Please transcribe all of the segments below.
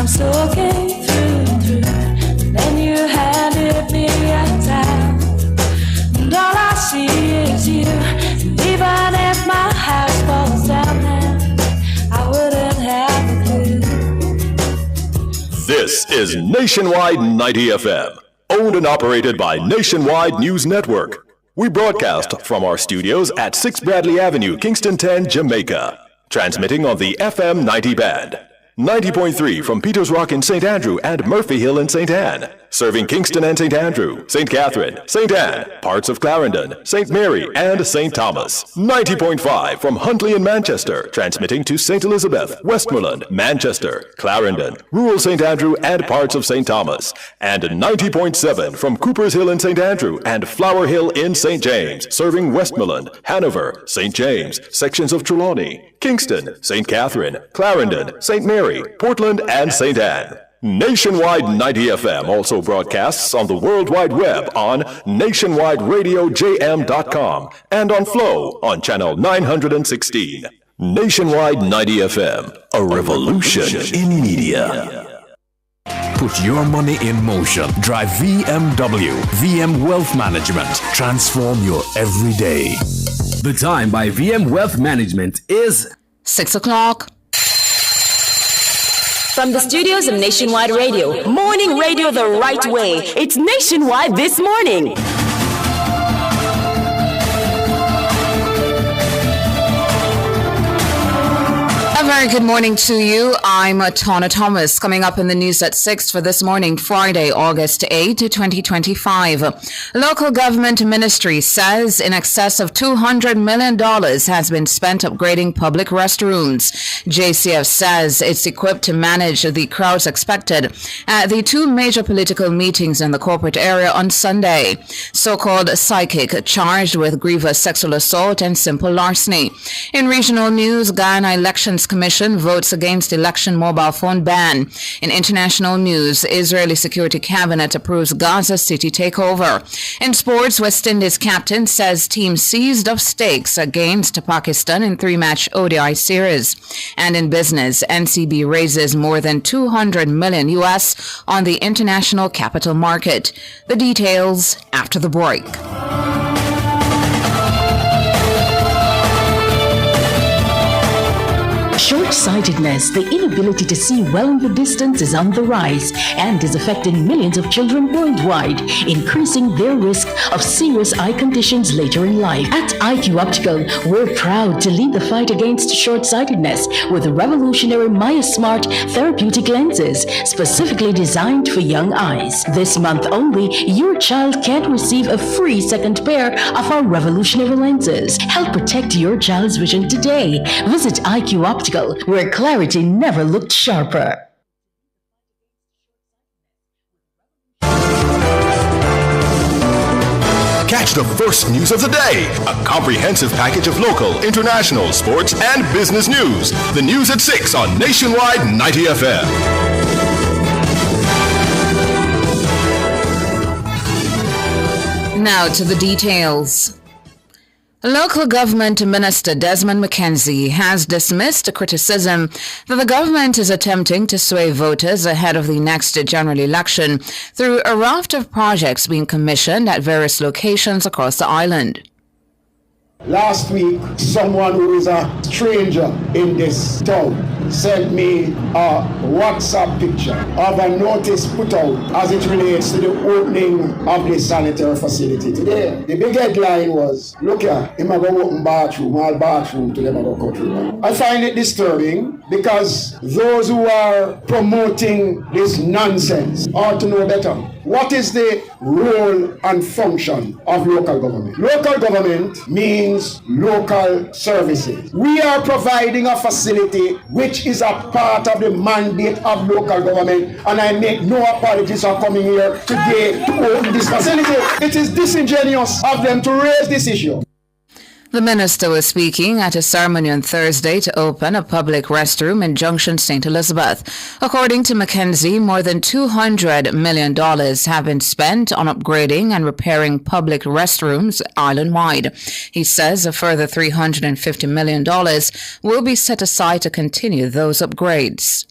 I'm soaking through and through. Then you handed me a towel, and all I see is you. And even if my house falls down now, I wouldn't have a clue. This is Nationwide 90 FM, owned and operated by Nationwide News Network. We broadcast from our studios at 6 Bradley Avenue, Kingston 10, Jamaica. Transmitting on the FM 90 band. 90.3 from Peters Rock in St. Andrew and Murphy Hill in St. Anne. Serving Kingston and St. Andrew, St. Catherine, St. Anne, parts of Clarendon, St. Mary, and St. Thomas. 90.5 from Huntley in Manchester. Transmitting to St. Elizabeth, Westmoreland, Manchester, Clarendon, rural St. Andrew, and parts of St. Thomas. And 90.7 from Coopers Hill in St. Andrew and Flower Hill in St. James. Serving Westmoreland, Hanover, St. James, sections of Trelawney, Kingston, St. Catherine, Clarendon, St. Mary, Portland, and St. Anne. Nationwide 90 FM also broadcasts on the World Wide Web on nationwideradiojm.com and on Flow on channel 916. Nationwide 90 FM, a revolution in media. Put your money in motion. Drive VMW, VM Wealth Management. Transform your everyday. The time by VM Wealth Management is 6 o'clock. From the studios of Nationwide Radio, morning radio the right way. It's Nationwide This Morning. A very good morning to you. I'm Tana Thomas. Coming up in the news at 6 for this morning, Friday, August 8, 2025. Local government ministry says in excess of $200 million has been spent upgrading public restrooms. JCF says it's equipped to manage the crowds expected at the two major political meetings in the corporate area on Sunday. So-called psychic charged with grievous sexual assault and simple larceny. In regional news, Guyana Elections Commission votes against election mobile phone ban. In international news, Israeli Security Cabinet approves Gaza City takeover. In sports, West Indies captain says team seized of stakes against Pakistan in three-match ODI series. And in business, NCB raises more than $200 million US on the international capital market. The details after the break. Short-sightedness, the inability to see well in the distance, is on the rise and is affecting millions of children worldwide, increasing their risk of serious eye conditions later in life. At IQ Optical, we're proud to lead the fight against short-sightedness with revolutionary Maya Smart therapeutic lenses, specifically designed for young eyes. This month only, your child can receive a free second pair of our revolutionary lenses. Help protect your child's vision today. Visit IQ Optical, where clarity never looked sharper. Catch the first news of the day. A comprehensive package of local, international, sports, and business news. The news at 6 on Nationwide 90 FM. Now to the details. Local government minister Desmond McKenzie has dismissed criticism that the government is attempting to sway voters ahead of the next general election through a raft of projects being commissioned at various locations across the island. Last week, someone who is a stranger in this town sent me a WhatsApp picture of a notice put out as it relates to the opening of the sanitary facility today. The big headline was, look here, him a go open bathroom, all bathroom to them a go cut through. I find it disturbing because those who are promoting this nonsense ought to know better. What is the role and function of local government? Local government means local services. We are providing a facility which is a part of the mandate of local government, and I make no apologies for coming here today to open this facility. It is disingenuous of them to raise this issue. The minister was speaking at a ceremony on Thursday to open a public restroom in Junction St. Elizabeth. According to McKenzie, more than $200 million have been spent on upgrading and repairing public restrooms island-wide. He says a further $350 million will be set aside to continue those upgrades.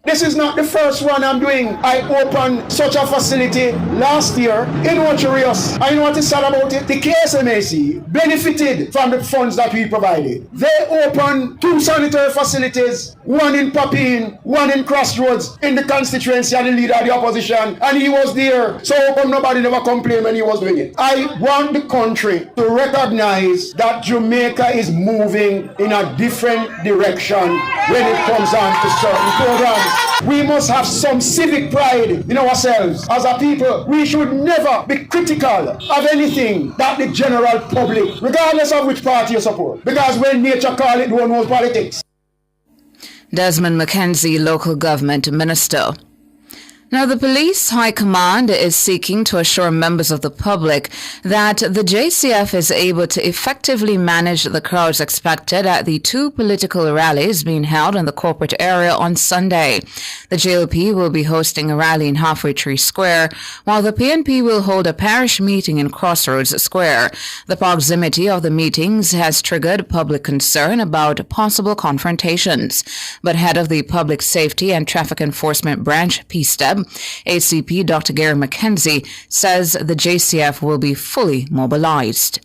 This is not the first one I'm doing. I opened such a facility last year in Ocherios. I know what is sad about it. The KSMAC benefited from the funds that we provided. They opened 2 sanitary facilities, one in Papine, one in Crossroads, in the constituency, and the leader of the opposition, and he was there. So nobody never complained when he was doing it. I want the country to recognize that Jamaica is moving in a different direction when it comes on to certain programs. We must have some civic pride in ourselves as a people. We should never be critical of anything that the general public, regardless of which party you support, because when nature calls it, one knows politics. Desmond McKenzie, local government minister. Now, the police high command is seeking to assure members of the public that the JCF is able to effectively manage the crowds expected at the 2 political rallies being held in the corporate area on Sunday. The JLP will be hosting a rally in Halfway Tree Square, while the PNP will hold a parish meeting in Crossroads Square. The proximity of the meetings has triggered public concern about possible confrontations. But head of the Public Safety and Traffic Enforcement Branch, PSTEB, ACP Dr. Gary McKenzie, says the JCF will be fully mobilized.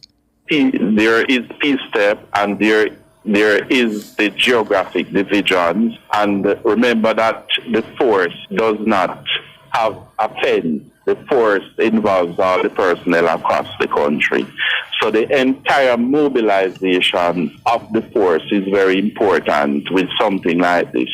There is PSTEB and there is the geographic divisions, and remember that the force does not have a pen. The force involves all the personnel across the country. So the entire mobilization of the force is very important with something like this.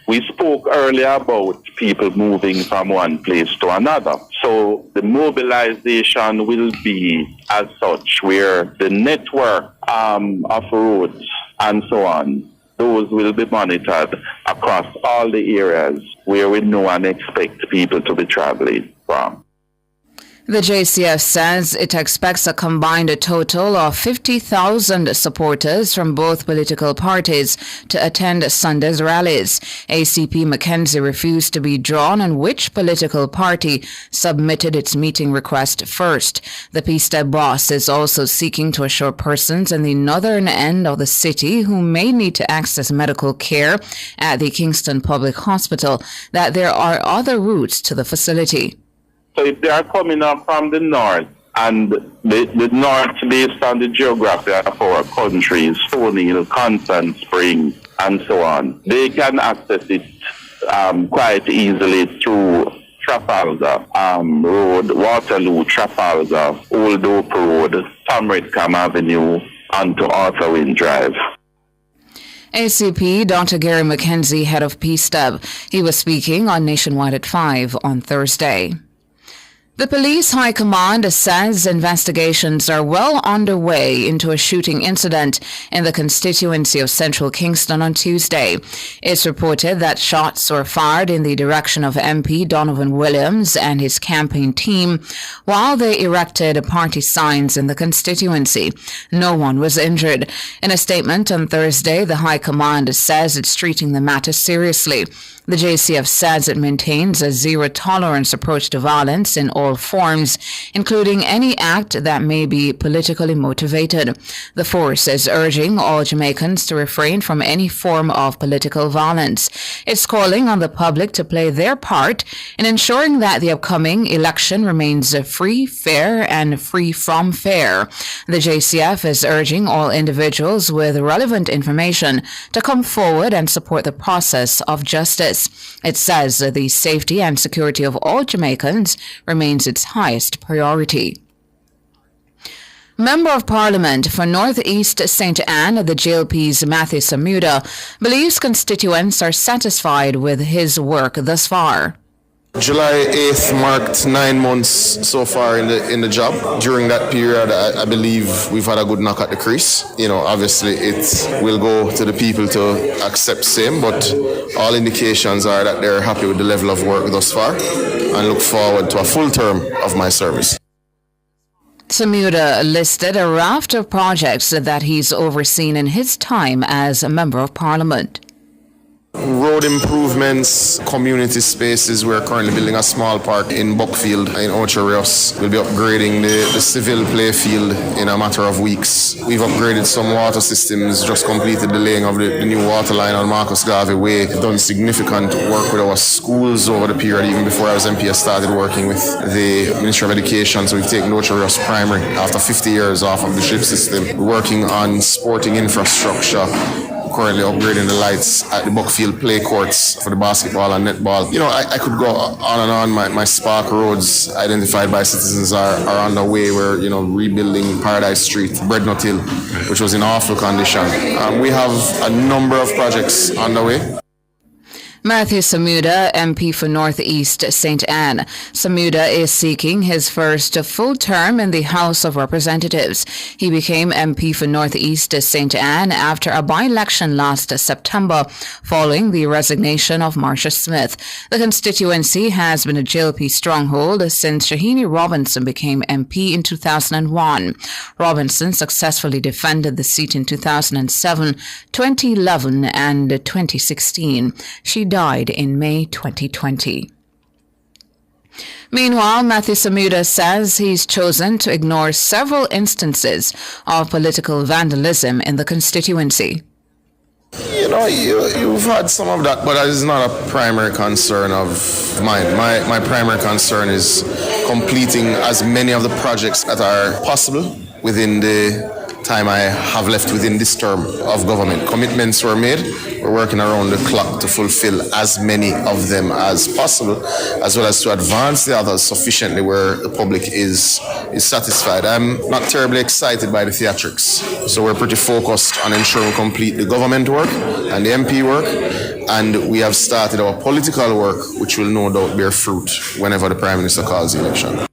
We spoke earlier about people moving from one place to another. So the mobilization will be as such, where the network of roads and so on, those will be monitored across all the areas where we know and expect people to be traveling from. The JCF says it expects a combined total of 50,000 supporters from both political parties to attend Sunday's rallies. ACP McKenzie refused to be drawn on which political party submitted its meeting request first. The PSTEB boss is also seeking to assure persons in the northern end of the city who may need to access medical care at the Kingston Public Hospital that there are other routes to the facility. So if they are coming up from the north, and the north based on the geography of our countries, Stony Hill, Constant Spring, and so on, they can access it quite easily through Trafalgar Road, Waterloo, Trafalgar, Old Oak Road, Tamredcam Avenue, onto Arthur Wynne Drive. ACP Dr. Gary McKenzie, head of PSTEB. He was speaking on Nationwide at 5 on Thursday. The police high command says investigations are well underway into a shooting incident in the constituency of Central Kingston on Tuesday. It's reported that shots were fired in the direction of MP Donovan Williams and his campaign team while they erected party signs in the constituency. No one was injured. In a statement on Thursday, the high command says it's treating the matter seriously. The JCF says it maintains a zero-tolerance approach to violence in all forms, including any act that may be politically motivated. The force is urging all Jamaicans to refrain from any form of political violence. It's calling on the public to play their part in ensuring that the upcoming election remains free, fair, and free from fear. The JCF is urging all individuals with relevant information to come forward and support the process of justice. It says the safety and security of all Jamaicans remains its highest priority. Member of Parliament for North East St. Anne, the JLP's Matthew Samuda, believes constituents are satisfied with his work thus far. July 8th marked 9 months so far in the job. During that period, I believe we've had a good knock at the crease. Obviously it will go to the people to accept same, but all indications are that they're happy with the level of work thus far and look forward to a full term of my service. Samuda listed a raft of projects that he's overseen in his time as a Member of Parliament. Road improvements, community spaces. We're currently building a small park in Buckfield in Ocho Rios. We'll be upgrading the civil play field in a matter of weeks. We've upgraded some water systems, just completed the laying of the new water line on Marcus Garvey Way. We've done significant work with our schools over the period. Even before I was MP, I started working with the Ministry of Education. So we've taken Ocho Rios Primary after 50 years off of the ship system. We're working on sporting infrastructure, currently upgrading the lights at the Buckfield play courts for the basketball and netball. I could go on and on. My Spark roads identified by citizens are on the way. We're, rebuilding Paradise Street, Breadnut Hill, which was in awful condition. We have a number of projects on the way. Matthew Samuda, MP for North East St. Anne. Samuda is seeking his first full term in the House of Representatives. He became MP for North East St. Anne after a by-election last September, following the resignation of Marcia Smith. The constituency has been a JLP stronghold since Shahini Robinson became MP in 2001. Robinson successfully defended the seat in 2007, 2011, and 2016. She died in May 2020. Meanwhile, Matthew Samuda says he's chosen to ignore several instances of political vandalism in the constituency. You've had some of that, but that is not a primary concern of mine. My primary concern is completing as many of the projects that are possible within the time I have left within this term of government. Commitments were made. We're working around the clock to fulfill as many of them as possible, as well as to advance the others sufficiently where the public is satisfied. I'm not terribly excited by the theatrics, so we're pretty focused on ensuring we complete the government work and the MP work, and we have started our political work, which will no doubt bear fruit whenever the Prime Minister calls the election.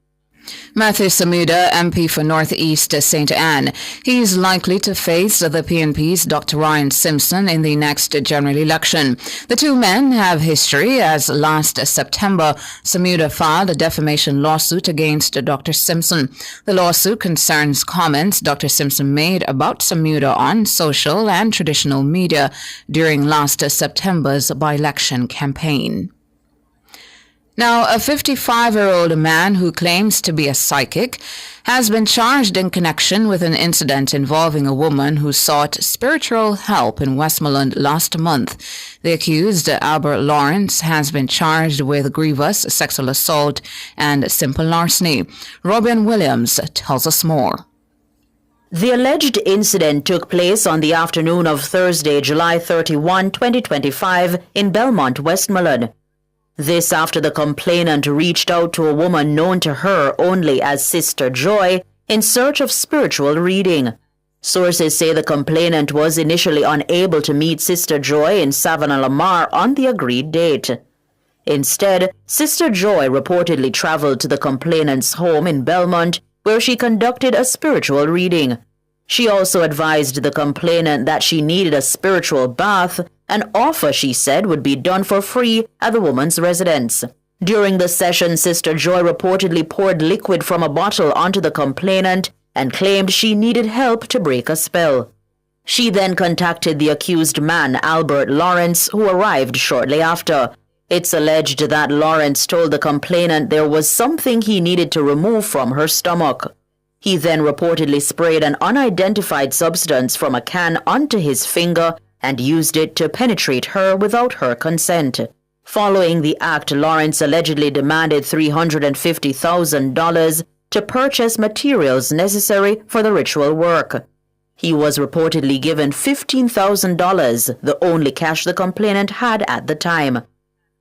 Matthew Samuda, MP for North East St. Anne. He is likely to face the PNP's Dr. Ryan Simpson in the next general election. The two men have history, as last September, Samuda filed a defamation lawsuit against Dr. Simpson. The lawsuit concerns comments Dr. Simpson made about Samuda on social and traditional media during last September's by-election campaign. Now, a 55-year-old man who claims to be a psychic has been charged in connection with an incident involving a woman who sought spiritual help in Westmoreland last month. The accused, Albert Lawrence, has been charged with grievous sexual assault and simple larceny. Robin Williams tells us more. The alleged incident took place on the afternoon of Thursday, July 31, 2025, in Belmont, Westmoreland. This after the complainant reached out to a woman known to her only as Sister Joy in search of spiritual reading. Sources say the complainant was initially unable to meet Sister Joy in Savannah-Lamar on the agreed date. Instead, Sister Joy reportedly traveled to the complainant's home in Belmont, where she conducted a spiritual reading. She also advised the complainant that she needed a spiritual bath, an offer she said would be done for free at the woman's residence. During the session, Sister Joy reportedly poured liquid from a bottle onto the complainant and claimed she needed help to break a spell. She then contacted the accused man, Albert Lawrence, who arrived shortly after. It's alleged that Lawrence told the complainant there was something he needed to remove from her stomach. He then reportedly sprayed an unidentified substance from a can onto his finger and used it to penetrate her without her consent. Following the act, Lawrence allegedly demanded $350,000 to purchase materials necessary for the ritual work. He was reportedly given $15,000, the only cash the complainant had at the time.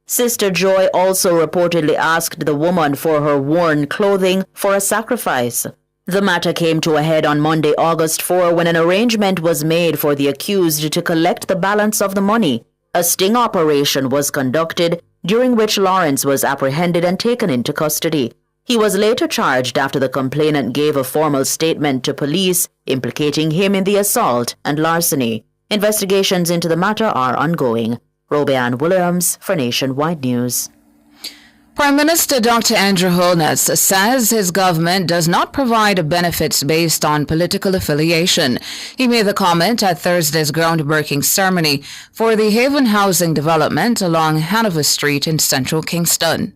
Sister Joy also reportedly asked the woman for her worn clothing for a sacrifice. The matter came to a head on Monday, August 4, when an arrangement was made for the accused to collect the balance of the money. A sting operation was conducted, during which Lawrence was apprehended and taken into custody. He was later charged after the complainant gave a formal statement to police implicating him in the assault and larceny. Investigations into the matter are ongoing. Robianne Williams for Nationwide News. Prime Minister Dr. Andrew Holness says his government does not provide benefits based on political affiliation. He made the comment at Thursday's groundbreaking ceremony for the Haven housing development along Hanover Street in central Kingston.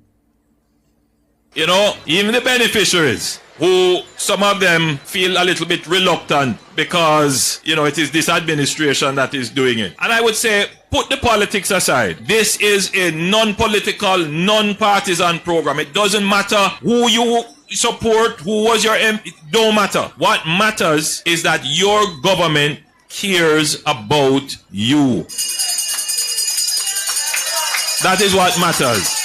You know, even the beneficiaries, who some of them feel a little bit reluctant because, you know, it is this administration that is doing it. And I would say, put the politics aside. This is a non-political, non-partisan program. It doesn't matter who you support, who was your MP. It don't matter. What matters is that your government cares about you. That is what matters.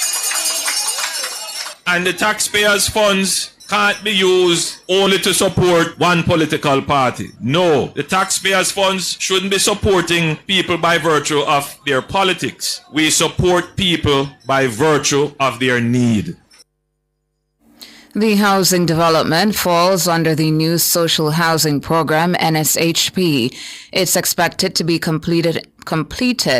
And the taxpayers' funds can't be used only to support one political party. No, the taxpayers' funds shouldn't be supporting people by virtue of their politics. We support people by virtue of their need. The housing development falls under the new social housing program, NSHP. It's expected to be completed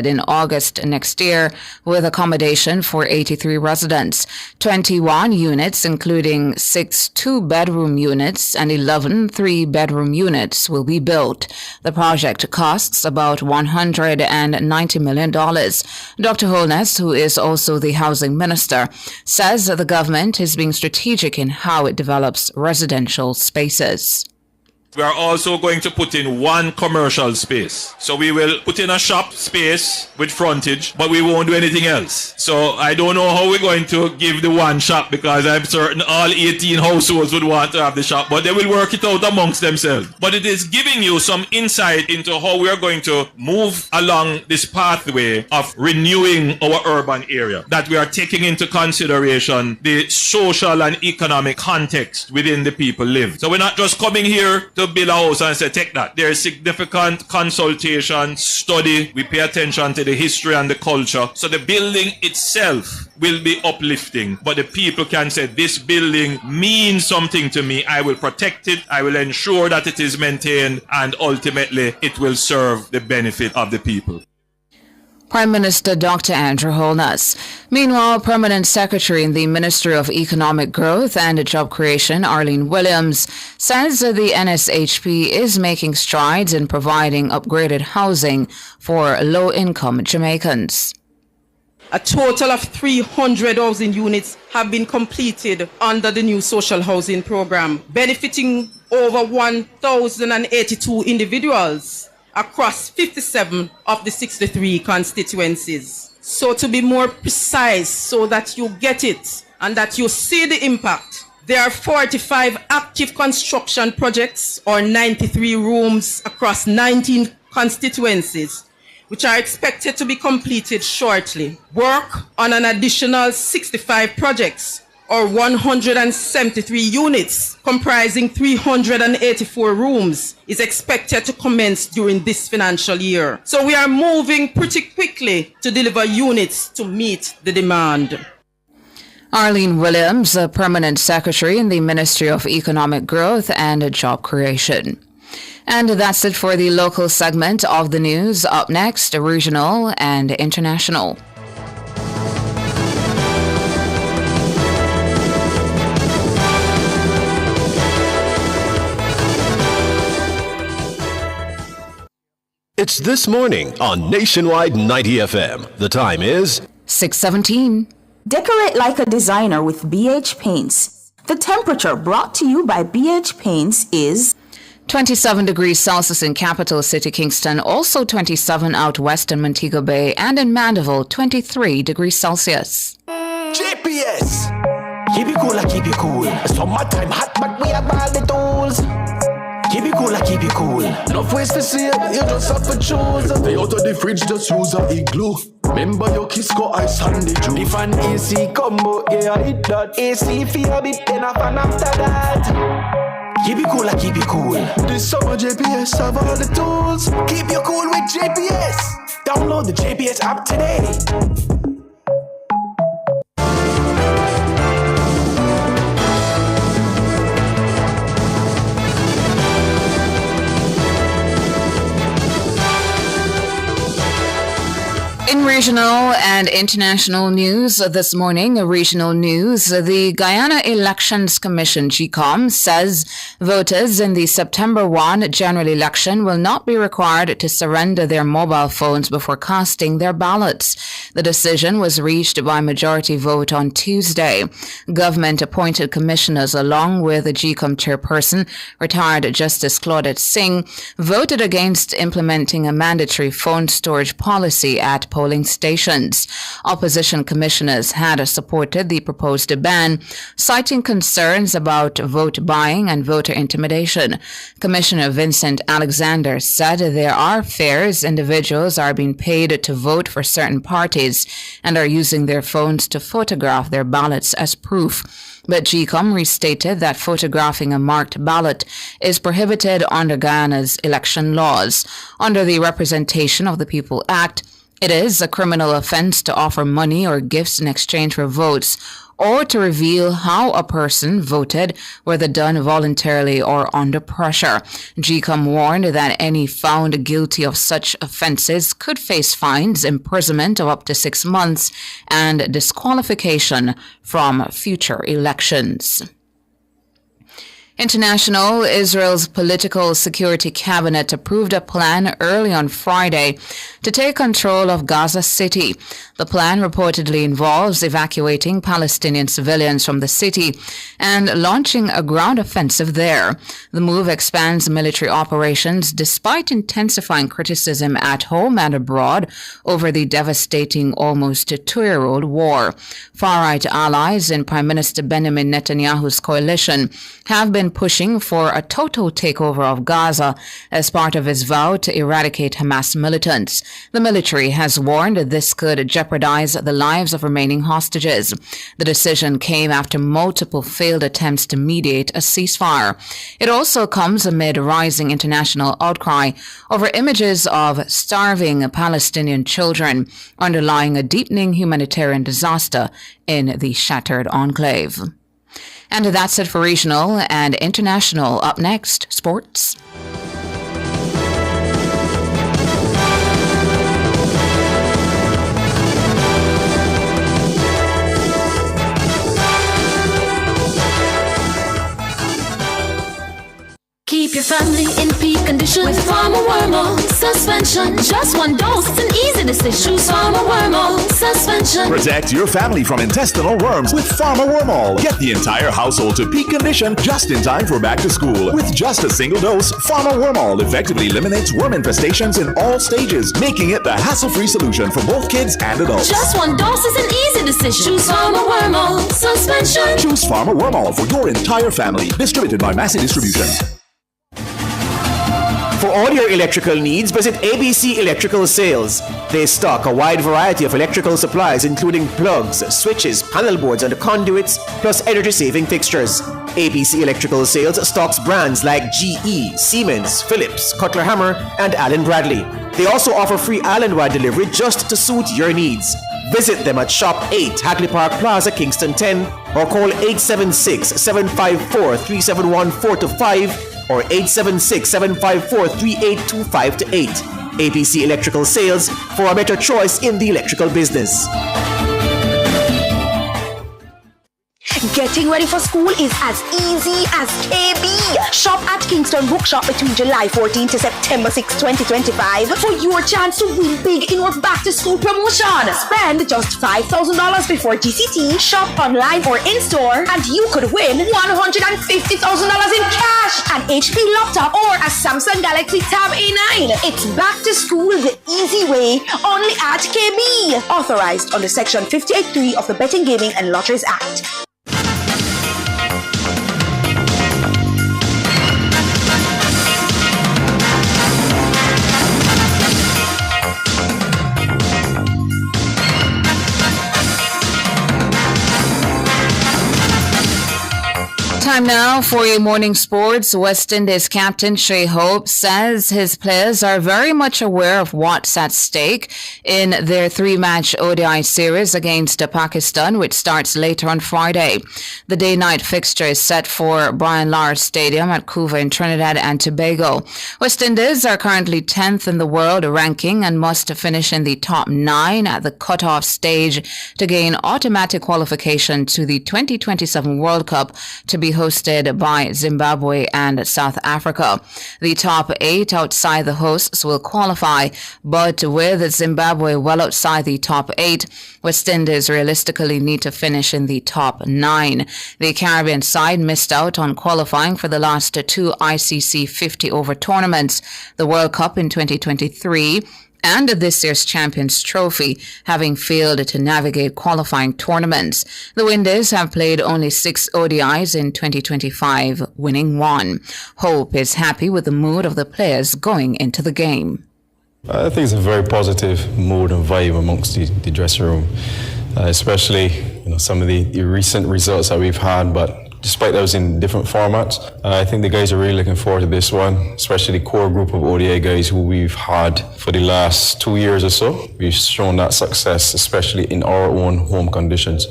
in August next year with accommodation for 83 residents. 21 units, including 6 two-bedroom units and 11 three-bedroom units, will be built. The project costs about $190 million. Dr. Holness, who is also the housing minister, says the government is being strategic in how it develops residential spaces. We are also going to put in one commercial space. So we will put in a shop space with frontage, but we won't do anything else. So I don't know how we're going to give the one shop, because I'm certain all 18 households would want to have the shop, but they will work it out amongst themselves. But it is giving you some insight into how we are going to move along this pathway of renewing our urban area, that we are taking into consideration the social and economic context within the people live. So we're not just coming here to build a house and say, take that. There is significant consultation, study. We pay attention to the history and the culture. So the building itself will be uplifting, but the people can say, this building means something to me. I will protect it. I will ensure that it is maintained, and ultimately it will serve the benefit of the people. Prime Minister Dr. Andrew Holness. Meanwhile, Permanent Secretary in the Ministry of Economic Growth and Job Creation, Arlene Williams, says that the NSHP is making strides in providing upgraded housing for low-income Jamaicans. A total of 300 housing units have been completed under the new social housing program, benefiting over 1,082 individuals across 57 of the 63 constituencies. So to be more precise, so that you get it and that you see the impact, there are 45 active construction projects, or 93 rooms across 19 constituencies, which are expected to be completed shortly. Work on an additional 65 projects, or 173 units, comprising 384 rooms, is expected to commence during this financial year. So we are moving pretty quickly to deliver units to meet the demand. Arlene Williams, a Permanent Secretary in the Ministry of Economic Growth and Job Creation. And that's it for the local segment of the news. Up next, regional and international. It's This Morning on Nationwide 90 FM. The time is 6:17. Decorate like a designer with BH Paints. The temperature brought to you by BH Paints is 27 degrees Celsius in capital city Kingston, also 27 out west in Montego Bay, and in Mandeville, 23 degrees Celsius. GPS! Keep it cool, keep it cool. Summertime hot, but we have all the tools. Keep it cool, keep it cool. No ways to see it, you just have to choose. Stay out of the fridge, just use a igloo. Remember your Kisco ice and the juice. If an AC combo, yeah, I hit that. AC for a bit, then a fan after that. Keep it cool, keep it cool. This summer JPS have all the tools. Keep you cool with JPS. Download the JPS app today. In regional and international news this morning, regional news, the Guyana Elections Commission, GECOM, says voters in the September 1 general election will not be required to surrender their mobile phones before casting their ballots. The decision was reached by majority vote on Tuesday. Government-appointed commissioners, along with the GECOM chairperson, retired Justice Claudette Singh, voted against implementing a mandatory phone storage policy at polling stations. Opposition commissioners had supported the proposed ban, citing concerns about vote buying and voter intimidation. Commissioner Vincent Alexander said there are fares individuals are being paid to vote for certain parties and are using their phones to photograph their ballots as proof. But GECOM restated that photographing a marked ballot is prohibited under Guyana's election laws. Under the Representation of the People Act, it is a criminal offense to offer money or gifts in exchange for votes, or to reveal how a person voted, whether done voluntarily or under pressure. GECOM warned that any found guilty of such offenses could face fines, imprisonment of up to 6 months, and disqualification from future elections. International, Israel's political security cabinet approved a plan early on Friday to take control of Gaza City. The plan reportedly involves evacuating Palestinian civilians from the city and launching a ground offensive there. The move expands military operations despite intensifying criticism at home and abroad over the devastating almost 2-year-old war. Far-right allies in Prime Minister Benjamin Netanyahu's coalition have been pushing for a total takeover of Gaza as part of his vow to eradicate Hamas militants. The military has warned this could jeopardize the lives of remaining hostages. The decision came after multiple failed attempts to mediate a ceasefire. It also comes amid rising international outcry over images of starving Palestinian children, underlying a deepening humanitarian disaster in the shattered enclave. And that's it for regional and international. Up next, sports. Keep your family in peak condition with Farmer Wormhole suspension. Just one dose, it's an easy decision. Choose Farmer Wormhole suspension. Protect your family from intestinal worms with Farmer Wormhole. Get the entire household to peak condition just in time for back to school. With just a single dose, Farmer Wormhole effectively eliminates worm infestations in all stages, making it the hassle-free solution for both kids and adults. Just one dose is an easy decision. Choose Farmer Wormhole suspension. Choose Farmer Wormhole for your entire family. Distributed by Massey Distribution. For all your electrical needs, visit ABC Electrical Sales. They stock a wide variety of electrical supplies, including plugs, switches, panel boards, and conduits, plus energy-saving fixtures. ABC Electrical Sales stocks brands like GE, Siemens, Philips, Cutler Hammer, and Allen Bradley. They also offer free island-wide delivery just to suit your needs. Visit them at Shop 8, Hagley Park Plaza, Kingston 10, or call 876-754-3714-5 or 876-754-3825-8. ABC Electrical Sales for a better choice in the electrical business. Getting ready for school is as easy as KB. Shop at Kingston Bookshop between July 14 to September 6, 2025 for your chance to win big in our back to school promotion. Spend just $5,000 before GCT, shop online or in store, and you could win $150,000 in cash, an HP laptop, or a Samsung Galaxy Tab A9. It's back to school the easy way, only at KB. Authorized under Section 58.3 of the Betting, Gaming and Lotteries Act. Time now for your morning sports. West Indies captain Shai Hope says his players are very much aware of what's at stake in their three-match ODI series against Pakistan, which starts later on Friday. The day-night fixture is set for Brian Lara Stadium at Couva in Trinidad and Tobago. West Indies are currently 10th in the world ranking and must finish in the top 9 at the cutoff stage to gain automatic qualification to the 2027 World Cup to be hosted by Zimbabwe and South Africa. The top 8 outside the hosts will qualify, but with Zimbabwe well outside the top 8, West Indies realistically need to finish in the top 9. The Caribbean side missed out on qualifying for the last 2 ICC 50-over tournaments, the World Cup in 2023 and this year's Champions Trophy, having failed to navigate qualifying tournaments. The Windies have played only 6 ODIs in 2025, winning 1. Hope is happy with the mood of the players going into the game. I think it's a very positive mood and vibe amongst the dressing room, especially some of the recent results that we've had, but despite those in different formats, I think the guys are really looking forward to this one, especially the core group of ODI guys who we've had for the last 2 years or so. We've shown that success, especially in our own home conditions.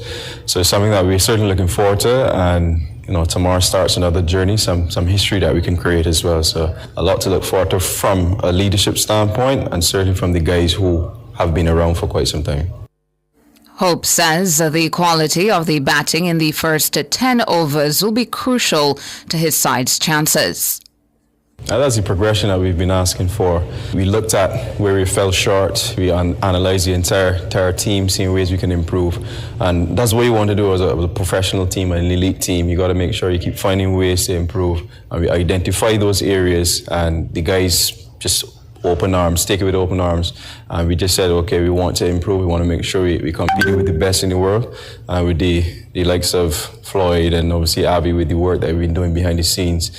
So it's something that we're certainly looking forward to, and tomorrow starts another journey, some history that we can create as well. So a lot to look forward to from a leadership standpoint, and certainly from the guys who have been around for quite some time. Hope says the quality of the batting in the first 10 overs will be crucial to his side's chances. That's the progression that we've been asking for. We looked at where we fell short. We analyzed the entire team, seeing ways we can improve. And that's what you want to do as a professional team, an elite team. You got to make sure you keep finding ways to improve. And we identify those areas, and the guys just open arms, take it with open arms. And we just said, okay, we want to improve. We want to make sure we compete with the best in the world, with the likes of Floyd and obviously Abby with the work that we've been doing behind the scenes.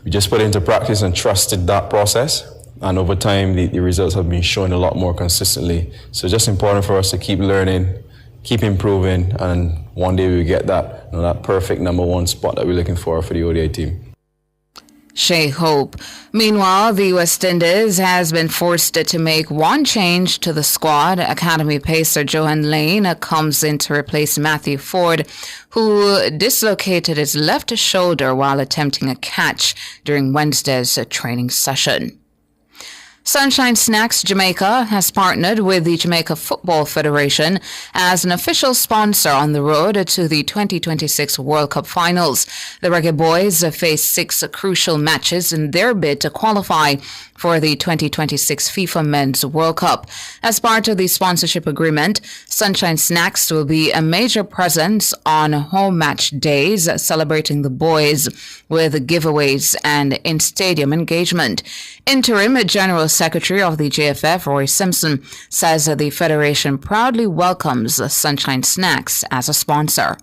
We just put it into practice and trusted that process. And over time, the results have been showing a lot more consistently. So it's just important for us to keep learning, keep improving, and one day we get that, that perfect number 1 spot that we're looking for the ODI team. Shai Hope. Meanwhile, the West Indies has been forced to make one change to the squad. Academy pacer Johan Lane comes in to replace Matthew Ford, who dislocated his left shoulder while attempting a catch during Wednesday's training session. Sunshine Snacks Jamaica has partnered with the Jamaica Football Federation as an official sponsor on the road to the 2026 World Cup finals. The Reggae Boys face 6 crucial matches in their bid to qualify for the 2026 FIFA Men's World Cup. As part of the sponsorship agreement, Sunshine Snacks will be a major presence on home match days, celebrating the boys with giveaways and in-stadium engagement. Interim General Secretary of the JFF, Roy Simpson, says the Federation proudly welcomes Sunshine Snacks as a sponsor.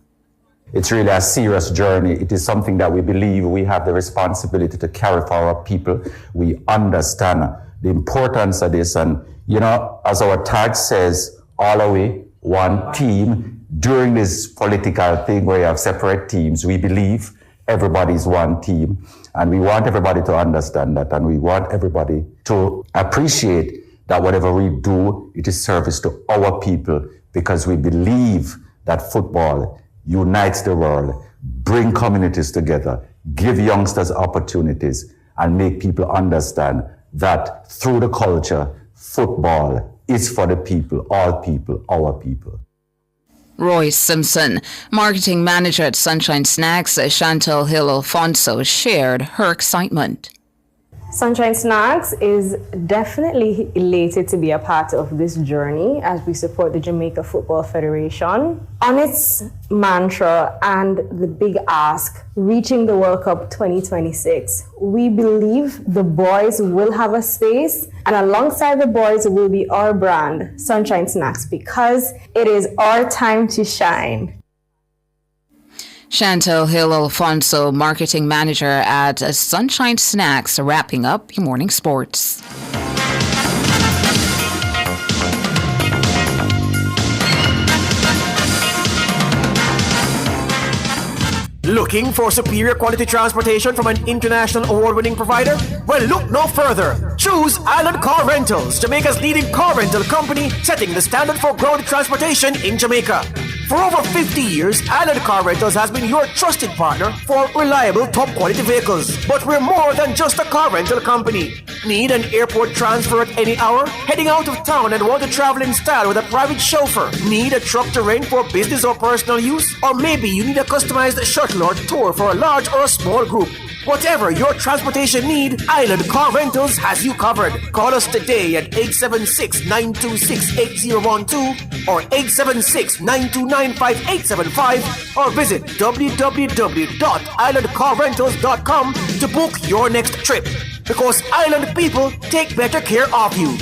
It's really a serious journey. It is something that we believe we have the responsibility to carry for our people. We understand the importance of this. And, as our tag says, all the way, one team. During this political thing where you have separate teams, we believe everybody's one team. And we want everybody to understand that. And we want everybody to appreciate that whatever we do, it is service to our people, because we believe that football unites the world, bring communities together, give youngsters opportunities, and make people understand that through the culture, football is for the people, all people, our people. Roy Simpson, marketing manager at Sunshine Snacks, Chantal Hill Alfonso, shared her excitement. Sunshine Snacks is definitely elated to be a part of this journey as we support the Jamaica Football Federation on its mantra and the big ask, reaching the World Cup 2026. We believe the boys will have a space, and alongside the boys will be our brand, Sunshine Snacks, because it is our time to shine. Chantal Hill Alfonso, marketing manager at Sunshine Snacks, wrapping up your morning sports. Looking for superior quality transportation from an international award-winning provider? Well, look no further. Choose Island Car Rentals, Jamaica's leading car rental company, setting the standard for ground transportation in Jamaica. For over 50 years, Island Car Rentals has been your trusted partner for reliable, top-quality vehicles. But we're more than just a car rental company. Need an airport transfer at any hour? Heading out of town and want to travel in style with a private chauffeur? Need a truck to rent for business or personal use? Or maybe you need a customized shuttle or tour for a large or a small group? Whatever your transportation need, Island Car Rentals has you covered. Call us today at 876-926-8012 or 876-929-5875 or visit www.islandcarrentals.com to book your next trip. Because Island people take better care of you.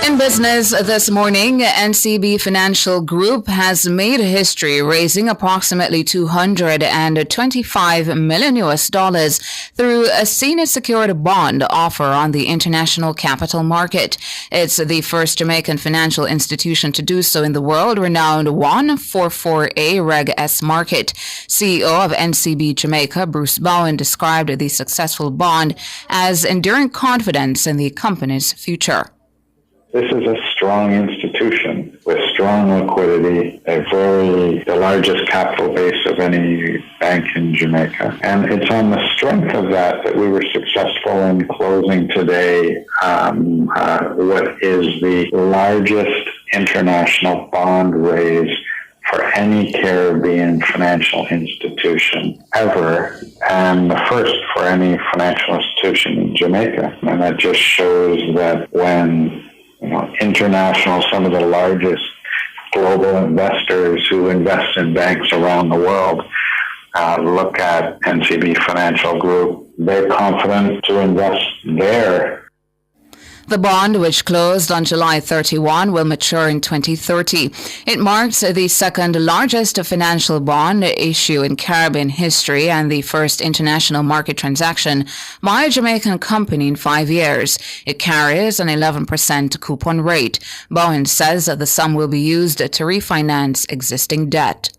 In business this morning, NCB Financial Group has made history, raising approximately $225 million through a senior secured bond offer on the international capital market. It's the first Jamaican financial institution to do so in the world-renowned 144A Reg S market. CEO of NCB Jamaica, Bruce Bowen, described the successful bond as enduring confidence in the company's future. This is a strong institution with strong liquidity, the largest capital base of any bank in Jamaica. And it's on the strength of that we were successful in closing today what is the largest international bond raise for any Caribbean financial institution ever, and the first for any financial institution in Jamaica. And that just shows that when international, some of the largest global investors who invest in banks around the world look at NCB Financial Group, they're confident to invest there. The bond, which closed on July 31, will mature in 2030. It marks the second largest financial bond issue in Caribbean history and the first international market transaction by a Jamaican company in 5 years. It carries an 11% coupon rate. Bowen says that the sum will be used to refinance existing debt.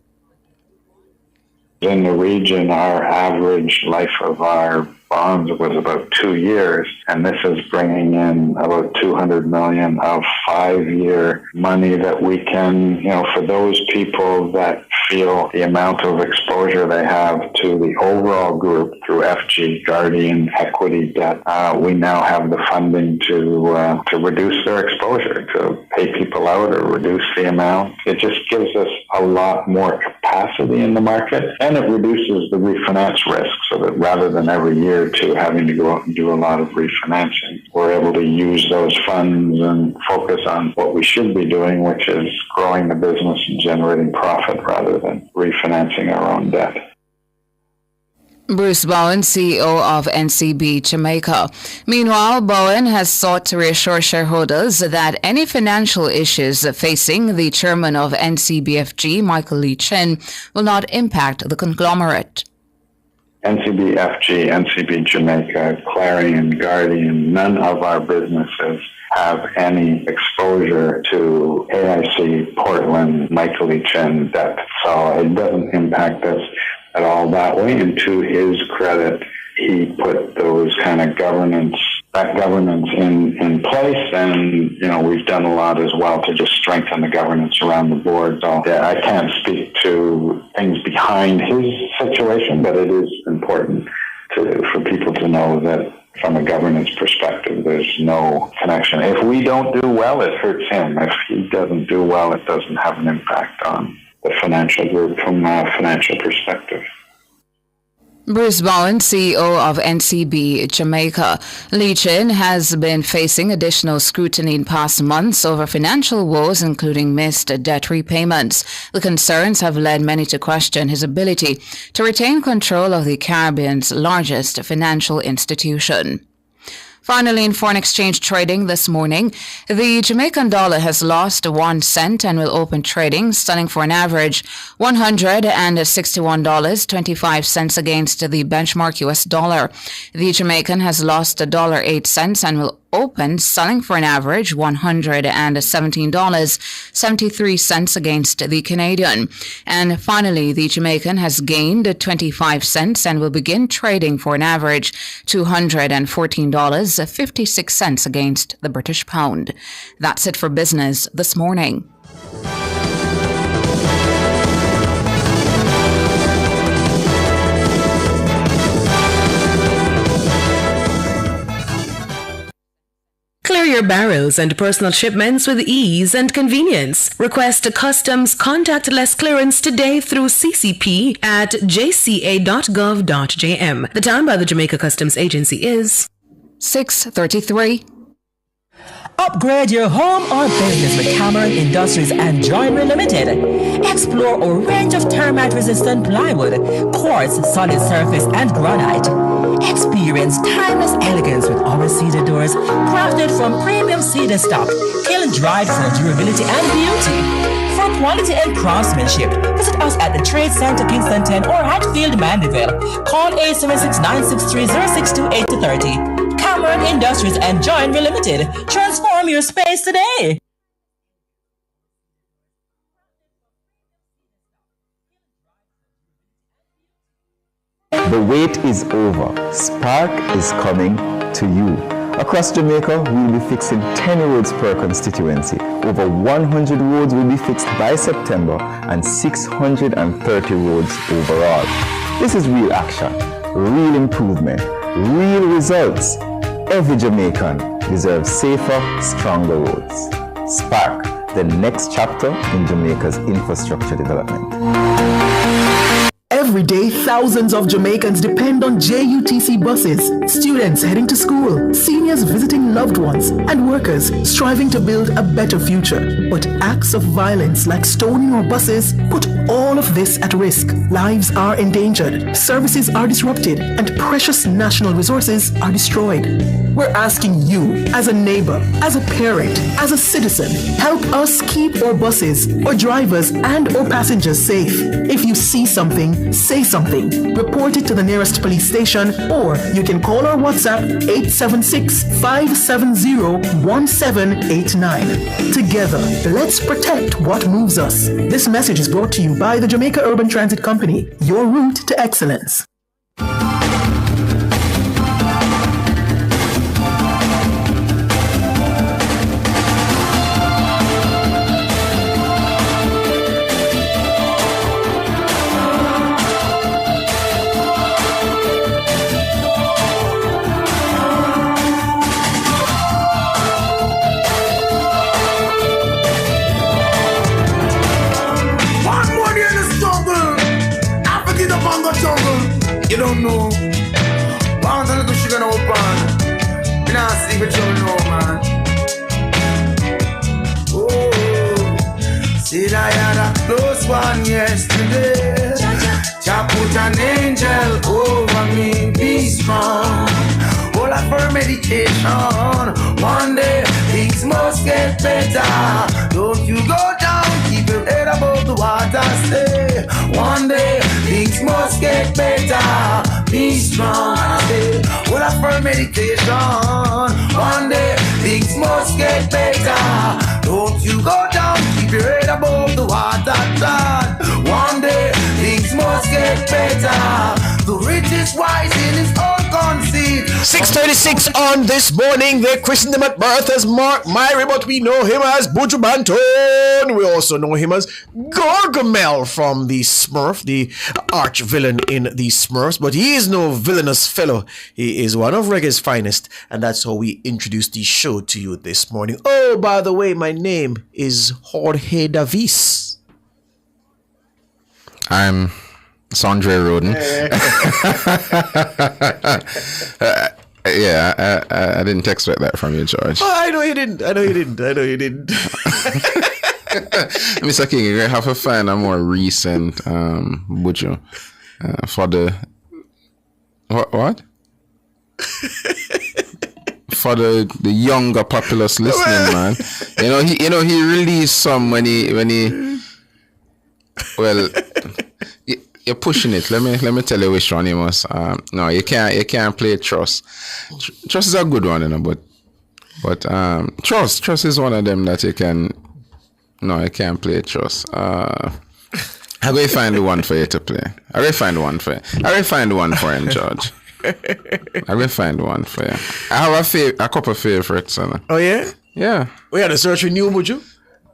In the region, our average life of our bonds was about 2 years, and this is bringing in about $200 million of 5-year money that we can, for those people that feel the amount of exposure they have to the overall group through FG Guardian equity debt, we now have the funding to reduce their exposure, to pay people out or reduce the amount. It just gives us a lot more capacity in the market, and it reduces the refinance risk, so that rather than every year to having to go out and do a lot of refinancing, we're able to use those funds and focus on what we should be doing, which is growing the business and generating profit rather than refinancing our own debt. Bruce Bowen, CEO of NCB Jamaica. Meanwhile, Bowen has sought to reassure shareholders that any financial issues facing the chairman of NCBFG, Michael Lee Chin, will not impact the conglomerate. NCBFG, NCB Jamaica, Clarion, Guardian, none of our businesses have any exposure to AIC, Portland, Michael Lee Chin debt. So it doesn't impact us at all that way. And to his credit, he put those kind of governance in place, and we've done a lot as well to just strengthen the governance around the board. So I can't speak to things behind his situation, but it is important for people to know that from a governance perspective, there's no connection. If we don't do well, it hurts him. If he doesn't do well, it doesn't have an impact on the financial group from a financial perspective. Bruce Bowen, CEO of NCB Jamaica. Lee Chin has been facing additional scrutiny in past months over financial woes, including missed debt repayments. The concerns have led many to question his ability to retain control of the Caribbean's largest financial institution. Finally, in foreign exchange trading this morning, the Jamaican dollar has lost 1 cent and will open trading, selling for an average $161.25 against the benchmark US dollar. The Jamaican has lost $1.08 and will open selling for an average $117.73 against the Canadian. And finally, the Jamaican has gained 25 cents and will begin trading for an average $214.56 against the British pound. That's it for business this morning. Clear your barrels and personal shipments with ease and convenience. Request a customs contactless clearance today through CCP at jca.gov.jm. The time by the Jamaica Customs Agency is 6:33. Upgrade your home or business with Cameron Industries and Joinery Limited. Explore a range of termite-resistant plywood, quartz, solid surface, and granite. Experience timeless elegance with our cedar doors, crafted from premium cedar stock, kiln-dried for durability and beauty. For quality and craftsmanship, visit us at the Trade Center Kingston 10 or Hatfield Mandeville. Call 876-963-0628-30. Cameron Industries and Joinery Limited. Transform your space today. The wait is over. Spark is coming to you. Across Jamaica, we'll be fixing 10 roads per constituency. Over 100 roads will be fixed by September and 630 roads overall. This is real action, real improvement, real results. Every Jamaican deserves safer, stronger roads. Spark, the next chapter in Jamaica's infrastructure development. Every day, thousands of Jamaicans depend on JUTC buses. Students heading to school, seniors visiting loved ones, and workers striving to build a better future. But acts of violence like stoning our buses put all of this at risk. Lives are endangered, services are disrupted, and precious national resources are destroyed. We're asking you, as a neighbor, as a parent, as a citizen, help us keep our buses, our drivers, and our passengers safe. If you see something, say something. Report it to the nearest police station, or you can call our WhatsApp 876-570-1789. Together, let's protect what moves us. This message is brought to you by the Jamaica Urban Transit Company, your route to excellence. You don't know. Pounds a little sugar no pan. You not sleep with you no man. Oh, said I had a close one yesterday. Jah put an angel over me. Be strong. All of her meditation. One day things must get better. Don't you go down. Keep your head above the water. Stay. One day things must get better. Be strong. Stay. All of her meditation. One day things must get better. Don't you go down. Keep your head above the water. One day things must get better. The rich is wise in his own conceit. 6:36 on this morning. They christened him at birth as Mark Myrie, but we know him as Buju Banton. We also know him as Gargamel from the Smurf, the arch villain in the Smurfs. But he is no villainous fellow. He is one of reggae's finest, and that's how we introduce the show to you this morning. Oh, by the way, my name is Jorge Davis. I'm Sandre Roden. I didn't expect that from you, George. Oh, I know you didn't. Mr. King, you're going to have to find a more recent Buju for the... What? for the younger populace listening, man. He released some when he well, you're pushing it. Let me tell you which one you must. No, you can't play Trust. Trust is a good one, but Trust is one of them that you can. No, you can't play Trust. I'm going to find the one for you to play. I'm going to find one for you. I'm going to find one for him, George. I'm going to find one for you. I have a couple of favorites. Oh, yeah? Yeah. We had to search for new, would you?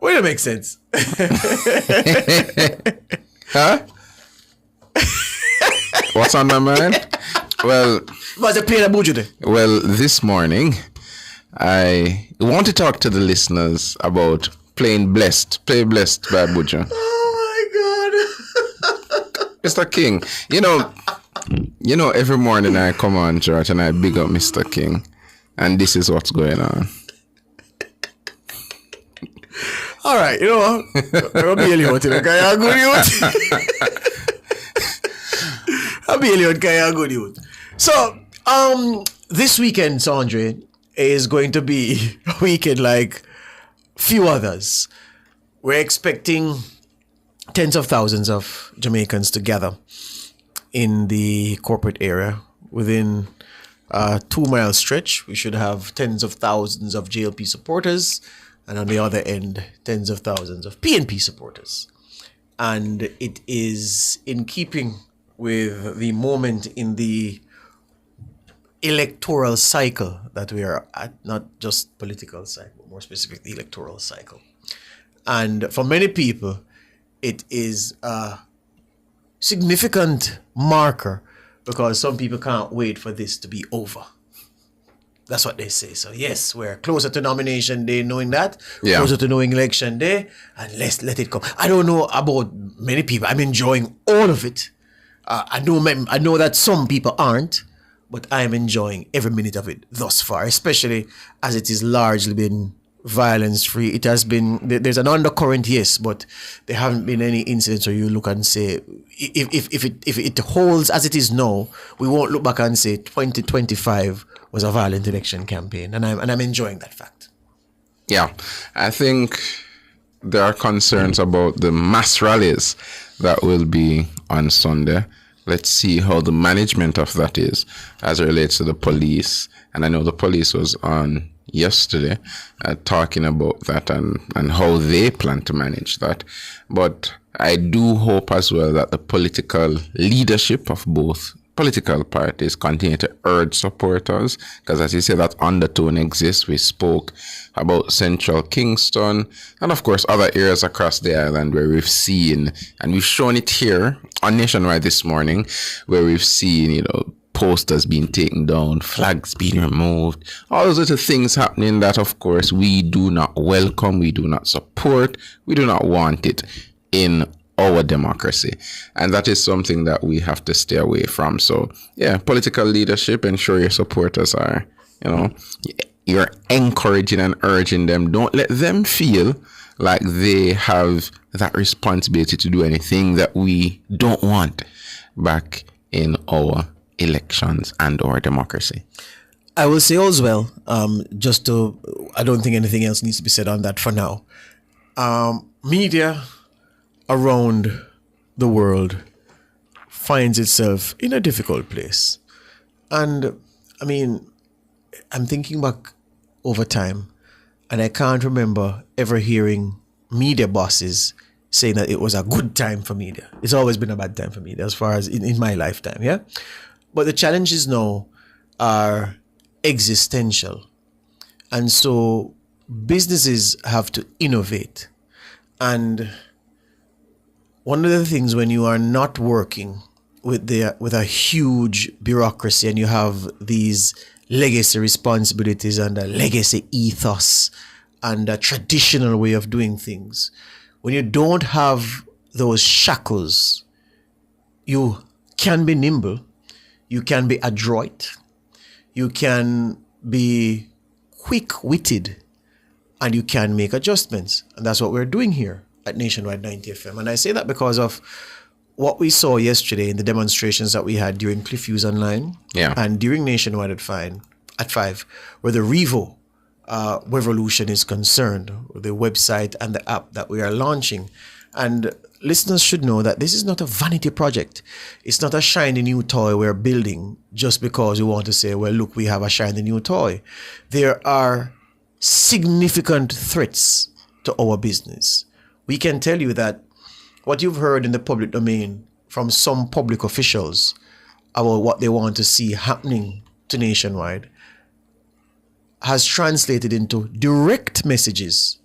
Wait, that makes sense. Huh? What's on my mind? Well, this morning, I want to talk to the listeners about playing Blessed. Play Blessed by Buju. Mr. King, you know, every morning I come on, George, and I big up Mr. King, and this is what's going on. All right, I'll be Elliot today. Kaya good youth. I'll be Elliot. Kaya good youth. So, this weekend, Sandre, is going to be a weekend like few others. We're expecting tens of thousands of Jamaicans to gather in the corporate area. Within a 2-mile stretch, we should have tens of thousands of JLP supporters, and on the other end, tens of thousands of PNP supporters. And it is in keeping with the moment in the electoral cycle that we are at, not just political cycle, but more specifically electoral cycle. And for many people, it is a significant marker because some people can't wait for this to be over. That's what they say. So yes, we're closer to nomination day, knowing that, closer to knowing election day, and let's let it come. I don't know about many people. I'm enjoying all of it. I know that some people aren't, but I am enjoying every minute of it thus far, especially as it is largely been violence-free. It has been, there's an undercurrent, yes, but there haven't been any incidents where you look and say, if it holds as it is now, we won't look back and say 2025 was a violent election campaign, and I'm enjoying that fact. Yeah, I think there are concerns about the mass rallies that will be on Sunday. Let's see how the management of that is as it relates to the police. And I know the police was on yesterday talking about that and how they plan to manage that. But I do hope as well that the political leadership of both political parties continue to urge supporters, because as you say, that undertone exists. We spoke about Central Kingston and of course other areas across the island where we've seen, and we've shown it here on Nationwide this morning, where we've seen, posters being taken down, flags being removed, all those little things happening that of course we do not welcome, we do not support, we do not want it in our democracy. And that is something that we have to stay away from. So yeah, political leadership, ensure your supporters are, you're encouraging and urging them. Don't let them feel like they have that responsibility to do anything that we don't want back in our elections and our democracy. I will say as well, I don't think anything else needs to be said on that for now. Media around the world finds itself in a difficult place. And I mean, I'm thinking back over time, and I can't remember ever hearing media bosses saying that it was a good time for media. It's always been a bad time for media as far as in my lifetime, yeah? But the challenges now are existential. And so businesses have to innovate. And one of the things when you are not working with a huge bureaucracy and you have these legacy responsibilities and a legacy ethos and a traditional way of doing things, when you don't have those shackles, you can be nimble, you can be adroit, you can be quick-witted, and you can make adjustments. And that's what we're doing here at Nationwide 90 FM. And I say that because of what we saw yesterday in the demonstrations that we had during Cliff Views Online and during Nationwide at 5 at 5, where the Revo revolution is concerned, the website and the app that we are launching. And listeners should know that this is not a vanity project. It's not a shiny new toy we're building just because we want to say, well, look, we have a shiny new toy. There are significant threats to our business. We can tell you that what you've heard in the public domain from some public officials about what they want to see happening to Nationwide has translated into direct messages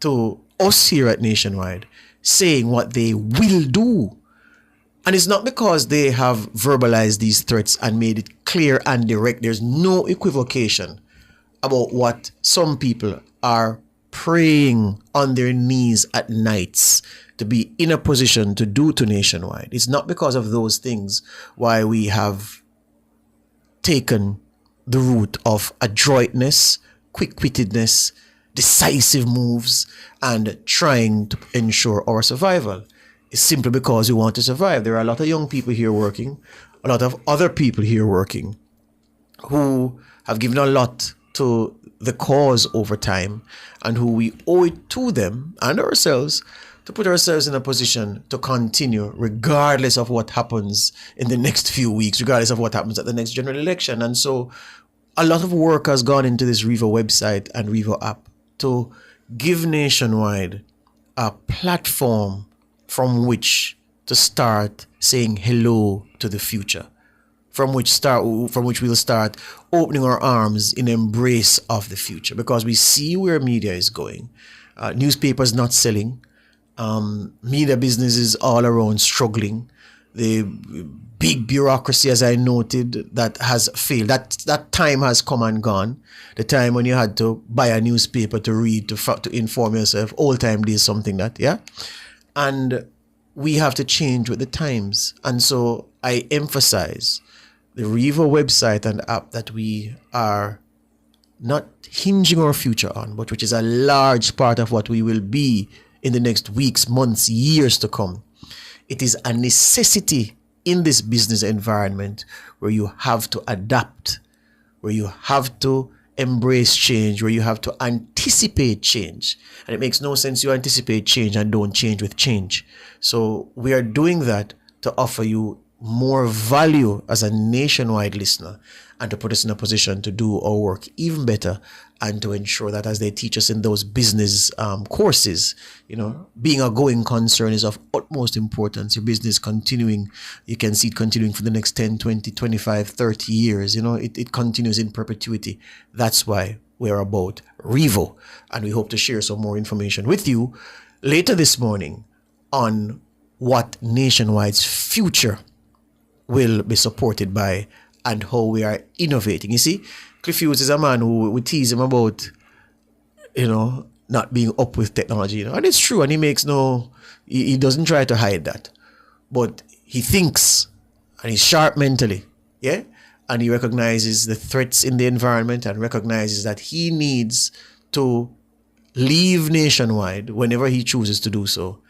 to us here at Nationwide saying what they will do. And it's not because they have verbalized these threats and made it clear and direct. There's no equivocation about what some people are praying on their knees at nights to be in a position to do to Nationwide. It's not because of those things why we have taken the route of adroitness, quick-wittedness, decisive moves, and trying to ensure our survival. It's simply because we want to survive. There are a lot of young people here working, a lot of other people here working who have given a lot to the cause over time and who we owe it to them and ourselves to put ourselves in a position to continue regardless of what happens in the next few weeks, regardless of what happens at the next general election. And so a lot of work has gone into this Revo website and Revo app to give Nationwide a platform from which to start saying hello to the future, from which we'll start opening our arms in embrace of the future, because we see where media is going. Newspapers not selling, media businesses all around struggling. The big bureaucracy, as I noted, that has failed. That time has come and gone. The time when you had to buy a newspaper to read, to inform yourself. Old time days, something that, yeah? And we have to change with the times. And so I emphasize the Revo website and app that we are not hinging our future on, but which is a large part of what we will be in the next weeks, months, years to come. It is a necessity in this business environment where you have to adapt, where you have to embrace change, where you have to anticipate change. And it makes no sense you anticipate change and don't change with change. So we are doing that to offer you more value as a Nationwide listener and to put us in a position to do our work even better and to ensure that as they teach us in those business courses, being a going concern is of utmost importance. Your business continuing, you can see it continuing for the next 10, 20, 25, 30 years. It continues in perpetuity. That's why we're about Revo. And we hope to share some more information with you later this morning on what Nationwide's future will be supported by and how we are innovating. You see, Cliff Hughes is a man who we tease him about, not being up with technology, and it's true, and he doesn't try to hide that, but he thinks, and he's sharp mentally, yeah, and he recognizes the threats in the environment and recognizes that he needs to leave Nationwide whenever he chooses to do so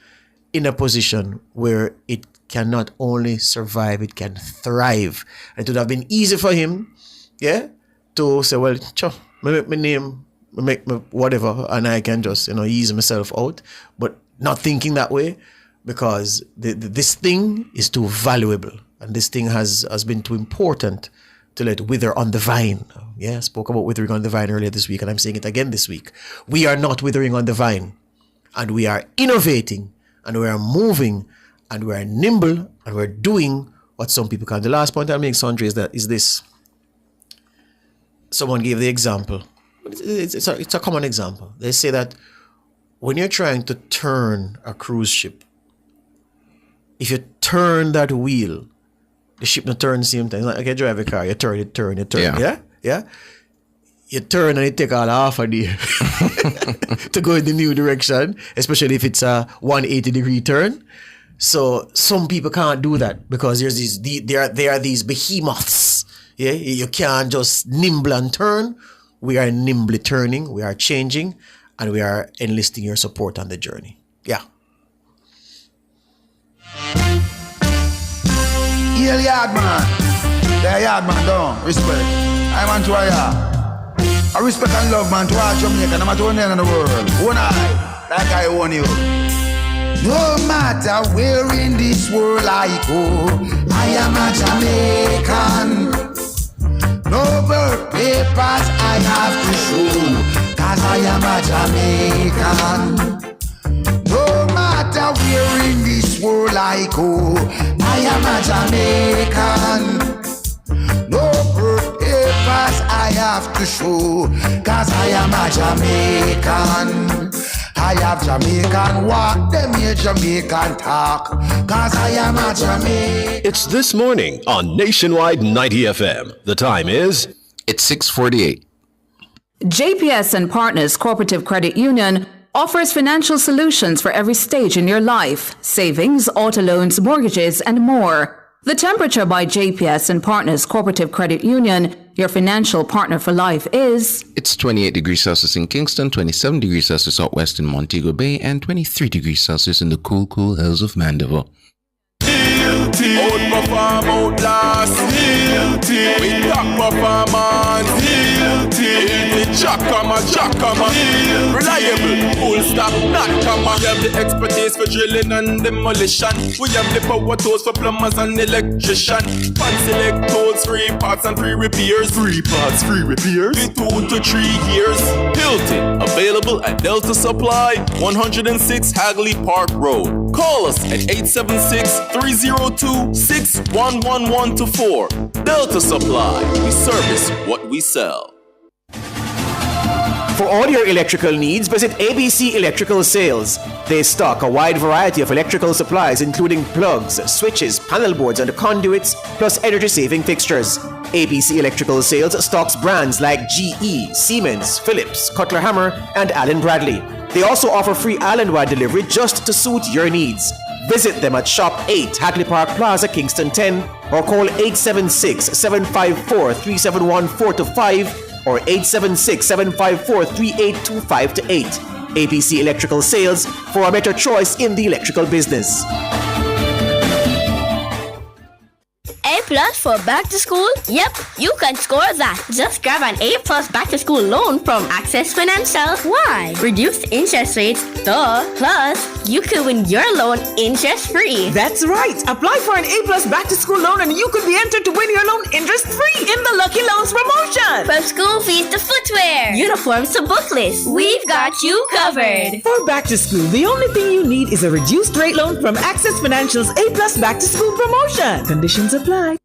in a position where it can not only survive, it can thrive. And it would have been easy for him, yeah, to say, well, make my name, make my whatever, and I can just, ease myself out. But not thinking that way, because this thing is too valuable, and this thing has been too important to let wither on the vine. Yeah, I spoke about withering on the vine earlier this week, and I'm saying it again this week. We are not withering on the vine, and we are innovating, and we are moving, and we're nimble, and we're doing what some people can. The last point I'll make, Sondre, is this. Someone gave the example. It's a common example. They say that when you're trying to turn a cruise ship, if you turn that wheel, the ship not turn the same time. It's like you drive a car, you turn, yeah? You turn and you take all half a day to go in the new direction, especially if it's a 180-degree turn. So some people can't do that because there are these behemoths. Yeah, you can't just nimble and turn. We are nimbly turning, we are changing, and we are enlisting your support on the journey. Yeah. Yard man, They yard man down. Respect. I want to I respect and love man to all Jamaica, no matter where in the world. One eye, like I own you. No matter where in this world I go, I am a Jamaican. No birth papers I have to show, cause I am a Jamaican. No matter where in this world I go, I am a Jamaican. No birth papers I have to show, cause I am a Jamaican. I have Jamaican walk, them here Jamaican talk, cause I am a Jamaican. It's This Morning on Nationwide 90 FM. The time is... It's 6:48. JPS and Partners Cooperative Credit Union offers financial solutions for every stage in your life: savings, auto loans, mortgages, and more. The Temperature by JPS and Partners Cooperative Credit Union, your financial partner for life, is... It's 28 degrees Celsius in Kingston, 27 degrees Celsius out west in Montego Bay, and 23 degrees Celsius in the cool hills of Mandeville. Outperform, outlast. We top performance. Jackama. Reliable, full stop, not comma. We have the expertise for drilling and demolition. We have the power tools for plumbers and electrician. Fancy select tools, 3 parts and 3 repairs. 3 parts, 3 repairs. In 2 to 3 years. Hilton, available at Delta Supply, 106 Hagley Park Road. Call us at 876-302-6111-4. Delta Supply, we service what we sell. For all your electrical needs, visit ABC Electrical Sales. They stock a wide variety of electrical supplies, including plugs, switches, panel boards, and conduits, plus energy-saving fixtures. ABC Electrical Sales stocks brands like GE, Siemens, Philips, Cutler Hammer, and Allen Bradley. They also offer free island-wide delivery just to suit your needs. Visit them at Shop 8, Hagley Park Plaza, Kingston 10, or call 876-754-3714-5 or 876-754-3825-8. ABC Electrical Sales, for a better choice in the electrical business. A+ for back to school? Yep, you can score that. Just grab an A+ back to school loan from Access Financial. Why? Reduced interest rates, duh. Plus, you could win your loan interest free. That's right. Apply for an A+ back to school loan and you could be entered to win your loan interest free in the Lucky Loans promotion. From school fees to footwear, uniforms to book lists, we've got you covered. For back to school, the only thing you need is a reduced rate loan from Access Financial's A+ back to school promotion. Conditions apply.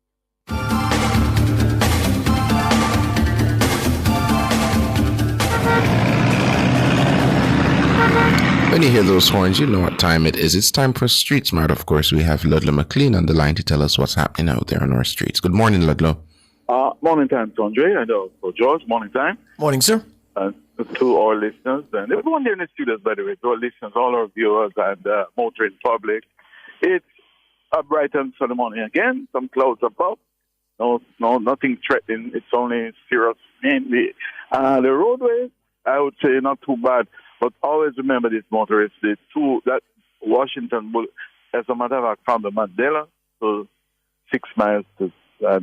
When you hear those horns, you know what time it is. It's time for Street Smart. Of course, we have Ludlow McLean on the line to tell us what's happening out there on our streets. Good morning, Ludlow. Morning time, Andre, and also George. Morning time. Morning, sir. To our listeners, and everyone here in the studios, by the way, to our listeners, all our viewers, and motoring public. It's a bright and sunny morning again. Some clouds above. No, nothing threatening. It's only cirrus mainly. The roadways, I would say, not too bad. But always remember this, motorists, that Washington, as a matter of fact, from the Mandela to 6 miles and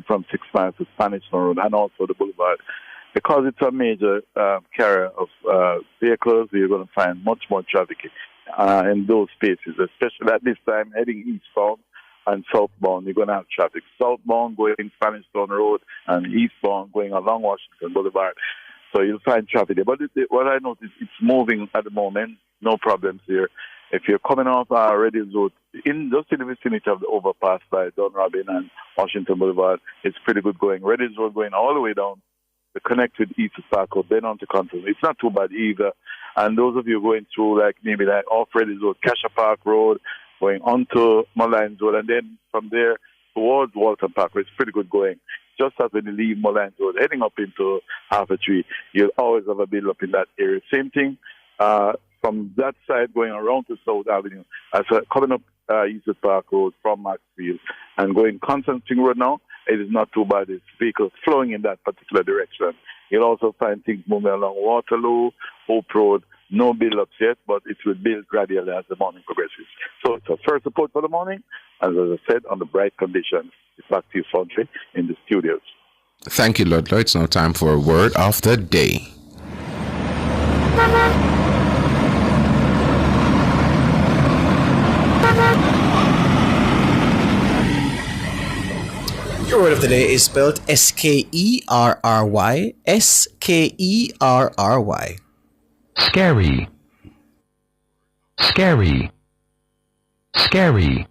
from 6 miles to Spanish Road, and also the Boulevard. Because it's a major carrier of vehicles, you're going to find much more traffic in those spaces, especially at this time heading eastbound and southbound. You're going to have traffic. Southbound going Spanish Town Road and eastbound going along Washington Boulevard. So you'll find traffic there. But what I noticed, it's moving at the moment. No problems here. If you're coming off Reddings Road, just in the vicinity of the overpass by Dunrobin and Washington Boulevard, it's pretty good going. Reddings Road going all the way down to connect with East Saco, then on to Control. It's not too bad either. And those of you going through maybe off Reddings Road, Cassia Park Road, going onto Mullines Road, and then from there towards Walton Park, it's pretty good going. Just as when you leave Mullines Road, heading up into Half a Tree, you'll always have a build up in that area. Same thing from that side going around to South Avenue, coming up East Park Road from Maxfield and going Constantine Road now. It is not too bad. It's vehicles flowing in that particular direction. You'll also find things moving along Waterloo, Hope Road. No build-ups yet, but it will build gradually as the morning progresses. So it's a first report for the morning, and as I said, on the bright conditions. It's back to you, Fondre, in the studios. Thank you, Ludlow. It's now time for a word of the day. Your word of the day is spelled S-K-E-R-R-Y. S-K-E-R-R-Y. Scary. Scary. Scary.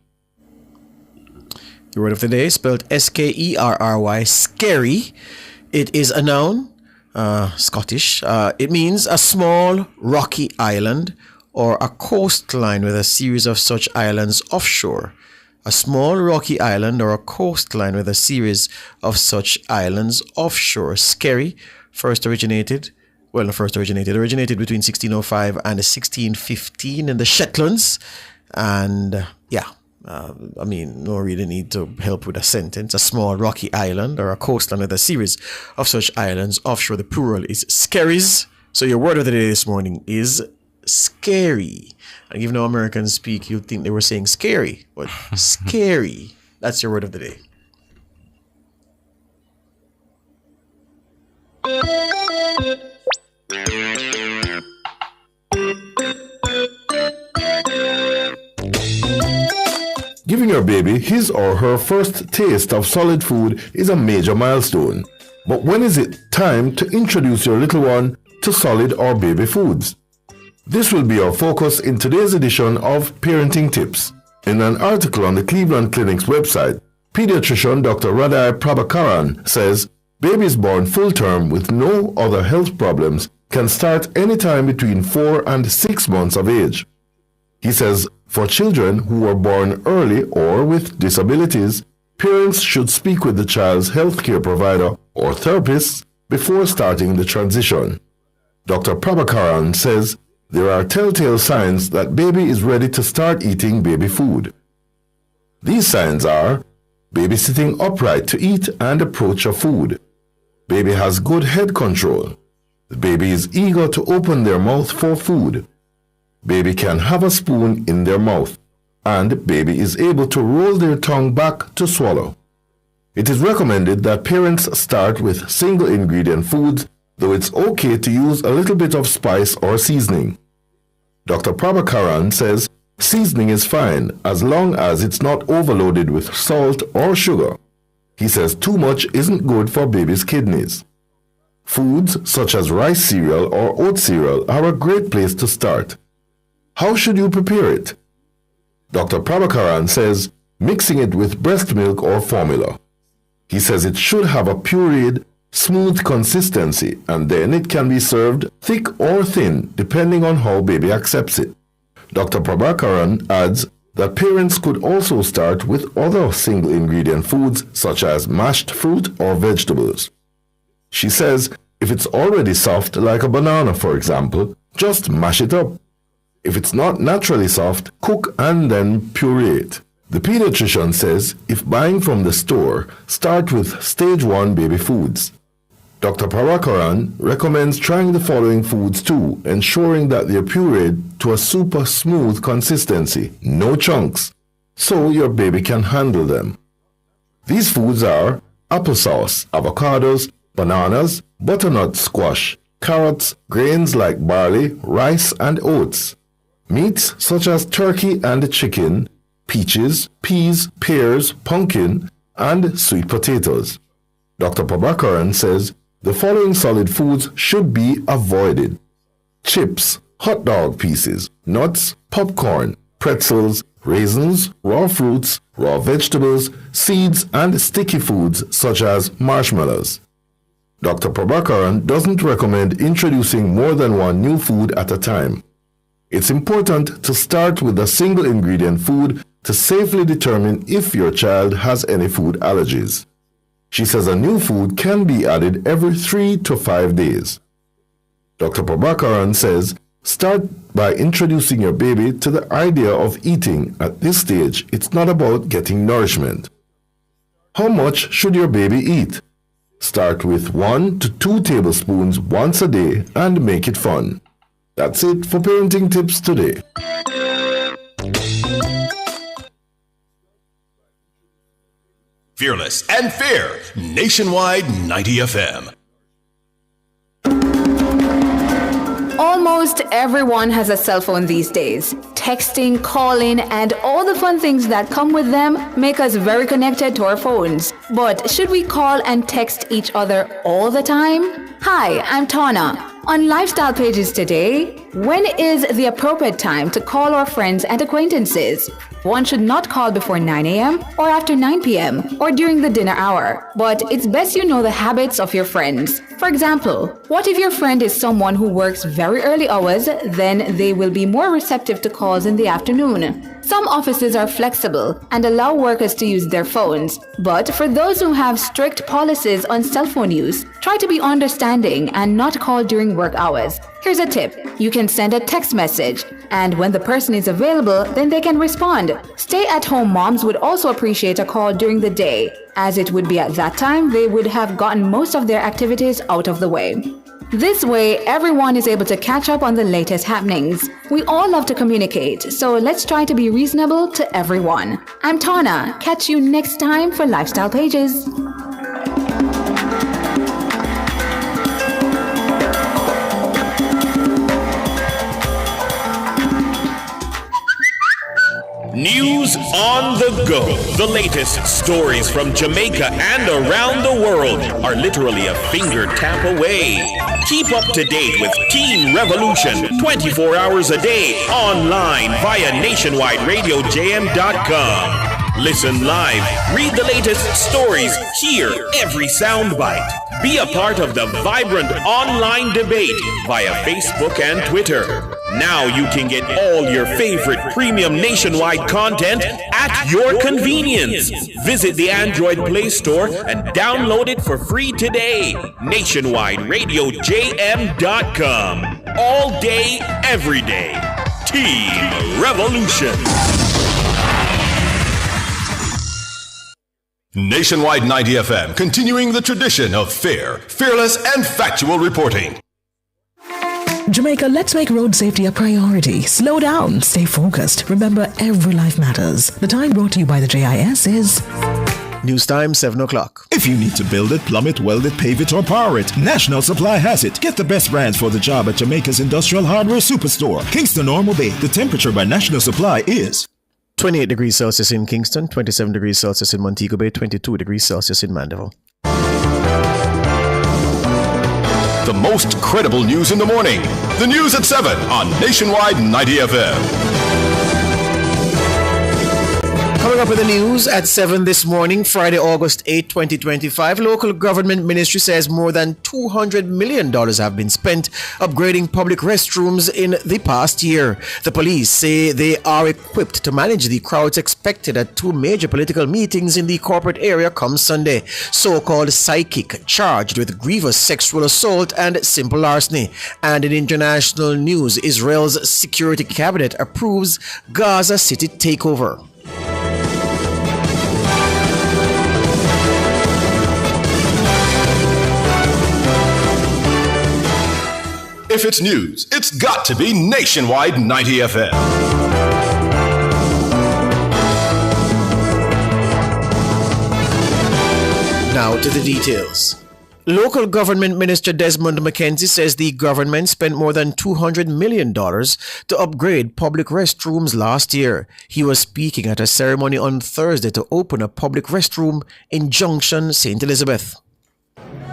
Your word of the day is spelled S-K-E-R-R-Y. Scary. It is a noun, Scottish. It means a small rocky island or a coastline with a series of such islands offshore. A small rocky island or a coastline with a series of such islands offshore. Scary originated between 1605 and 1615 in the Shetlands. And no really need to help with a sentence. A small rocky island or a coastline with a series of such islands offshore. The plural is skerries. So your word of the day this morning is scary. And even though Americans speak, you'd think they were saying scary, but scary. That's your word of the day. Giving your baby his or her first taste of solid food is a major milestone. But when is it time to introduce your little one to solid or baby foods? This will be our focus in today's edition of Parenting Tips. In an article on the Cleveland Clinic's website, pediatrician Dr. Radai Prabhakaran says babies born full-term with no other health problems can start anytime between 4 and 6 months of age. He says for children who were born early or with disabilities, parents should speak with the child's healthcare provider or therapist before starting the transition. Dr. Prabhakaran says there are telltale signs that baby is ready to start eating baby food. These signs are baby sitting upright to eat and approach a food. Baby has good head control. The baby is eager to open their mouth for food. Baby can have a spoon in their mouth. And baby is able to roll their tongue back to swallow. It is recommended that parents start with single ingredient foods, though it's okay to use a little bit of spice or seasoning. Dr. Prabhakaran says seasoning is fine as long as it's not overloaded with salt or sugar. He says too much isn't good for baby's kidneys. Foods such as rice cereal or oat cereal are a great place to start. How should you prepare it? Dr. Prabhakaran says mixing it with breast milk or formula. He says it should have a pureed, smooth consistency, and then it can be served thick or thin depending on how baby accepts it. Dr. Prabhakaran adds that parents could also start with other single ingredient foods such as mashed fruit or vegetables. She says if it's already soft like a banana, for example, just mash it up. If it's not naturally soft, cook and then puree it. The pediatrician says if buying from the store, start with stage 1 baby foods. Dr. Prabhakaran recommends trying the following foods too, ensuring that they're pureed to a super smooth consistency, no chunks, so your baby can handle them. These foods are applesauce, avocados, bananas, butternut squash, carrots, grains like barley, rice and oats, meats such as turkey and chicken, peaches, peas, pears, pumpkin, and sweet potatoes. Dr. Prabhakaran says the following solid foods should be avoided: chips, hot dog pieces, nuts, popcorn, pretzels, raisins, raw fruits, raw vegetables, seeds, and sticky foods such as marshmallows. Dr. Prabhakaran doesn't recommend introducing more than one new food at a time. It's important to start with a single ingredient food to safely determine if your child has any food allergies. She says a new food can be added every 3 to 5 days. Dr. Prabhakaran says start by introducing your baby to the idea of eating. At this stage, it's not about getting nourishment. How much should your baby eat? Start with 1 to 2 tablespoons once a day and make it fun. That's it for Parenting Tips today. Fearless and fair. Nationwide 90 FM. Almost everyone has a cell phone these days. Texting, calling, and all the fun things that come with them make us very connected to our phones. But should we call and text each other all the time? Hi, I'm Tana. On Lifestyle Pages today, when is the appropriate time to call our friends and acquaintances? One should not call before 9 a.m. or after 9 p.m. or during the dinner hour. But it's best you know the habits of your friends. For example, what if your friend is someone who works very early hours? Then they will be more receptive to calls in the afternoon. Some offices are flexible and allow workers to use their phones. But for those who have strict policies on cell phone use, try to be understanding and not call during work hours. Here's a tip. You can send a text message, and when the person is available, then they can respond. Stay-at-home moms would also appreciate a call during the day, as it would be at that time they would have gotten most of their activities out of the way. This way, everyone is able to catch up on the latest happenings. We all love to communicate, so let's try to be reasonable to everyone. I'm Tana. Catch you next time for Lifestyle Pages. News on the go. The latest stories from Jamaica and around the world are literally a finger tap away. Keep up to date with Teen Revolution 24 hours a day online via nationwideradiojm.com. Listen live, read the latest stories, hear every soundbite. Be a part of the vibrant online debate via Facebook and Twitter. Now you can get all your favorite premium nationwide content at your convenience. Visit the Android Play Store and download it for free today. NationwideRadioJM.com. All day, every day. Team Revolution. Nationwide 90 FM, continuing the tradition of fair, fearless, and factual reporting. Jamaica, let's make road safety a priority. Slow down, stay focused. Remember, every life matters. The time brought to you by the JIS is... News time, 7 o'clock. If you need to build it, plumb it, weld it, pave it, or power it, National Supply has it. Get the best brands for the job at Jamaica's Industrial Hardware Superstore, Kingston Normal Bay. The temperature by National Supply is... 28 degrees Celsius in Kingston, 27 degrees Celsius in Montego Bay, 22 degrees Celsius in Mandeville. The most credible news in the morning. The news at 7 on Nationwide 90 FM. Coming up with the news at 7 this morning, Friday, August 8, 2025, local government ministry says more than $200 million have been spent upgrading public restrooms in the past year. The police say they are equipped to manage the crowds expected at two major political meetings in the corporate area come Sunday. So-called psychic charged with grievous sexual assault and simple larceny. And in international news, Israel's security cabinet approves Gaza City takeover. If it's news, it's got to be Nationwide 90 FM. Now to the details. Local Government Minister Desmond McKenzie says the government spent more than $200 million to upgrade public restrooms last year. He was speaking at a ceremony on Thursday to open a public restroom in Junction, St. Elizabeth.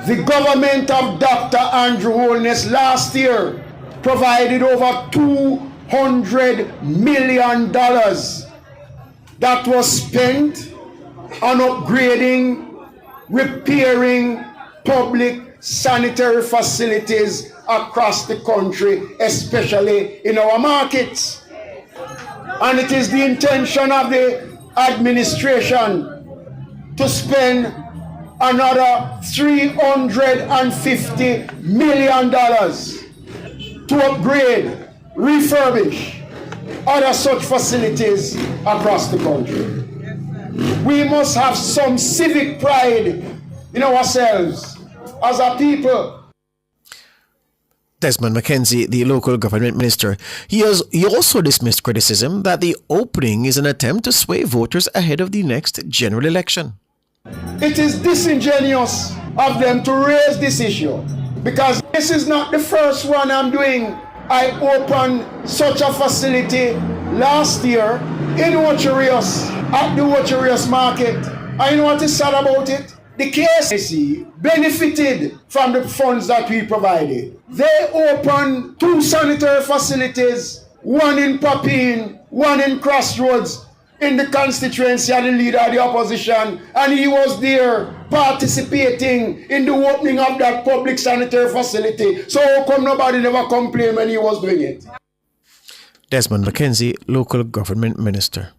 The government of Dr. Andrew Holness last year provided over $200 million that was spent on upgrading, repairing public sanitary facilities across the country, especially in our markets. And it is the intention of the administration to spend another $350 million to upgrade, refurbish other such facilities across the country. We must have some civic pride in ourselves as a people. Desmond McKenzie, the local government minister, he also dismissed criticism that the opening is an attempt to sway voters ahead of the next general election. it is disingenuous of them to raise this issue, because this is not the first one I'm doing. I opened such a facility last year in Ocherius, at the Ocherius market. And you know what is sad about it? The KCC benefited from the funds that we provided. They opened 2 sanitary facilities, one in Papine, one in Crossroads, in the constituency of the leader of the opposition, and he was there participating in the opening of that public sanitary facility. So how come nobody never complained when he was doing it? Desmond McKenzie, local government minister.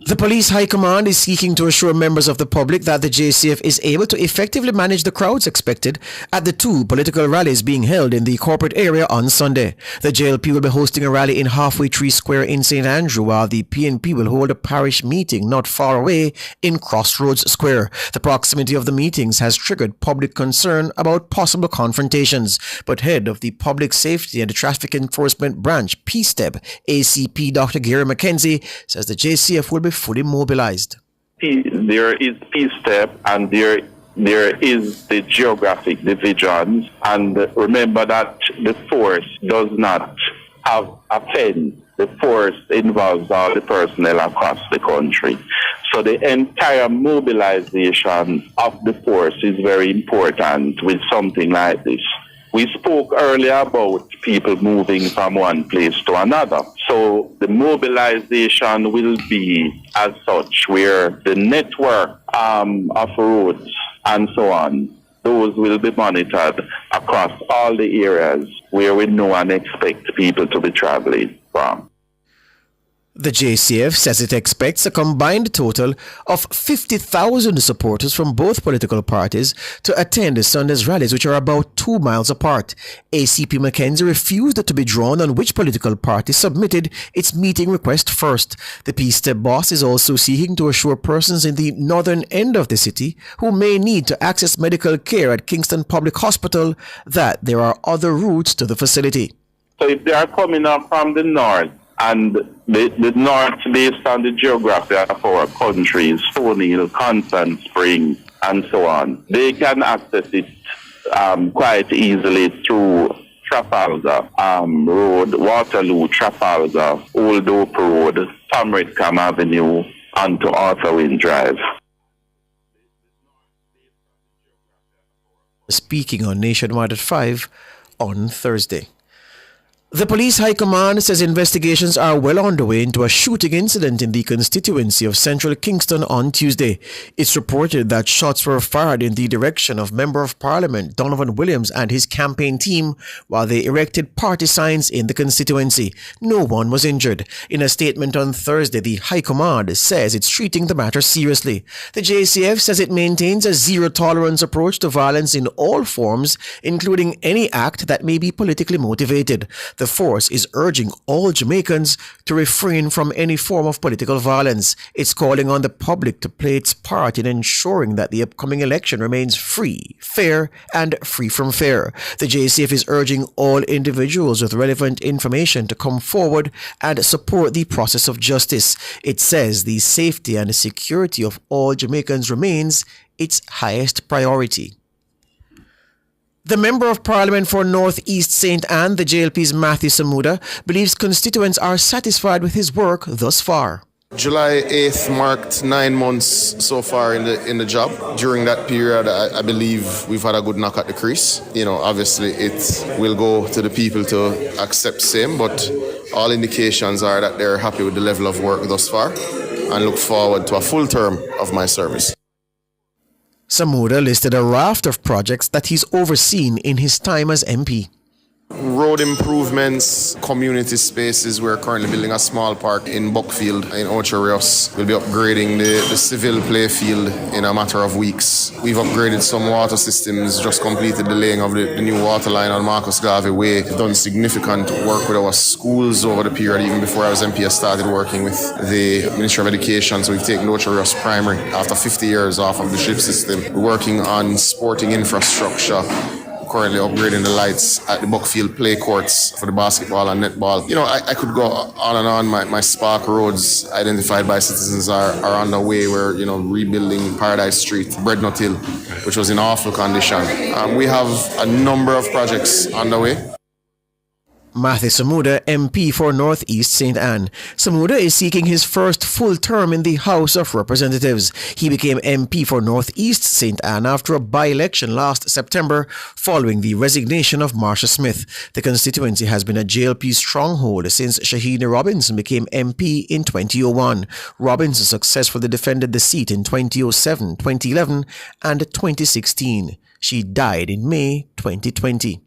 The Police High Command is seeking to assure members of the public that the JCF is able to effectively manage the crowds expected at the 2 political rallies being held in the corporate area on Sunday. The JLP will be hosting a rally in Halfway Tree Square in St. Andrew, while the PNP will hold a parish meeting not far away in Crossroads Square. The proximity of the meetings has triggered public concern about possible confrontations, but head of the Public Safety and Traffic Enforcement Branch, PSTEB, ACP Dr. Gary McKenzie, says the JCF will be fully mobilized. There is PSTEB and there is the geographic divisions, and remember that the force does not have a pen. The force involves all the personnel across the country. So the entire mobilization of the force is very important with something like this. We spoke earlier about people moving from one place to another. So the mobilization will be as such, where the network of roads and so on, those will be monitored across all the areas where we know and expect people to be traveling from. The JCF says it expects a combined total of 50,000 supporters from both political parties to attend Sunday's rallies, which are about 2 miles apart. ACP McKenzie refused to be drawn on which political party submitted its meeting request first. The PSTEB boss is also seeking to assure persons in the northern end of the city who may need to access medical care at Kingston Public Hospital that there are other routes to the facility. So if they are coming up from the north, and the north, based on the geography of our countries, Stony Hill, Constant Spring, and so on, they can access it quite easily through Trafalgar Road, Waterloo, Trafalgar, Old Hope Road, Tamrickam Avenue, onto Arthur Wynne Drive. Speaking on Nationwide at 5 on Thursday. The Police High Command says investigations are well underway into a shooting incident in the constituency of Central Kingston on Tuesday. It's reported that shots were fired in the direction of Member of Parliament Donovan Williams and his campaign team while they erected party signs in the constituency. No one was injured. In a statement on Thursday, the High Command says it's treating the matter seriously. The JCF says it maintains a zero-tolerance approach to violence in all forms, including any act that may be politically motivated. The force is urging all Jamaicans to refrain from any form of political violence. It's calling on the public to play its part in ensuring that the upcoming election remains free, fair, and free from fear. The JCF is urging all individuals with relevant information to come forward and support the process of justice. It says the safety and security of all Jamaicans remains its highest priority. The Member of Parliament for North East St. Anne, the JLP's Matthew Samuda, believes constituents are satisfied with his work thus far. July 8th marked 9 months so far in the job. During that period, I believe we've had a good knock at the crease. Obviously it will go to the people to accept same, but all indications are that they're happy with the level of work thus far and look forward to a full term of my service. Samuda listed a raft of projects that he's overseen in his time as MP. Road improvements, community spaces. We're currently building a small park in Buckfield in Ocherius. We'll be upgrading the civil play field in a matter of weeks. We've upgraded some water systems, just completed the laying of the new water line on Marcus Garvey Way. We've done significant work with our schools over the period. Even before I was MP, I started working with the Ministry of Education. So we've taken Ocherius Primary after 50 years off of the ship system. We're working on sporting infrastructure, currently upgrading the lights at the Buckfield play courts for the basketball and netball. I could go on and on. My Spark roads identified by citizens are on the way. We're, rebuilding Paradise Street, Breadnut Hill, which was in awful condition. We have a number of projects on the way. Matthew Samuda, MP for North East St. Anne. Samuda is seeking his first full term in the House of Representatives. He became MP for North East St. Anne after a by-election last September following the resignation of Marsha Smith. The constituency has been a JLP stronghold since Shahina Robinson became MP in 2001. Robinson successfully defended the seat in 2007, 2011 and 2016. She died in May 2020.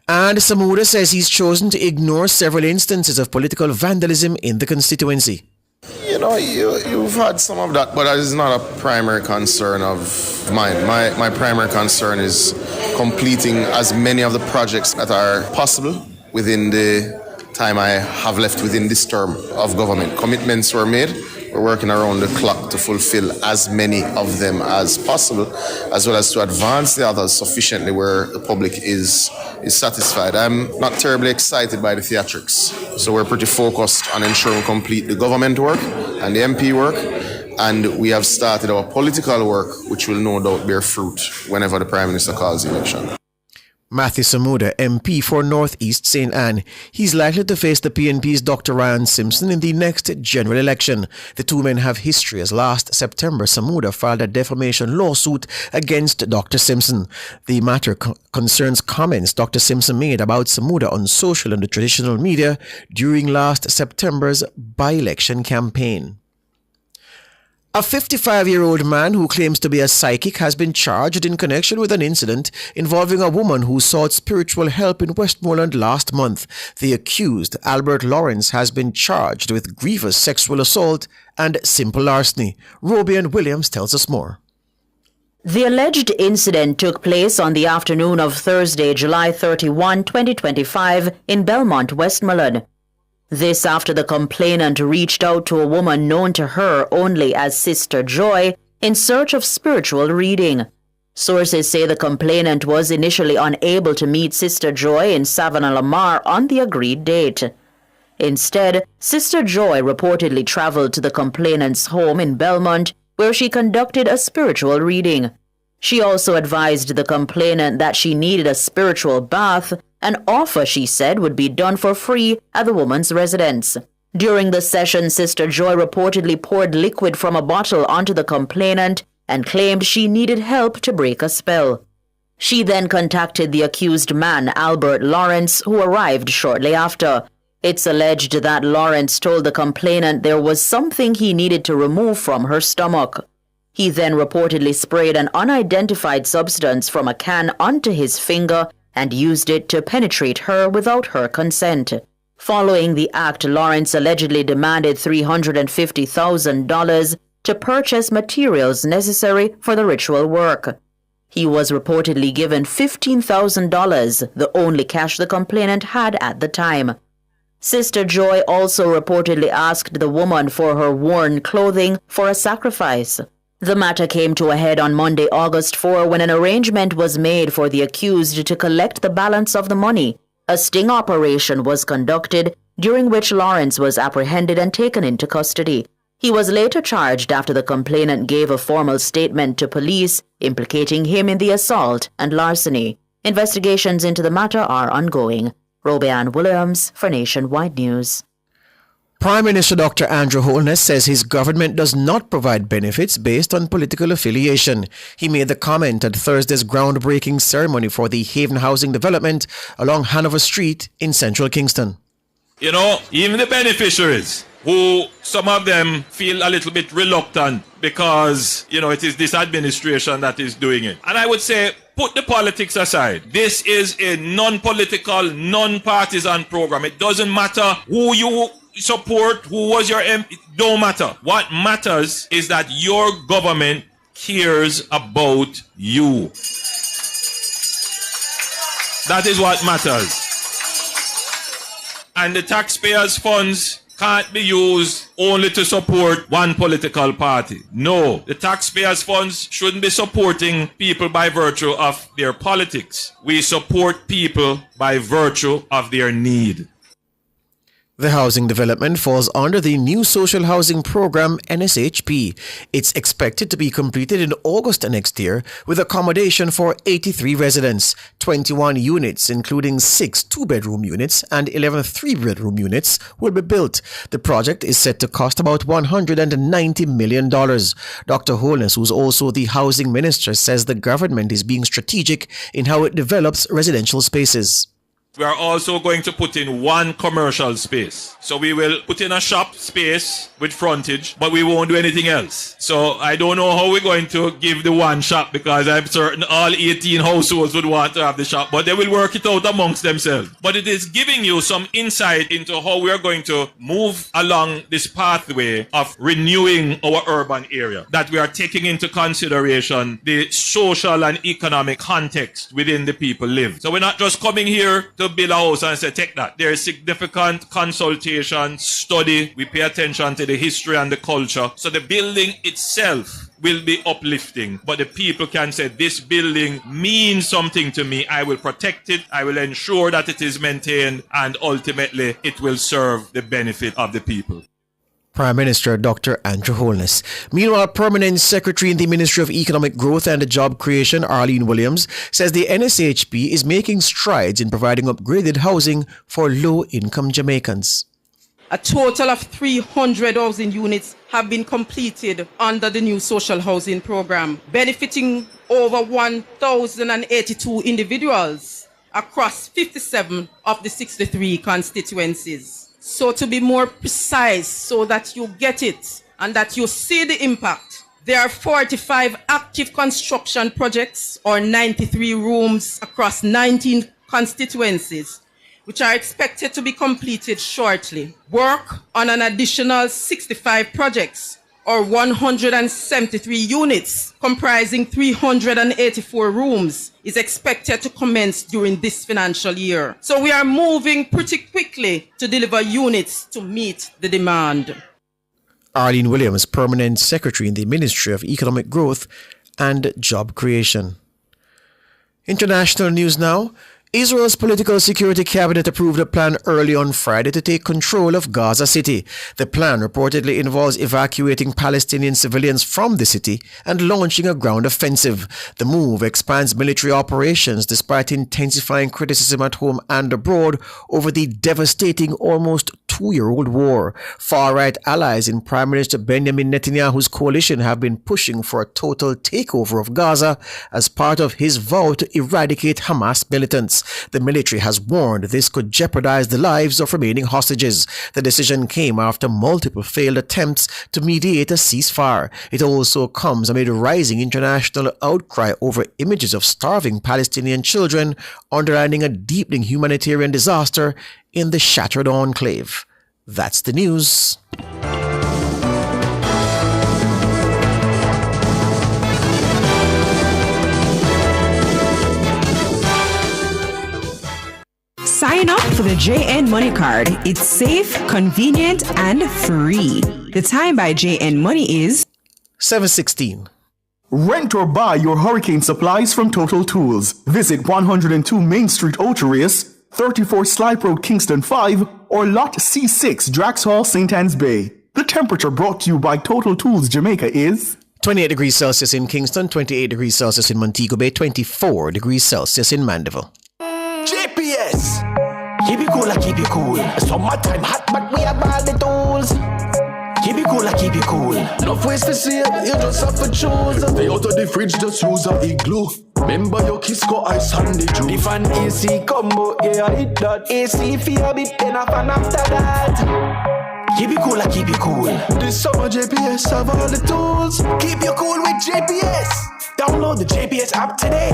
And Samuda says he's chosen to ignore several instances of political vandalism in the constituency. You've had some of that, but that is not a primary concern of mine. My primary concern is completing as many of the projects that are possible within the time I have left within this term of government. Commitments were made. We're working around the clock to fulfill as many of them as possible, as well as to advance the others sufficiently where the public is satisfied. I'm not terribly excited by the theatrics, so we're pretty focused on ensuring we complete the government work and the MP work, and we have started our political work, which will no doubt bear fruit whenever the Prime Minister calls the election. Matthew Samuda, MP for North East St. Anne. He's likely to face the PNP's Dr. Ryan Simpson in the next general election. The two men have history, as last September Samuda filed a defamation lawsuit against Dr. Simpson. The matter concerns comments Dr. Simpson made about Samuda on social and the traditional media during last September's by-election campaign. A 55-year-old man who claims to be a psychic has been charged in connection with an incident involving a woman who sought spiritual help in Westmoreland last month. The accused, Albert Lawrence, has been charged with grievous sexual assault and simple larceny. Robian Williams tells us more. The alleged incident took place on the afternoon of Thursday, July 31, 2025, in Belmont, Westmoreland. This after the complainant reached out to a woman known to her only as Sister Joy in search of spiritual reading. Sources say the complainant was initially unable to meet Sister Joy in Savannah-Lamar on the agreed date. Instead, Sister Joy reportedly traveled to the complainant's home in Belmont, where she conducted a spiritual reading. She also advised the complainant that she needed a spiritual bath, an offer she said would be done for free at the woman's residence. During the session, Sister Joy reportedly poured liquid from a bottle onto the complainant and claimed she needed help to break a spell. She then contacted the accused man, Albert Lawrence, who arrived shortly after. It's alleged that Lawrence told the complainant there was something he needed to remove from her stomach. He then reportedly sprayed an unidentified substance from a can onto his finger and used it to penetrate her without her consent. Following the act, Lawrence allegedly demanded $350,000 to purchase materials necessary for the ritual work. He was reportedly given $15,000, the only cash the complainant had at the time. Sister Joy also reportedly asked the woman for her worn clothing for a sacrifice. The matter came to a head on Monday, August 4, when an arrangement was made for the accused to collect the balance of the money. A sting operation was conducted, during which Lawrence was apprehended and taken into custody. He was later charged after the complainant gave a formal statement to police implicating him in the assault and larceny. Investigations into the matter are ongoing. Robian Williams for Nationwide News. Prime Minister Dr. Andrew Holness says his government does not provide benefits based on political affiliation. He made the comment at Thursday's groundbreaking ceremony for the Haven Housing Development along Hanover Street in central Kingston. Even the beneficiaries, who some of them feel a little bit reluctant because, it is this administration that is doing it. And I would say, put the politics aside. This is a non-political, non-partisan program. It doesn't matter who you support, who was your MP, it don't matter. What matters is that your government cares about you. That is what matters. And the taxpayers' funds can't be used only to support one political party. No, the taxpayers' funds shouldn't be supporting people by virtue of their politics. We support people by virtue of their need. The housing development falls under the New Social Housing Program, NSHP. It's expected to be completed in August next year with accommodation for 83 residents. 21 units, including 6 two-bedroom units and 11 three-bedroom units, will be built. The project is set to cost about $190 million. Dr. Holness, who's also the housing minister, says the government is being strategic in how it develops residential spaces. We are also going to put in one commercial space. So we will put in a shop space with frontage, but we won't do anything else. So I don't know how we're going to give the one shop, because I'm certain all 18 households would want to have the shop, but they will work it out amongst themselves. But it is giving you some insight into how we are going to move along this pathway of renewing our urban area, that we are taking into consideration the social and economic context within the people live. So we're not just coming here to build a house and say, take that. There is significant consultation, study. We pay attention to the history and the culture. So the building itself will be uplifting, but the people can say, this building means something to me. I will protect it. I will ensure that it is maintained, and ultimately it will serve the benefit of the people. Prime Minister Dr. Andrew Holness. Meanwhile, Permanent Secretary in the Ministry of Economic Growth and Job Creation, Arlene Williams, says the NSHP is making strides in providing upgraded housing for low-income Jamaicans. A total of 300 housing units have been completed under the new social housing program, benefiting over 1,082 individuals across 57 of the 63 constituencies. So to be more precise, so that you get it and that you see the impact, there are 45 active construction projects or 93 rooms across 19 constituencies, which are expected to be completed shortly. Work on an additional 65 projects or 173 units comprising 384 rooms is expected to commence during this financial year. So we are moving pretty quickly to deliver units to meet the demand. Arlene Williams, Permanent Secretary in the Ministry of Economic Growth and Job Creation. International news now. Israel's political security cabinet approved a plan early on Friday to take control of Gaza City. The plan reportedly involves evacuating Palestinian civilians from the city and launching a ground offensive. The move expands military operations despite intensifying criticism at home and abroad over the devastating almost two-year-old war. Far-right allies in Prime Minister Benjamin Netanyahu's coalition have been pushing for a total takeover of Gaza as part of his vow to eradicate Hamas militants. The military has warned this could jeopardize the lives of remaining hostages. The decision came after multiple failed attempts to mediate a ceasefire. It also comes amid rising international outcry over images of starving Palestinian children, underlining a deepening humanitarian disaster in the shattered enclave. That's the news. Sign up for the JN Money Card. It's safe, convenient, and free. The time by JN Money is 7:16. Rent or buy your hurricane supplies from Total Tools. Visit 102 Main Street, Ocho-Rios, 34 Slipe Road, Kingston 5, or Lot C6, Drax Hall, St. Anne's Bay. The temperature brought to you by Total Tools Jamaica is 28 degrees Celsius in Kingston, 28 degrees Celsius in Montego Bay, 24 degrees Celsius in Mandeville. GPS! Keep it cool, keep it cool. Summertime hot, but we have all the tools. Keep it cool, keep it cool. No ways to see it, you just have to choose. Stay out of the fridge, just use a igloo. Remember your Kisco ice and the juice. The fan AC combo, yeah, I hit that. AC for a bit, then a fan after that. Keep it cool, keep it cool. This summer JPS have all the tools. Keep you cool with JPS. Download the JPS app today.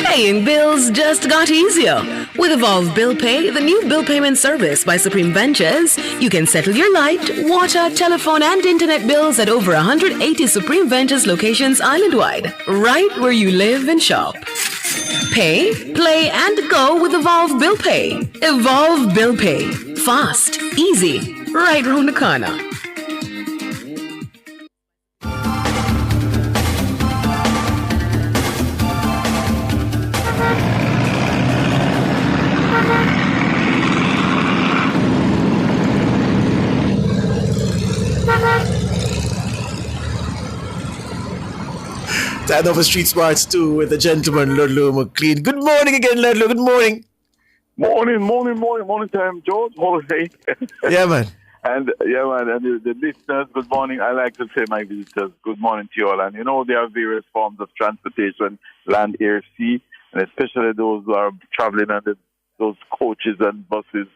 Paying bills just got easier. With Evolve Bill Pay, the new bill payment service by Supreme Ventures, you can settle your light, water, telephone, and internet bills at over 180 Supreme Ventures locations island-wide, right where you live and shop. Pay, play, and go with Evolve Bill Pay. Evolve Bill Pay. Fast, easy, right round the corner. Time for Street Smarts 2 with the gentleman, Ludlow McLean. Good morning again, Ludlow. Good morning. Morning time, George. Holiday. Yeah, man. And the listeners, good morning. I like to say, my visitors, good morning to you all. And you know, there are various forms of transportation, land, air, sea, and especially those who are traveling under those coaches and buses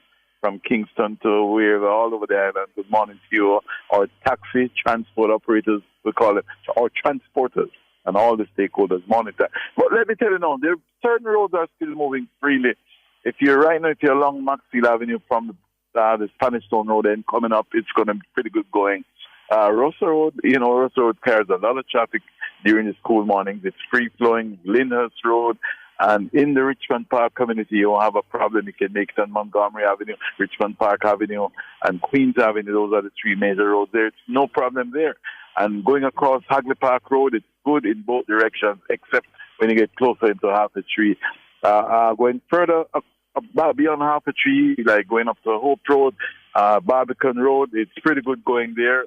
from Kingston to wherever, all over the island. Good morning to you. Or taxi transport operators, we call it, or transporters, and all the stakeholders monitor. But let me tell you now, there are certain roads are still moving freely. If you're along Maxfield Avenue from the Spanish Town Road and coming up, it's going to be pretty good going. Russell Road, Russell Road carries a lot of traffic during the school mornings. It's free flowing. Lyndhurst Road, and in the Richmond Park community, you won't have a problem. You can make it on Montgomery Avenue, Richmond Park Avenue, and Queens Avenue. Those are the three major roads there. It's no problem there. And going across Hagley Park Road, it's good in both directions, except when you get closer into Half a Tree. Going further beyond Half a Tree, like going up to Hope Road, Barbican Road, it's pretty good going there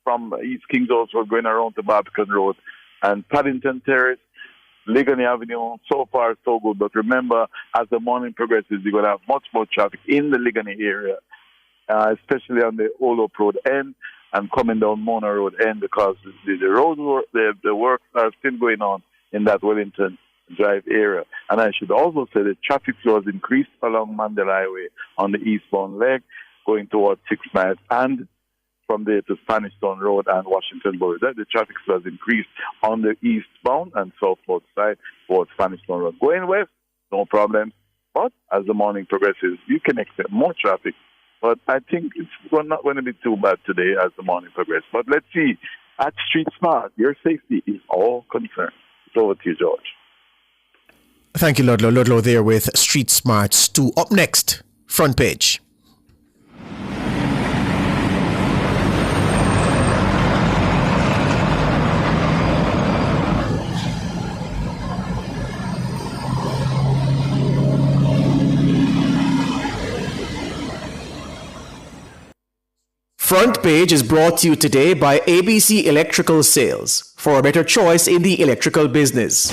from East Kings also going around to Barbican Road. And Paddington Terrace, Ligonier Avenue, so far so good. But remember, as the morning progresses, you're going to have much more traffic in the Ligonier area, especially on the Olof Road end and coming down Mona Road end, because the road work, the works are still going on in that Wellington Drive area. And I should also say that traffic flow has increased along Mandela Highway on the eastbound leg, going towards 6 Miles, and from there to Spanish Town Road and Washington Boulevard. The traffic flow has increased on the eastbound and southbound side towards Spanish Town Road. Going west, no problem. But as the morning progresses, you can expect more traffic. But I think it's not going to be too bad today as the morning progresses. But let's see. At Street Smart, your safety is all concerned. It's over to you, George. Thank you, Ludlow. Ludlow there with Street Smarts 2. Up next, Front Page. Front Page is brought to you today by ABC Electrical Sales, for a better choice in the electrical business.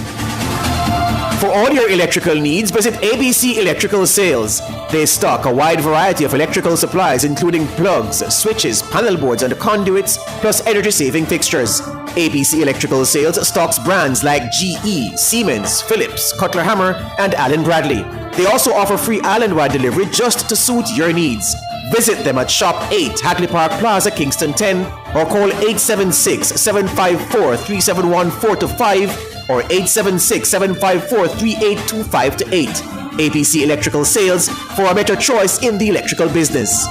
For all your electrical needs, visit ABC Electrical Sales. They stock a wide variety of electrical supplies, including plugs, switches, panel boards, and conduits, plus energy-saving fixtures. ABC Electrical Sales stocks brands like GE, Siemens, Philips, Cutler Hammer, and Allen Bradley. They also offer free island-wide delivery just to suit your needs. Visit them at Shop 8, Hagley Park Plaza, Kingston 10, or call 876-754-3714-5 or 876-754-3825-8. ABC Electrical Sales, for a better choice in the electrical business.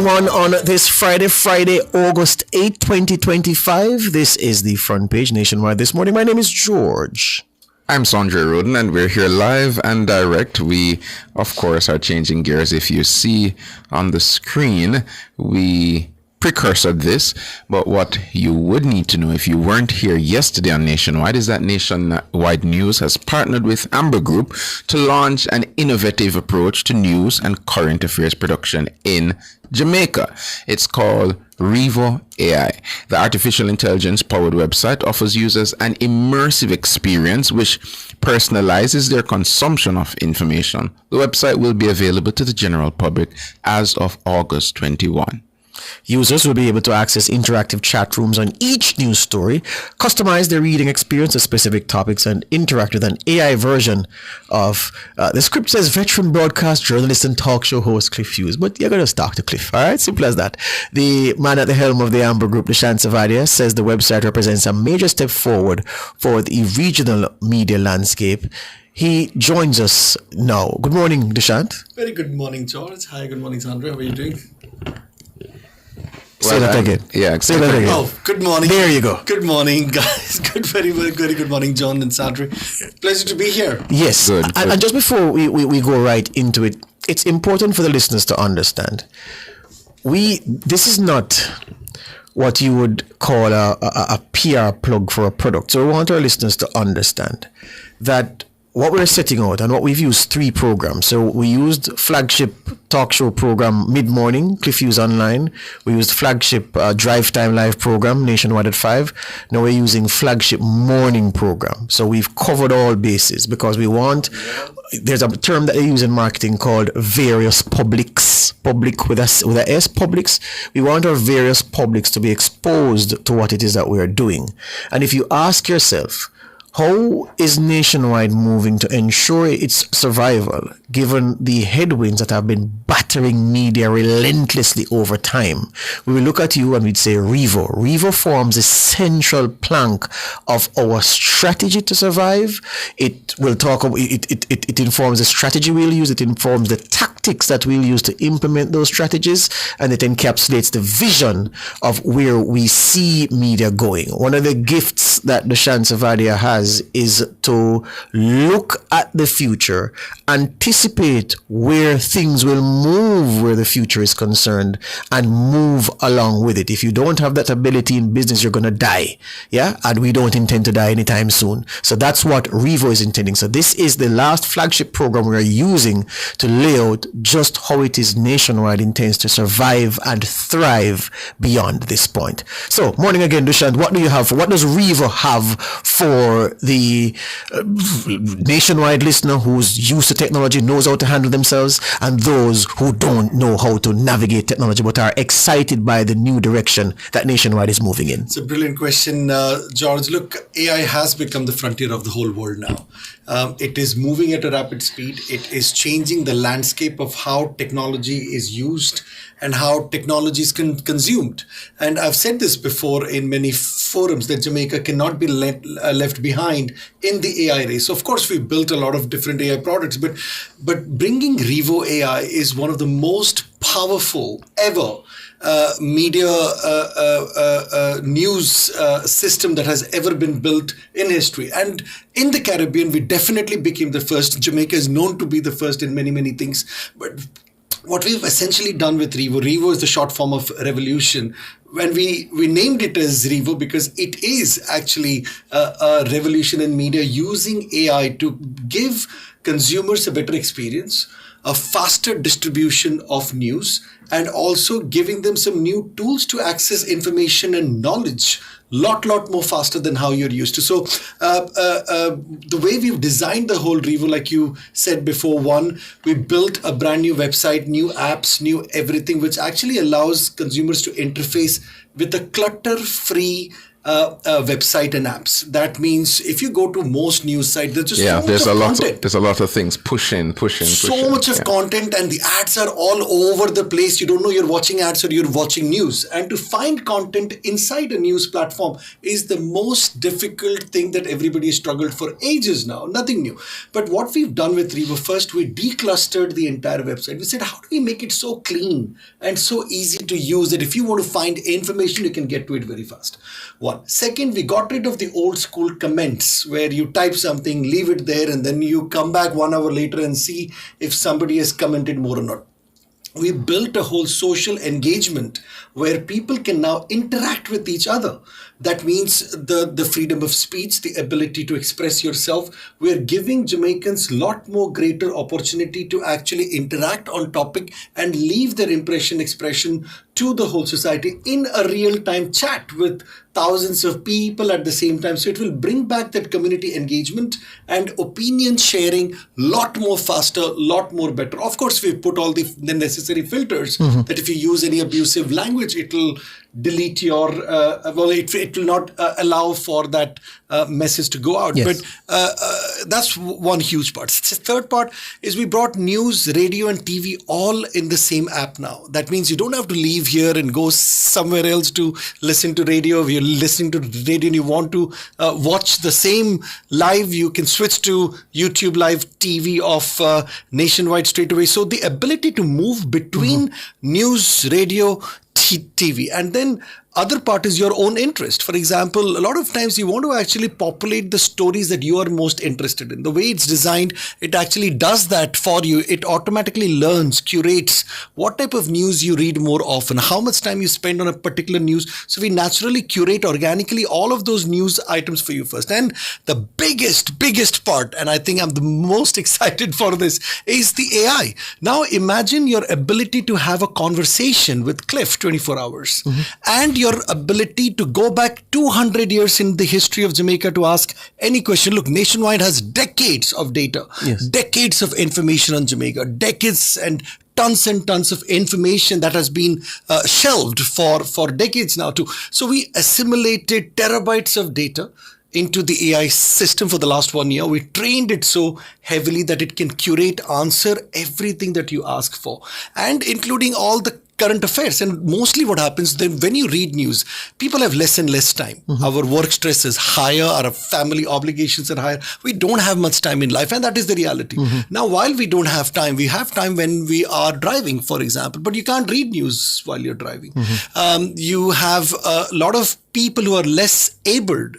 On this Friday, August 8, 2025. This is the Front Page Nationwide this morning. My name is George. I'm Sanjay Roden, and we're here live and direct. We, of course, are changing gears. If you see on the screen, we precursor to this, but what you would need to know if you weren't here yesterday on Nationwide is that Nationwide News has partnered with Amber Group to launch an innovative approach to news and current affairs production in Jamaica. It's called Revo AI. The artificial intelligence powered website offers users an immersive experience which personalizes their consumption of information. The website will be available to the general public as of August 21. Users will be able to access interactive chat rooms on each news story, customize their reading experience to specific topics, and interact with an AI version of, the script says veteran broadcast journalist and talk show host Cliff Hughes, but you're going to talk to Cliff, all right? Simple as that. The man at the helm of the Amber Group, Dushyant Savadia, says the website represents a major step forward for the regional media landscape. He joins us now. Good morning, Dushyant. Very good morning, George. Hi, good morning, Sandra. How are you doing? Say that again. Yeah, say that again. Oh, good morning. There you go. Good morning, guys. Very good morning, John and Sandra. Pleasure to be here. Yes. Good. And just before we go right into it, it's important for the listeners to understand. This is not what you would call a PR plug for a product. So we want our listeners to understand that what we're setting out and what we've used 3 programs. So we used flagship talk show program Mid-Morning, Cliff Hughes Online. We used flagship Drive Time Live program, Nationwide at 5. Now we're using flagship morning program. So we've covered all bases because we want, there's a term that they use in marketing called various publics, public with a S, publics. We want our various publics to be exposed to what it is that we are doing. And if you ask yourself, how is Nationwide moving to ensure its survival given the headwinds that have been battering media relentlessly over time? We will look at you and we'd say Revo. Revo forms a central plank of our strategy to survive. It will talk about, it informs the strategy we'll use, it informs the tactics that we'll use to implement those strategies, and it encapsulates the vision of where we see media going. One of the gifts that Dushyant Savadia has is to look at the future, anticipate where things will move, where the future is concerned, and move along with it. If you don't have that ability in business, you're going to die. Yeah. And we don't intend to die anytime soon. So that's what Revo is intending. So this is the last flagship program we are using to lay out just how it is Nationwide intends to survive and thrive beyond this point. So morning again, Dushyant, what do you have? What does Revo have for the Nationwide listener who's used to technology, knows how to handle themselves, and those who don't know how to navigate technology but are excited by the new direction that Nationwide is moving in? It's a brilliant question, George. Look, AI has become the frontier of the whole world now. It is moving at a rapid speed. It is changing the landscape of how technology is used and how technology is consumed. And I've said this before in many forums that Jamaica cannot be left behind in the AI race. So of course, we've built a lot of different AI products, but bringing Revo AI is one of the most powerful ever media news system that has ever been built in history. And in the Caribbean, we definitely became the first. Jamaica is known to be the first in many, many things. But what we've essentially done with Revo is the short form of revolution. When we named it as Revo because it is actually a revolution in media using AI to give consumers a better experience, a faster distribution of news, and also giving them some new tools to access information and knowledge lot more faster than how you're used to. So the way we've designed the whole Revo, like you said before, we built a brand new website, new apps, new everything, which actually allows consumers to interface with a clutter-free website and apps. That means if you go to most news sites, there's just so much content. There's a lot of things pushing. So much of content, and the ads are all over the place. You don't know you're watching ads or you're watching news. And to find content inside a news platform is the most difficult thing that everybody has struggled for ages now. Nothing new. But what we've done with Revo, first we declustered the entire website. We said, how do we make it so clean and so easy to use that if you want to find information, you can get to it very fast? One. Second, we got rid of the old school comments where you type something, leave it there, and then you come back 1 hour later and see if somebody has commented more or not. we built a whole social engagement where people can now interact with each other. That means the freedom of speech, the ability to express yourself. We're giving Jamaicans a lot more greater opportunity to actually interact on topic and leave their expression to the whole society in a real-time chat with thousands of people at the same time. So it will bring back that community engagement and opinion sharing lot more faster, lot more better. Of course, we've put all the necessary filters that if you use any abusive language, it will delete your, it will not allow for that message to go out. Yes. But that's one huge part. The third part is we brought news, radio and TV all in the same app now. That means you don't have to leave here and go somewhere else to listen to radio. If you're listening to radio and you want to watch the same live, you can switch to YouTube Live TV of Nationwide straight away. So the ability to move between news, radio, TV, and then other part is your own interest. For example, a lot of times you want to actually populate the stories that you are most interested in. The way it's designed, it actually does that for you. It automatically learns, curates what type of news you read more often, how much time you spend on a particular news. So we naturally curate organically all of those news items for you first. And the biggest part, and I think I'm the most excited for this, is the AI. Now imagine your ability to have a conversation with Cliff 24 hours and your ability to go back 200 years in the history of Jamaica to ask any question. Look, Nationwide has decades of data, decades of information on Jamaica, decades and tons of information that has been shelved for decades now too. So we assimilated terabytes of data into the AI system for the last 1 year. We trained it so heavily that it can curate, answer everything that you ask for, and including all the current affairs. And mostly what happens then when you read news, people have less and less time. Our work stress is higher, our family obligations are higher. We don't have much time in life, and that is the reality. Now, while we don't have time, we have time when we are driving, for example, but you can't read news while you're driving. You have a lot of people who are less abled.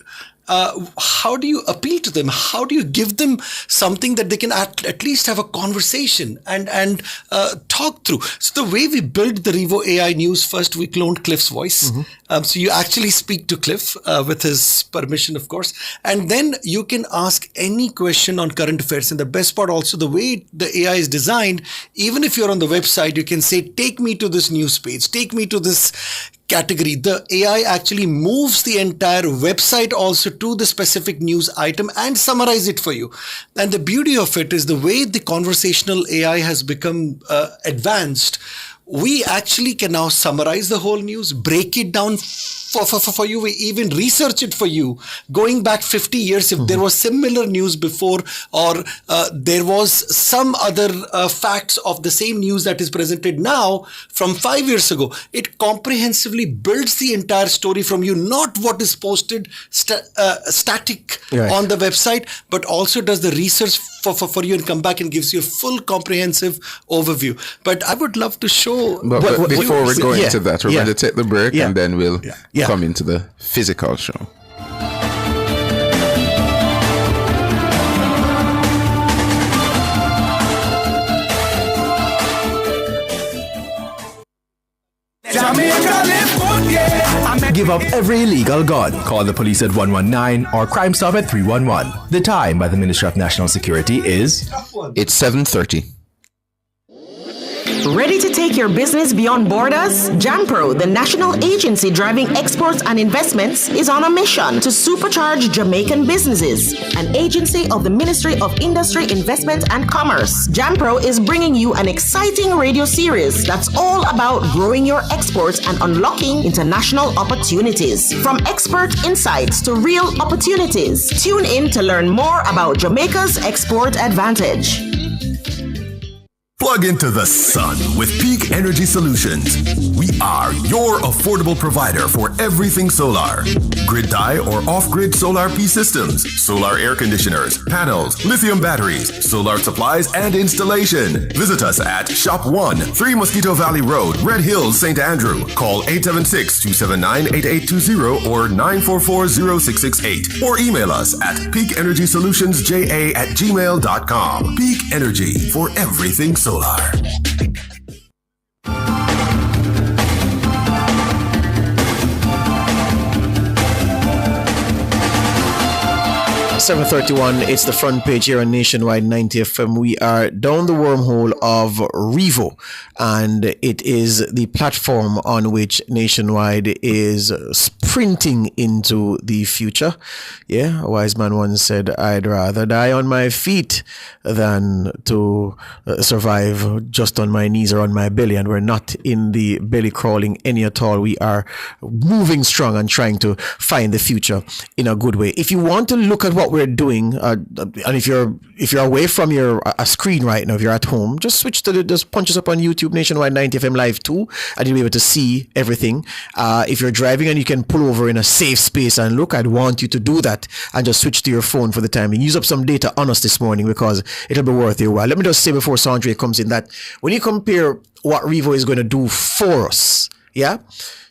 How do you appeal to them? How do you give them something that they can at least have a conversation and talk through? So the way we built the Revo AI News, first we cloned Cliff's voice. So you actually speak to Cliff with his permission, of course. And then you can ask any question on current affairs. And the best part also, the way the AI is designed, even if you're on the website, you can say, take me to this news page, take me to this category. The AI actually moves the entire website also to the specific news item and summarize it for you. And the beauty of it is the way the conversational AI has become advanced. We actually can now summarize the whole news, break it down for you. We even research it for you. Going back 50 years, if there was similar news before, or there was some other facts of the same news that is presented now from 5 years ago, it comprehensively builds the entire story from you, not what is posted static on the website, but also does the research for you and come back and gives you a full comprehensive overview. But I would love to show. But before we go into that, we're going to take the break and then we'll come into the physical show. Give up every illegal gun. Call the police at 119 or Crime Stop at 311. The time by the Ministry of National Security is... It's 7:30. Ready to take your business beyond borders? JAMPRO, the national agency driving exports and investments, is on a mission to supercharge Jamaican businesses. An agency of the Ministry of Industry, Investment and Commerce, JAMPRO is bringing you an exciting radio series that's all about growing your exports and unlocking international opportunities. From expert insights to real opportunities, tune in to learn more about Jamaica's export advantage. Plug into the sun with Peak Energy Solutions. We are your affordable provider for everything solar. Grid tie or off-grid solar P systems, solar air conditioners, panels, lithium batteries, solar supplies, and installation. Visit us at Shop 1, 3 Mosquito Valley Road, Red Hills, St. Andrew. Call 876-279-8820 or 944-0668. Or email us at peakenergysolutionsja@gmail.com. Peak Energy for everything solar. 7:31. It's the front page here on Nationwide 90 FM. We are down the wormhole of Revo, and it is the platform on which Nationwide is sprinting into the future. Yeah, a wise man once said, "I'd rather die on my feet than to survive just on my knees or on my belly." And we're not in the belly crawling any at all. We are moving strong and trying to find the future in a good way. If you want to look at what we're doing, and if you're away from your screen right now, if you're at home, just just punch us up on YouTube, Nationwide 90 FM Live 2, and you'll be able to see everything. If you're driving and you can pull over in a safe space and look, I'd want you to do that and just switch to your phone for the time and use up some data on us this morning, because it'll be worth your while. Let me just say before Sandre comes in that when you compare what Revo is going to do for us, yeah,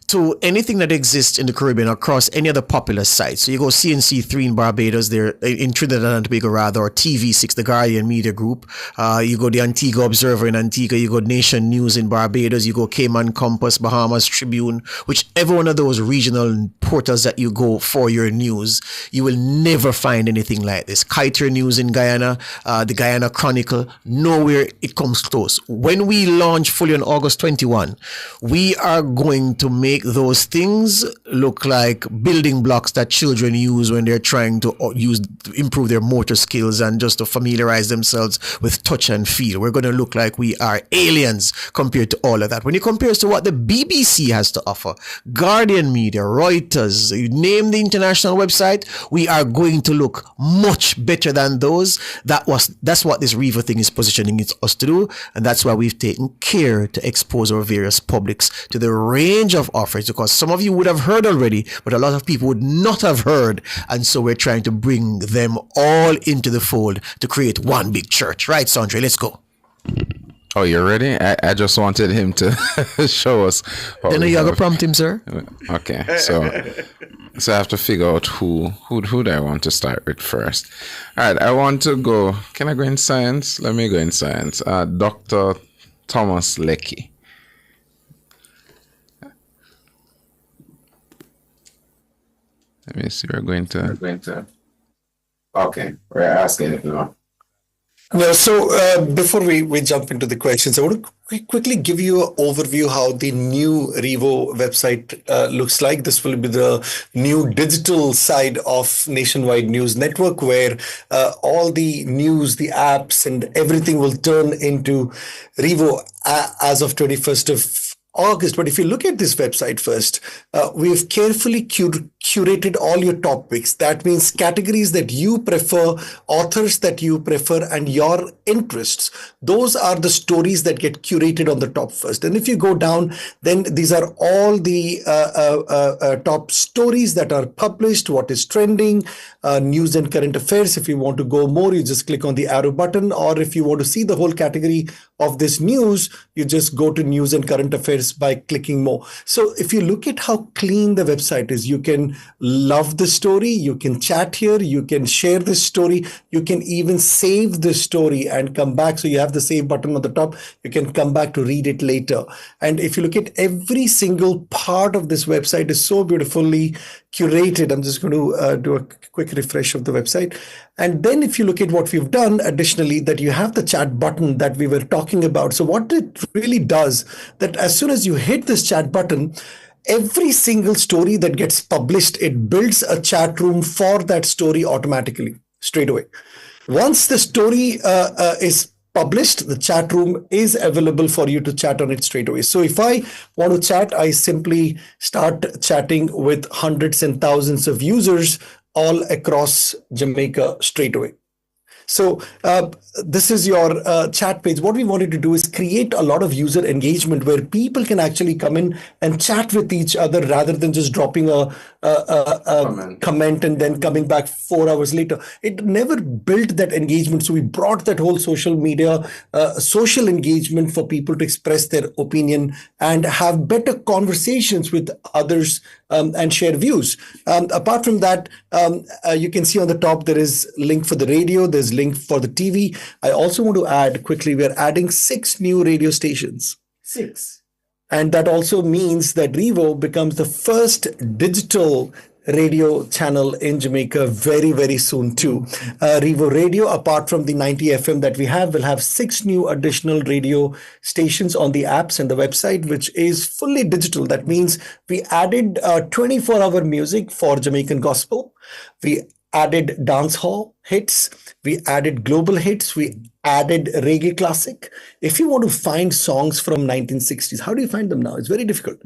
to anything that exists in the Caribbean across any other popular site. So you go CNC3 in Barbados, there in Trinidad and Tobago rather, or TV6, the Guardian Media Group. You go the Antigua Observer in Antigua, you go Nation News in Barbados, you go Cayman Compass, Bahamas Tribune, whichever one of those regional portals that you go for your news, you will never find anything like this. Kiter News in Guyana, the Guyana Chronicle, nowhere it comes close. When we launch fully on August 21, we are going to make those things look like building blocks that children use when they're trying to improve their motor skills and just to familiarize themselves with touch and feel. We're going to look like we are aliens compared to all of that. When you compare to what the BBC has to offer, Guardian Media, Reuters, you name the international website, we are going to look much better than those. That's what this Revo thing is positioning us to do, and that's why we've taken care to expose our various publics to the range of offers, because some of you would have heard already, but a lot of people would not have heard, and so we're trying to bring them all into the fold to create one big church. Right, Sandre, let's go. Oh, you're ready? I just wanted him to show us. Then you have to prompt him, sir. Okay, so I have to figure out who do I want to start with first. All right, I want to go. Can I go in science? Let me go in science. Dr. Thomas Leckie. Let me see. We're going to. Okay, we're asking it now. Well, so before we jump into the questions, I want to quickly give you an overview how the new Revo website looks like. This will be the new digital side of Nationwide News Network, where all the news, the apps, and everything will turn into Revo as of 21st of August. But if you look at this website first, we've carefully curated all your topics. That means categories that you prefer, authors that you prefer, and your interests. Those are the stories that get curated on the top first. And if you go down, then these are all the top stories that are published, what is trending, news and current affairs. If you want to go more, you just click on the arrow button, or if you want to see the whole category of this news, you just go to news and current affairs by clicking more. So if you look at how clean the website is, you can love the story, you can chat here, you can share this story, you can even save the story and come back. So you have the save button on the top, you can come back to read it later. And if you look at every single part of this website is so beautifully curated. I'm just going to do a quick refresh of the website. And then if you look at what we've done additionally, that you have the chat button that we were talking about. So what it really does, that as soon as you hit this chat button, every single story that gets published, it builds a chat room for that story automatically, straight away. Once the story is published, the chat room is available for you to chat on it straight away. So if I want to chat, I simply start chatting with hundreds and thousands of users all across Jamaica straight away. So this is your chat page. What we wanted to do is create a lot of user engagement where people can actually come in and chat with each other rather than just dropping a comment and then coming back 4 hours later. It never built that engagement. So we brought that whole social media, social engagement for people to express their opinion and have better conversations with others and share views. Apart from that, you can see on the top, there is link for the radio. There's link for the TV. I also want to add quickly, we're adding 6 new radio stations. 6. And that also means that Revo becomes the first digital radio channel in Jamaica very, very soon too. Revo Radio, apart from the 90 FM that we have, will have 6 new additional radio stations on the apps and the website, which is fully digital. That means we added 24-hour music for Jamaican gospel. We added dancehall hits. We added global hits. We added reggae classic. If you want to find songs from 1960s, how do you find them now? It's very difficult.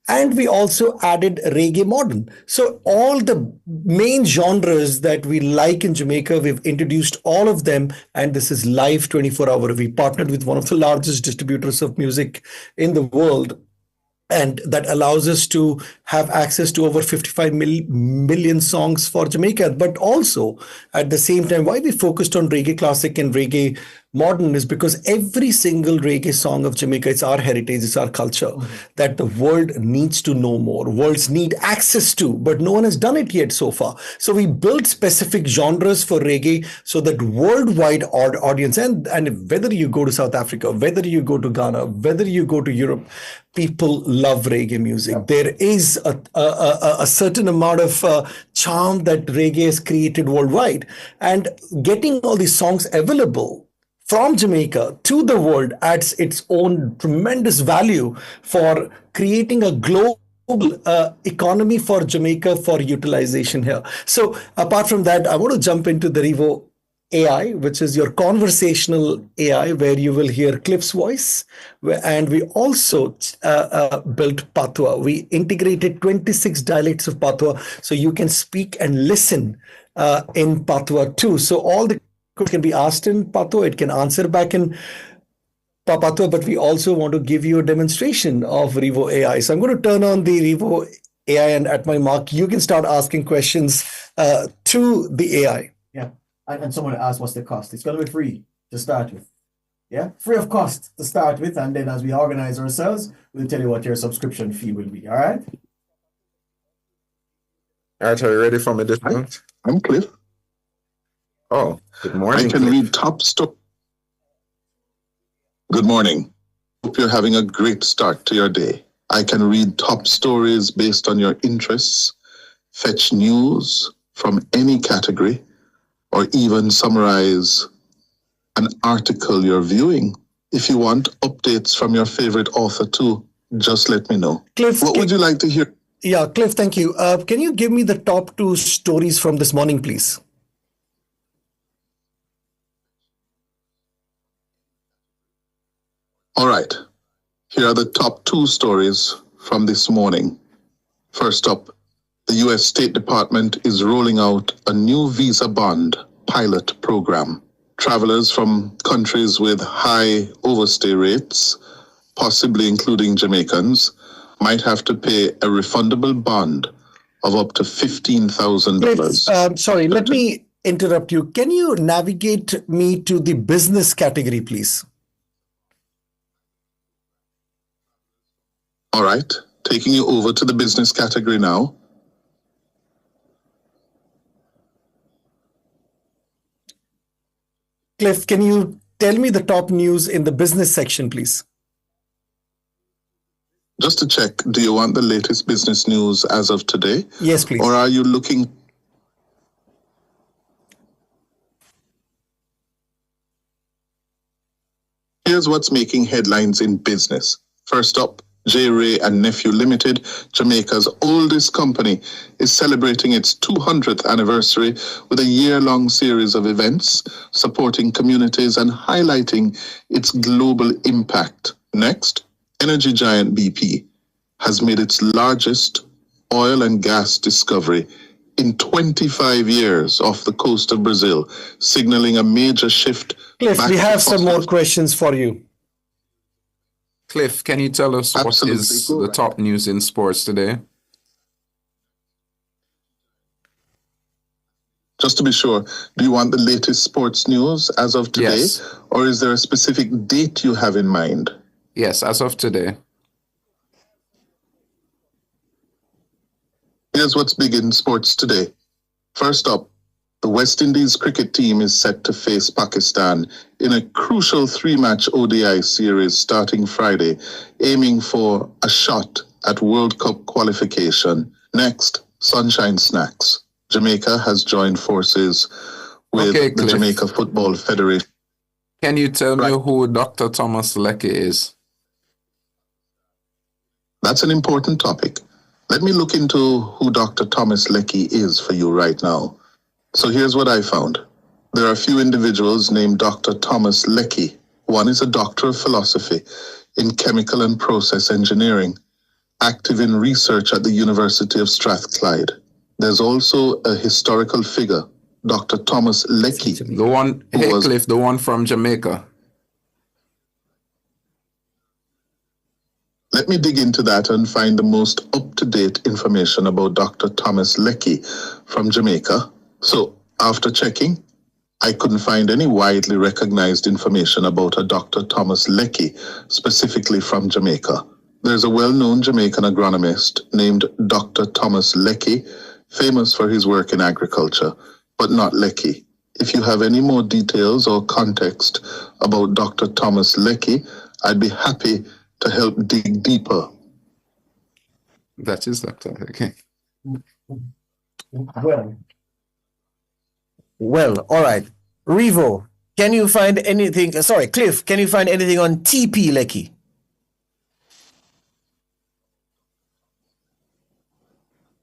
And we also added reggae modern. So all the main genres that we like in Jamaica, we've introduced all of them. And this is live 24-hour. We partnered with one of the largest distributors of music in the world. And that allows us to have access to over 55 million songs for Jamaica. But also, at the same time, why we focused on reggae classic and reggae modern is because every single reggae song of Jamaica, it's our heritage, it's our culture that the world needs to know more. Worlds need access to, but no one has done it yet so far. So we built specific genres for reggae so that worldwide audience, and whether you go to South Africa, whether you go to Ghana, whether you go to Europe, people love reggae music. There is a certain amount of charm that reggae has created worldwide. And getting all these songs available from Jamaica to the world adds its own tremendous value for creating a global economy for Jamaica for utilization here. So apart from that, I want to jump into the Revo AI, which is your conversational AI, where you will hear Cliff's voice. And we also built Patois. We integrated 26 dialects of Patois, so you can speak and listen in Patois too. So all the can be asked in Patois, it can answer back in Patois, but we also want to give you a demonstration of Revo AI. So I'm going to turn on the Revo AI, and at my mark, you can start asking questions to the AI. Yeah. And someone asked what's the cost. It's going to be free to start with. Yeah, free of cost to start with. And then as we organize ourselves, we'll tell you what your subscription fee will be. All right? All right, are you ready for me this month? I'm Cliff. Oh, good morning. I can read top story. Good morning. Hope you're having a great start to your day. I can read top stories based on your interests, fetch news from any category, or even summarize an article you're viewing. If you want updates from your favorite author too, just let me know. Cliff, what would you like to hear? Yeah, Cliff, thank you. Can you give me the top 2 stories from this morning, please? All right. Here are the top 2 stories from this morning. First up, the U.S. State Department is rolling out a new visa bond pilot program. Travelers from countries with high overstay rates, possibly including Jamaicans, might have to pay a refundable bond of up to $15,000. Sorry, let me interrupt you. Can you navigate me to the business category, please? All right, taking you over to the business category now. Cliff, can you tell me the top news in the business section, please? Just to check, do you want the latest business news as of today? Yes, please. Or are you looking? Here's what's making headlines in business. First up, J. Ray and Nephew Limited, Jamaica's oldest company, is celebrating its 200th anniversary with a year-long series of events supporting communities and highlighting its global impact. Next, energy giant BP has made its largest oil and gas discovery in 25 years off the coast of Brazil, signaling a major shift. Cliff, we have some more questions for you. Cliff, can you tell us what is the top news in sports today? Just to be sure, do you want the latest sports news as of today? Yes. Or is there a specific date you have in mind? Yes, as of today. Here's what's big in sports today. First up, the West Indies cricket team is set to face Pakistan in a crucial 3-match ODI series starting Friday, aiming for a shot at World Cup qualification. Next, Sunshine Snacks. Jamaica has joined forces with the Cliff. Jamaica Football Federation. Can you tell me who Dr. Thomas Leckie is? That's an important topic. Let me look into who Dr. Thomas Leckie is for you right now. So here's what I found. There are a few individuals named Dr. Thomas Leckie. One is a doctor of philosophy in chemical and process engineering, active in research at the University of Strathclyde. There's also a historical figure, Dr. Thomas Leckie. The one, Cliff, the one from Jamaica. Let me dig into that and find the most up-to-date information about Dr. Thomas Leckie from Jamaica. So, after checking, I couldn't find any widely recognized information about a Dr. Thomas Leckie, specifically from Jamaica. There's a well-known Jamaican agronomist named Dr. Thomas Leckie, famous for his work in agriculture, but not Leckie. If you have any more details or context about Dr. Thomas Leckie, I'd be happy to help dig deeper. That is Dr. Leckie. Well, all right. Revo, can you find anything? Sorry, Cliff, can you find anything on TP Leckie?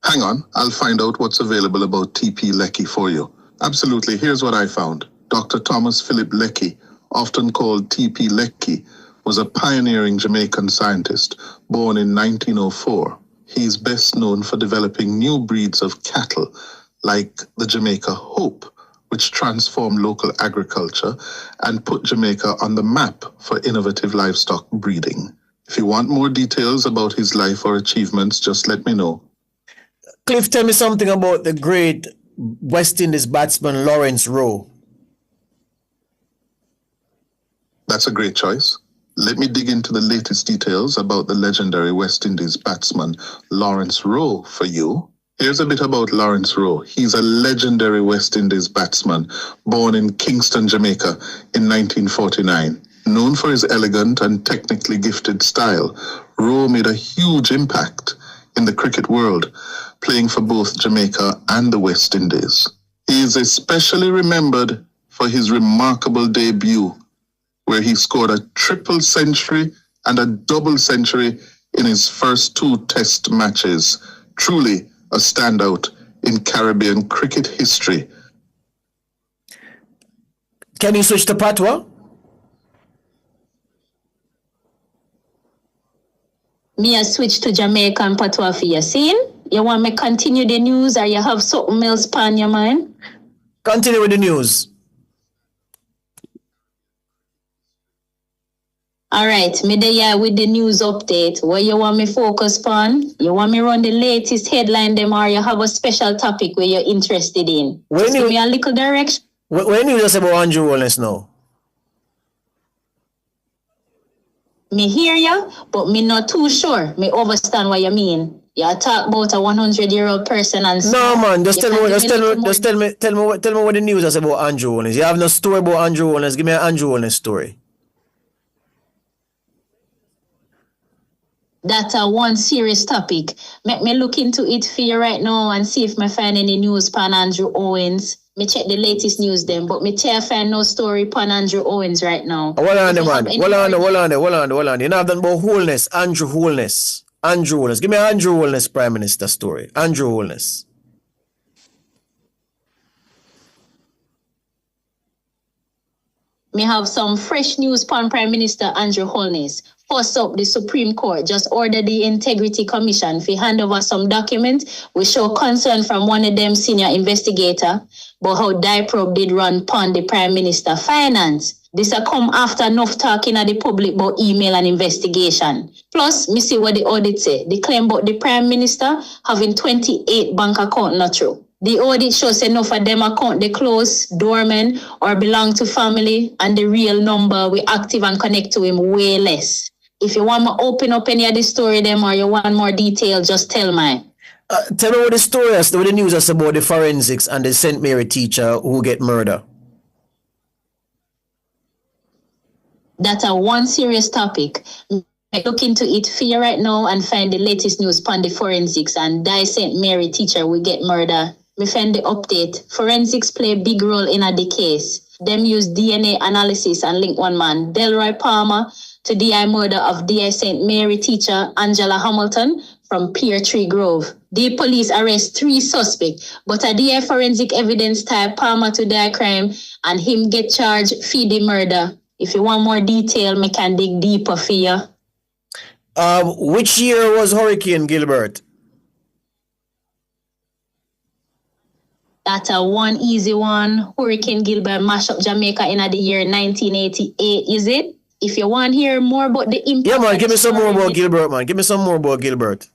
Hang on, I'll find out what's available about TP Leckie for you. Absolutely, here's what I found. Dr. Thomas Philip Leckie, often called TP Leckie, was a pioneering Jamaican scientist born in 1904. He is best known for developing new breeds of cattle like the Jamaica Hope, which transformed local agriculture and put Jamaica on the map for innovative livestock breeding. If you want more details about his life or achievements, just let me know. Cliff, tell me something about the great West Indies batsman Lawrence Rowe. That's a great choice. Let me dig into the latest details about the legendary West Indies batsman Lawrence Rowe for you. Here's a bit about Lawrence Rowe. He's a legendary West Indies batsman born in Kingston, Jamaica in 1949. Known for his elegant and technically gifted style, Rowe made a huge impact in the cricket world, playing for both Jamaica and the West Indies. He is especially remembered for his remarkable debut, where he scored a triple century and a double century in his first 2 test matches. Truly a standout in Caribbean cricket history. Can you switch to Patois? Me a switch to Jamaican Patois for your scene. You want me continue the news or you have something else on your mind? Continue with the news. All right, me there with the news update. What you want me focus on? You want me run the latest headline them or you have a special topic where you're interested in? Just give me a little direction. When you just about Andrew Holness now? Me hear you, but me not too sure. Me understand what you mean. You talk about a 100-year-old person and no man, just tell me what the news is about Andrew Holness. You have no story about Andrew Holness. Give me an Andrew Holness story. That's a one serious topic. Make me look into it for you right now and see if me find any news on Andrew Owens. Me check the latest news then, but me tell find no story on Andrew Owens right now. Hold on, man. Hold on. You know I've done about Holness, Andrew Holness. Andrew Holness. Give me an Andrew Holness Prime Minister story. Andrew Holness. Me have some fresh news on Prime Minister Andrew Holness. First up, the Supreme Court just ordered the Integrity Commission to hand over some documents which show concern from one of them senior investigator about how DIPROB did run upon the Prime Minister finance. This a come after enough talking at the public about email and investigation. Plus, me see what the audit say. They claim about the Prime Minister having 28 bank account not true. The audit shows enough of them account they close, dormant, or belong to family, and the real number we active and connect to him way less. If you want to open up any of the story them or you want more detail, just tell me. Tell me what the story is, what the news is about the forensics and the St. Mary teacher who get murdered. That's a one serious topic. I look into it for you right now and find the latest news on the forensics and Die St. Mary teacher will get murder. Me find the update. Forensics play a big role in the case. Them use DNA analysis and link one man, Delroy Palmer, to DI murder of DI St. Mary teacher Angela Hamilton from Pear Tree Grove. The police arrest 3 suspects, but a DI forensic evidence tie Palmer to their crime and him get charged for the murder. If you want more detail, me can dig deeper for you. Which year was Hurricane Gilbert? That's a one easy one. Hurricane Gilbert mashed up Jamaica in the year 1988, is it? If you want to hear more about the impact... Yeah, man, give me some more about Gilbert, man. Give me some more about Gilbert.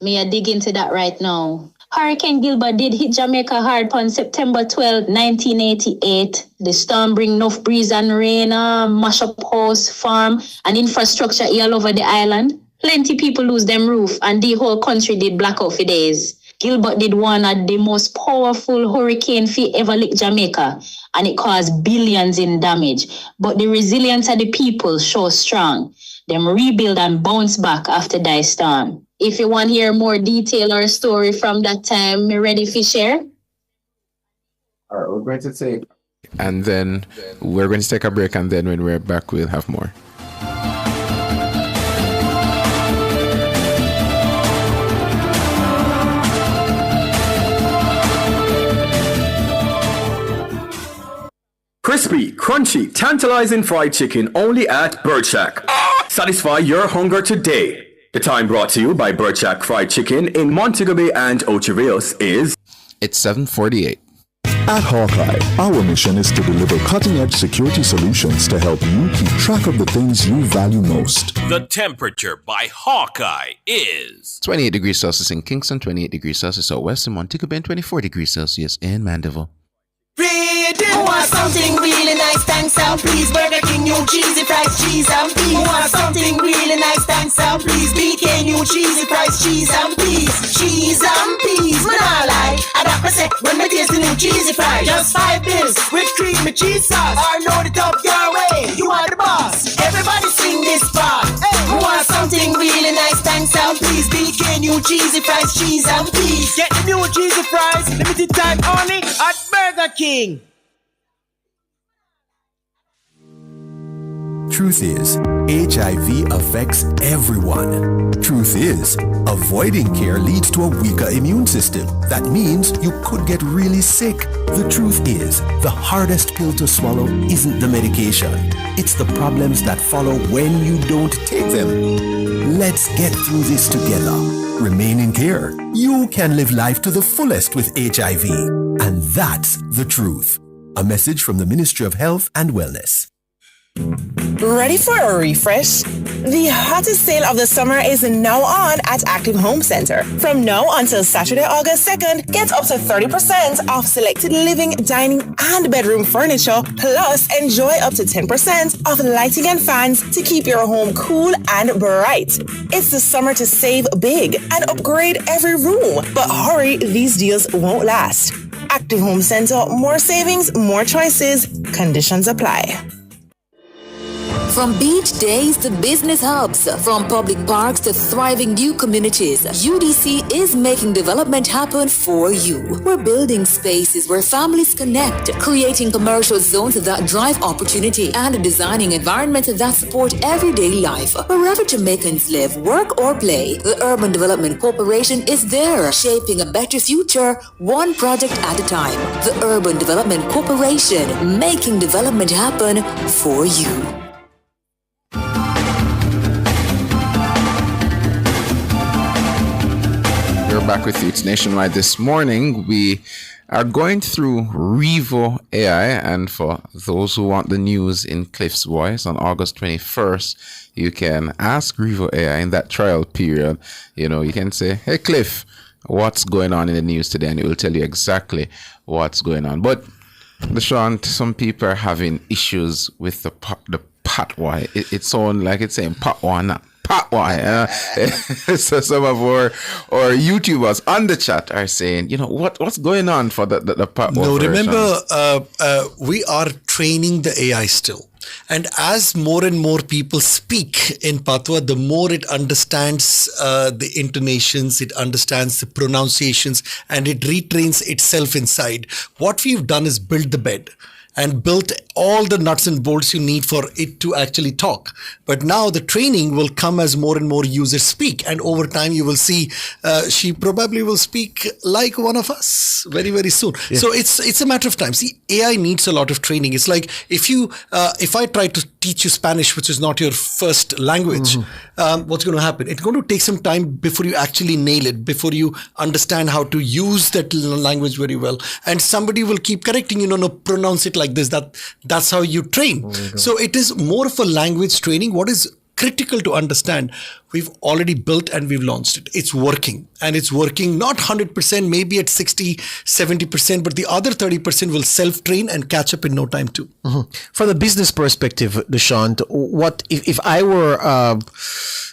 May I dig into that right now? Hurricane Gilbert did hit Jamaica hard on September 12, 1988. The storm bring enough breeze and rain, mash up house, farm, and infrastructure all over the island. Plenty people lose them roof, and the whole country did blackout for days. Gilbert did one of the most powerful hurricane fi ever lick Jamaica, and it caused billions in damage. But the resilience of the people show strong. Them rebuild and bounce back after that storm. If you want to hear more detail or story from that time, me ready to share? All right, we're going to take... And then we're going to take a break, and then when we're back, we'll have more. Crispy, crunchy, tantalizing fried chicken only at Bird Shack. Satisfy your hunger today. The time brought to you by Bird Shack Fried Chicken in Montego Bay and Ocho Rios is... It's 7:48. At Hawkeye, our mission is to deliver cutting-edge security solutions to help you keep track of the things you value most. The temperature by Hawkeye is... 28 degrees Celsius in Kingston, 28 degrees Celsius out west in Montego Bay, and 24 degrees Celsius in Mandeville. I want something really nice, thanks and please. Burger King, new cheesy fries, cheese and peas. I want something really nice, thanks and please. BK, new cheesy fries, cheese and peas. Cheese and peas, man, I like. I got say when me taste the new cheesy fries. Just 5 bills with creamy cheese sauce. Or load it up your way, you are the boss. Everybody sing this part. I want something really nice, thanks and please. BK, new cheesy fries, cheese and peas. Get the new cheesy fries, limited time only at Burger King. Truth is, HIV affects everyone. Truth is, avoiding care leads to a weaker immune system. That means you could get really sick. The truth is, the hardest pill to swallow isn't the medication. It's the problems that follow when you don't take them. Let's get through this together. Remain in care. You can live life to the fullest with HIV. And that's the truth. A message from the Ministry of Health and Wellness. Ready for a refresh? The hottest sale of the summer is now on at Active Home Center. From now until Saturday, August 2nd, get up to 30% off selected living, dining, and bedroom furniture, plus enjoy up to 10% off lighting and fans to keep your home cool and bright. It's the summer to save big and upgrade every room. But hurry, these deals won't last. Active Home Center, more savings, more choices. Conditions apply. From beach days to business hubs, from public parks to thriving new communities, UDC is making development happen for you. We're building spaces where families connect, creating commercial zones that drive opportunity, and designing environments that support everyday life. Wherever Jamaicans live, work, or play, the Urban Development Corporation is there, shaping a better future, one project at a time. The Urban Development Corporation, making development happen for you. We're back with you. It's Nationwide this morning. We are going through Revo AI, and for those who want the news in Cliff's voice, on August 21st, you can ask Revo AI in that trial period. You know, you can say, "Hey Cliff, what's going on in the news today?" and it will tell you exactly what's going on. But Deshaun, some people are having issues with the patois. It sounds like it's saying patois, not patois. So some of our YouTubers on the chat are saying, you know, what's going on for the patois? No, version? remember, we are training the AI still. And as more and more people speak in Patwa, the more it understands the intonations, it understands the pronunciations, and it retrains itself inside. What we've done is build the bed and built all the nuts and bolts you need for it to actually talk. But now the training will come as more and more users speak. And over time, you will see she probably will speak like one of us very, very soon. Yeah. So it's a matter of time. See, AI needs a lot of training. It's like if I try to teach you Spanish, which is not your first language, what's going to happen? It's going to take some time before you actually nail it, before you understand how to use that language very well. And somebody will keep correcting you, no, pronounce it like this. That's how you train. So it is more of a language training. What is critical to understand, we've already built and we've launched it. It's working, and it's working not 100%, maybe at 60, 70%, but the other 30% will self-train and catch up in no time too. From the business perspective, Dushyant, what if I were,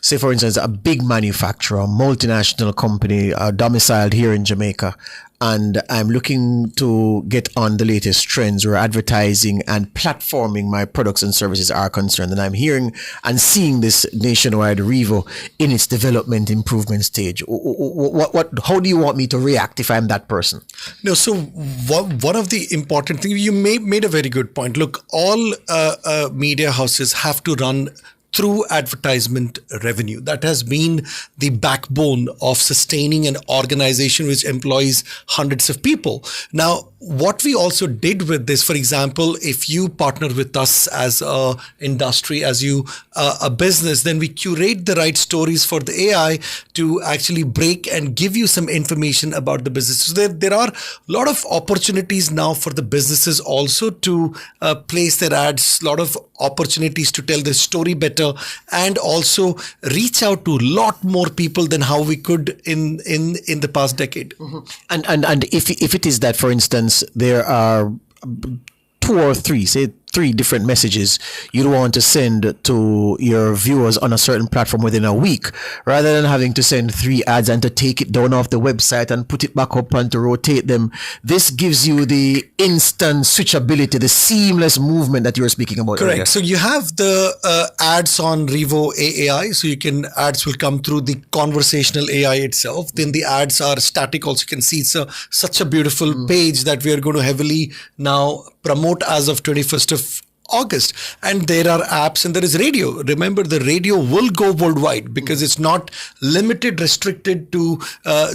say for instance, a big manufacturer, multinational company domiciled here in Jamaica, and I'm looking to get on the latest trends where advertising and platforming my products and services are concerned. And I'm hearing and seeing this nationwide Revo in its development improvement stage. How do you want me to react if I'm that person? No, so one of the important things, you made a very good point. Look, all media houses have to run through advertisement revenue. That has been the backbone of sustaining an organization which employs hundreds of people. Now, what we also did with this, for example, if you partner with us as a industry, as a business, then we curate the right stories for the AI to actually break and give you some information about the business. So there are a lot of opportunities now for the businesses also to place their ads, a lot of opportunities to tell the story better, and also reach out to a lot more people than how we could in the past decade. And if it is that, for instance, there are 2 or 3, say 3 different messages you'd want to send to your viewers on a certain platform within a week, rather than having to send 3 ads and to take it down off the website and put it back up and to rotate them. This gives you the instant switchability, the seamless movement that you were speaking about. Correct. Earlier. So you have the ads on Revo AI. So ads will come through the conversational AI itself. Then the ads are static. Also, you can see it's such a beautiful page that we are going to heavily now promote as of 21st of August. And there are apps and there is radio. Remember, the radio will go worldwide because it's not restricted to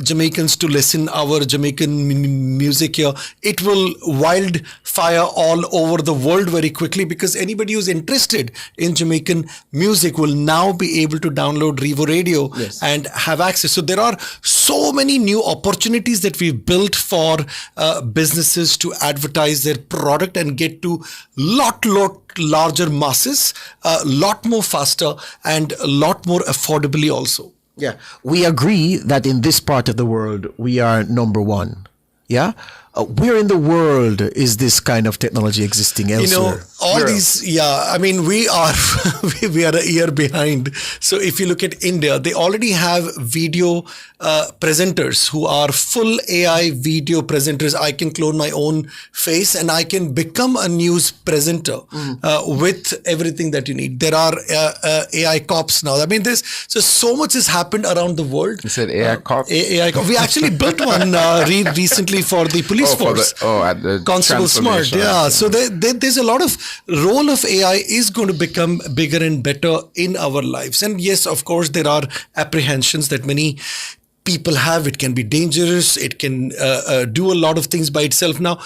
Jamaicans to listen our Jamaican music here. It will wildfire all over the world very quickly because anybody who's interested in Jamaican music will now be able to download Revo Radio and have access. So there are so many new opportunities that we've built for businesses to advertise their product and get to lot larger masses, a lot more faster and a lot more affordably also. Yeah, we agree that in this part of the world, we are number 1. Yeah? Where in the world is this kind of technology existing elsewhere? We are a year behind. So if you look at India, they already have video presenters who are full AI video presenters. I can clone my own face and I can become a news presenter with everything that you need. There are AI cops now. I mean, so much has happened around the world. You said AI cops? AI cops. We actually built one recently for the police force. At the Constable Smart. Yeah. So there's a lot of role of AI is going to become bigger and better in our lives. And yes, of course, there are apprehensions that many people have. It can be dangerous. It can do a lot of things by itself. Now,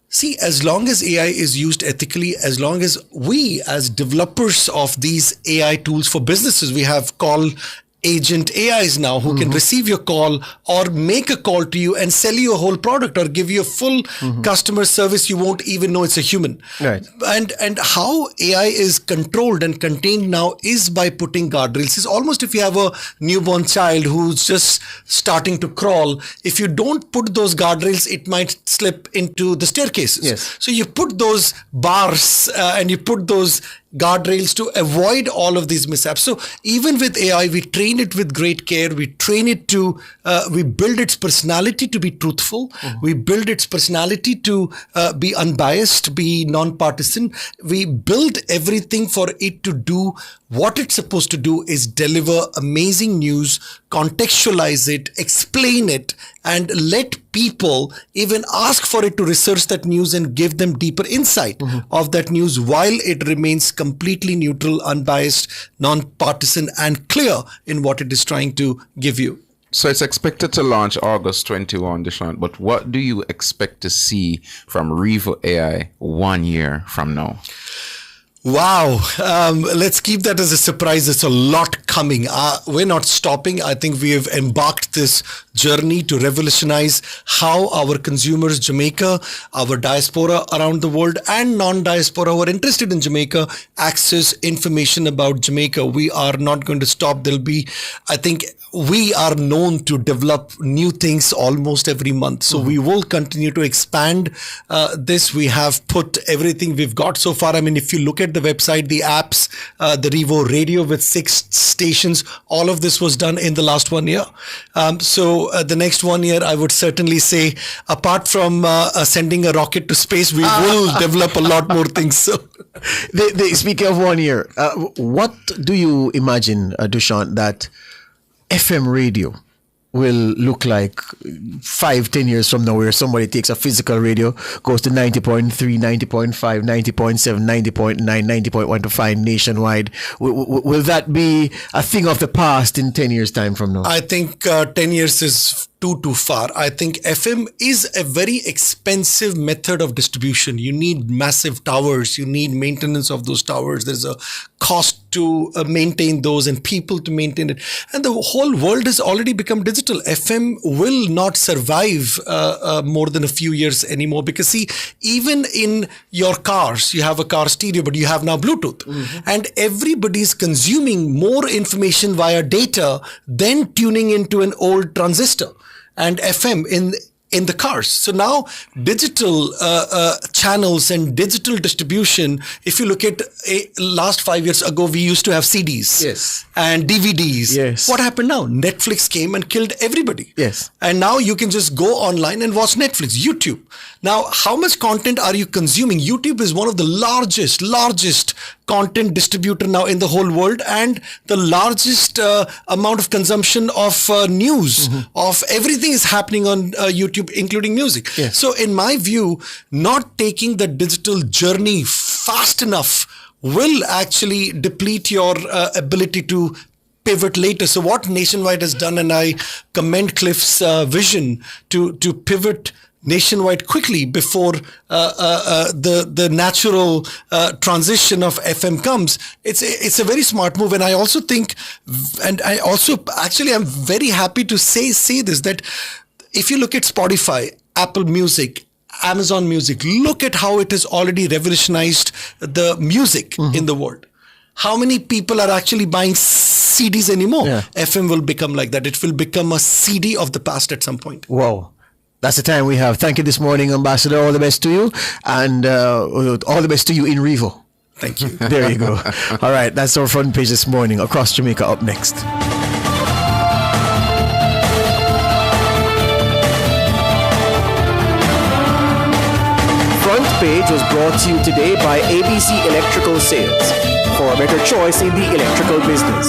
see, as long as AI is used ethically, as long as we as developers of these AI tools for businesses, we have call agent AIs now who can receive your call or make a call to you and sell you a whole product or give you a full customer service. You won't even know it's a human. Right. And how AI is controlled and contained now is by putting guardrails. It's almost if you have a newborn child who's just starting to crawl, if you don't put those guardrails, it might slip into the staircases. Yes. So you put those bars and you put those guardrails to avoid all of these mishaps. So even with AI, we train it with great care. We train it to, we build its personality to be truthful. We build its personality to be unbiased, be non-partisan. We build everything for it to do what it's supposed to do, is deliver amazing news, contextualize it, explain it, and let people even ask for it to research that news and give them deeper insight of that news while it remains completely neutral, unbiased, non-partisan, and clear in what it is trying to give you. So it's expected to launch August 21, Deshant, but what do you expect to see from Revo AI 1 year from now? Wow. Let's keep that as a surprise. There's a lot coming. We're not stopping. I think we have embarked this journey to revolutionize how our consumers, Jamaica, our diaspora around the world, and non-diaspora who are interested in Jamaica access information about Jamaica. We are not going to stop. There'll be, I think, we are known to develop new things almost every month. So we will continue to expand this. We have put everything we've got so far. I mean, if you look at the website, the apps, the Revo radio with 6 stations, all of this was done in the last 1 year. So the next 1 year, I would certainly say, apart from sending a rocket to space, we will develop a lot more things. So, speaking of 1 year, what do you imagine, Deshant, that FM radio will look like 5-10 years from now, where somebody takes a physical radio, goes to 90.3, 90.5, 90.7, 90.9, 90.1 to find nationwide? Will that be a thing of the past in 10 years' time from now? I think 10 years is too far. I think FM is a very expensive method of distribution. You need massive towers. You need maintenance of those towers. There's a cost to maintain those and people to maintain it. And the whole world has already become digital. FM will not survive more than a few years anymore, because see, even in your cars, you have a car stereo, but you have now Bluetooth. And everybody's consuming more information via data than tuning into an old transistor and FM in the cars. So now digital channels and digital distribution, if you look at last 5 years ago, we used to have CDs and DVDs. Yes. What happened now? Netflix came and killed everybody. Yes. And now you can just go online and watch Netflix, YouTube. Now, how much content are you consuming? YouTube is one of the largest content distributor now in the whole world, and the largest amount of consumption of news, of everything is happening on YouTube, including music. Yes. So in my view, not taking the digital journey fast enough will actually deplete your ability to pivot later. So what Nationwide has done, and I commend Cliff's vision to pivot nationwide quickly before the natural transition of FM comes. It's a very smart move. And I also think, and I also actually I'm very happy to say this, that if you look at Spotify, Apple Music, Amazon Music, look at how it has already revolutionized the music in the world. How many people are actually buying CDs anymore? FM will become like that. It will become a CD of the past at some point. Wow. That's the time we have. Thank you this morning, Ambassador. All the best to you, and all the best to you in Revo. Thank you. There you go. All right, that's our front page this morning. Across Jamaica up next. Front page was brought to you today by ABC Electrical Sales. For a better choice in the electrical business.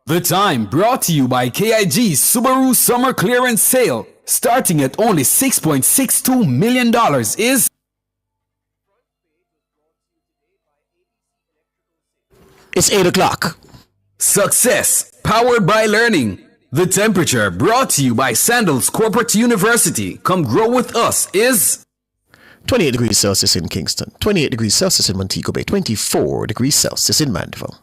The Time brought to you by KIG Subaru Summer Clearance Sale. Starting at only $6.62 million is... It's 8 o'clock. Success, powered by learning. The Temperature brought to you by Sandals Corporate University. Come grow with us is... 28 degrees Celsius in Kingston, 28 degrees Celsius in Montego Bay, 24 degrees Celsius in Mandeville.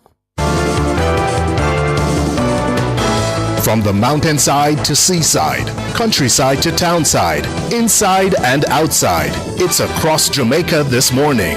From the mountainside to seaside, countryside to townside, inside and outside, it's Across Jamaica this morning.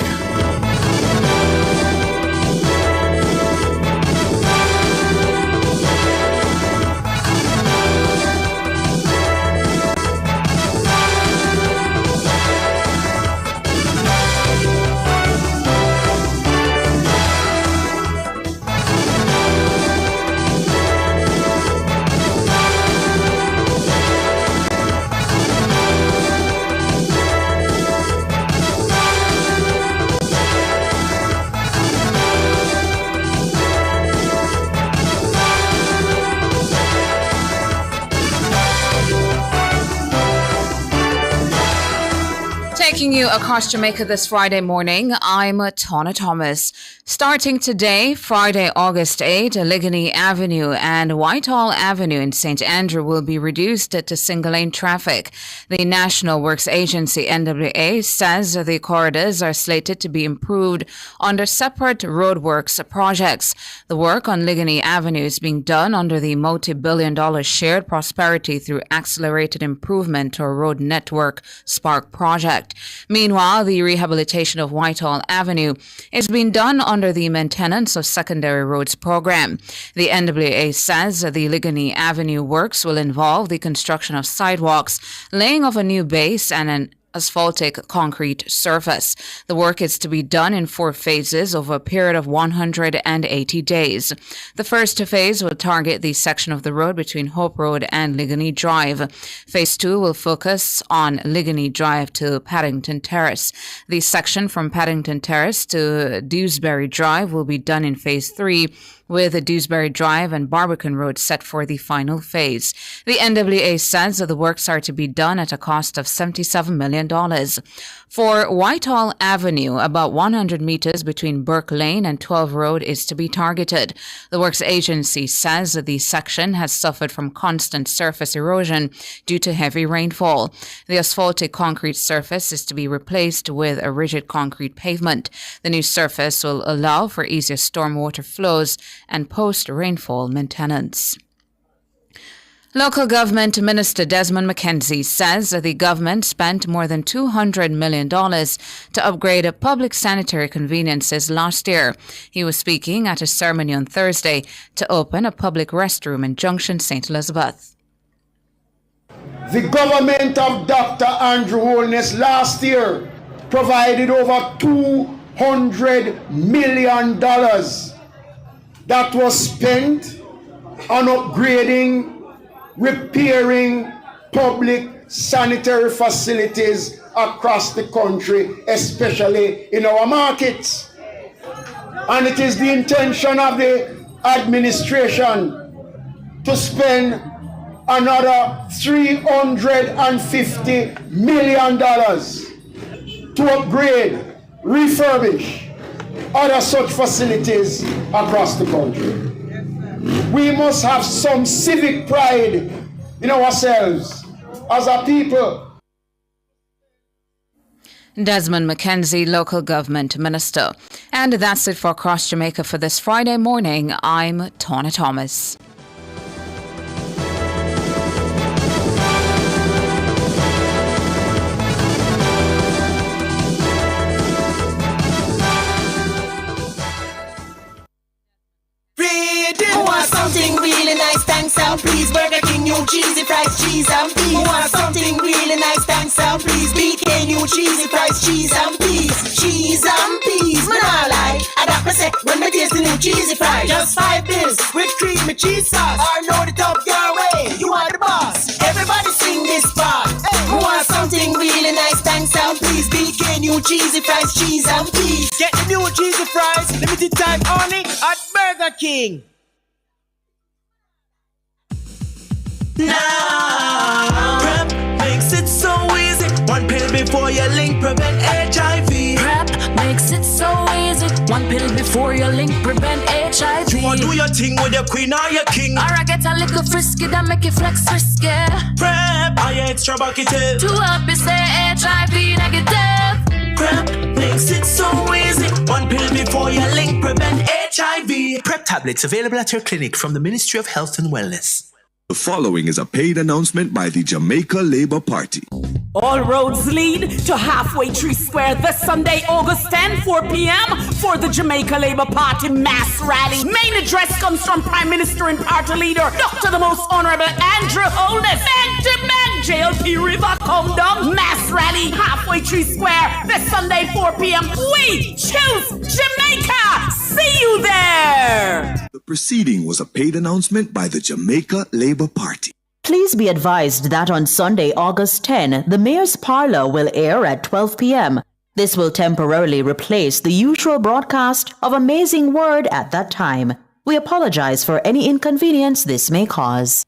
Taking you across Jamaica this Friday morning, I'm Tawna Thomas. Starting today, Friday, August 8, Ligony Avenue and Whitehall Avenue in St. Andrew will be reduced to single-lane traffic. The National Works Agency, NWA, says the corridors are slated to be improved under separate roadworks projects. The work on Ligony Avenue is being done under the multi-billion-dollar Shared Prosperity through Accelerated Improvement or Road Network SPARK project. Meanwhile, the rehabilitation of Whitehall Avenue is being done under the Maintenance of Secondary Roads program. The NWA says the Ligony Avenue works will involve the construction of sidewalks, laying of a new base, and an asphaltic concrete surface. The work is to be done in 4 phases over a period of 180 days. The first phase will target the section of the road between Hope Road and Ligony Drive. Phase 2 will focus on Ligony Drive to Paddington Terrace. The section from Paddington Terrace to Dewsbury Drive will be done in Phase 3, with Dewsbury Drive and Barbican Road set for the final phase. The NWA says that the works are to be done at a cost of $77 million. For Whitehall Avenue, about 100 meters between Burke Lane and 12 Road is to be targeted. The Works Agency says that the section has suffered from constant surface erosion due to heavy rainfall. The asphaltic concrete surface is to be replaced with a rigid concrete pavement. The new surface will allow for easier stormwater flows and post-rainfall maintenance. Local Government Minister Desmond McKenzie says that the government spent more than $200 million to upgrade public sanitary conveniences last year. He was speaking at a ceremony on Thursday to open a public restroom in Junction St. Elizabeth. The government of Dr. Andrew Holness last year provided over $200 million that was spent on upgrading, repairing public sanitary facilities across the country, especially in our markets. And it is the intention of the administration to spend another $350 million to upgrade, refurbish other such facilities across the country. We must have some civic pride in ourselves as a people. Desmond McKenzie, Local Government Minister. And that's it for Across Jamaica for this Friday morning. I'm Tawna Thomas. Something really nice, thanks and please. Burger King, new cheesy fries, cheese and peas. Want something really nice, thanks and please. BK, new cheesy fries, cheese and peas. Cheese and peas, man, I like. I got my say, when me taste the new cheesy fries. Just 5 bills with creamy cheese sauce. I know the top your way, you are the boss. Everybody sing this part. Hey. Want something really nice, thanks and please. BK, new cheesy fries, cheese and peas. Get the new cheesy fries, limited time only at Burger King. Now, PrEP makes it so easy. 1 pill before you link, prevent HIV. PrEP makes it so easy. 1 pill before you link, prevent HIV. You want do your thing with your queen or your king? Or I get a little frisky that make you flex risky. PrEP, I extra bucketed. To help you stay HIV negative. PrEP makes it so easy. 1 pill before you link, prevent HIV. PrEP tablets available at your clinic from the Ministry of Health and Wellness. The following is a paid announcement by the Jamaica Labour Party. All roads lead to Halfway Tree Square this Sunday, August 10, 4 p.m. for the Jamaica Labour Party mass rally. Main address comes from Prime Minister and Party Leader, Dr. the Most Honorable Andrew Holness. Back-to-back JLP River come down mass rally, Halfway Tree Square this Sunday, 4 p.m. We choose Jamaica. See you there. The proceeding was a paid announcement by the Jamaica Labour Party. Please be advised that on Sunday, August 10, the Mayor's Parlour will air at 12 p.m. This will temporarily replace the usual broadcast of Amazing Word at that time. We apologize for any inconvenience this may cause.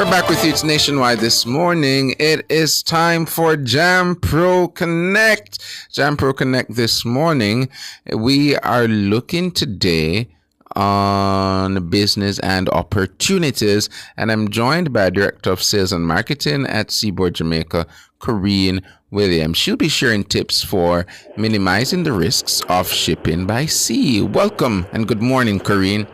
We're back with you. It's Nationwide this morning. It is time for Jam Pro Connect. Jam Pro Connect this morning. We are looking today on business and opportunities, and I'm joined by Director of Sales and Marketing at Seaboard Jamaica, Corinne Williams. She'll be sharing tips for minimizing the risks of shipping by sea. Welcome and good morning, Corinne.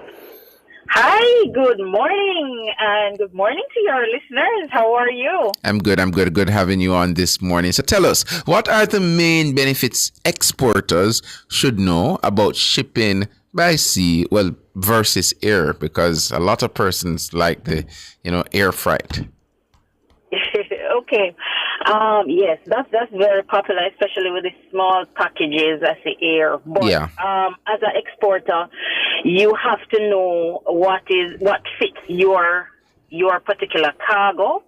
Hi, good morning, and good morning to your listeners. How are you? I'm good. Good having you on this morning. So tell us, what are the main benefits exporters should know about shipping by sea, well, versus air? Because a lot of persons like the, air freight. Okay. Yes, that's very popular, especially with the small packages as the air. But yeah. As an exporter, you have to know what fits your particular cargo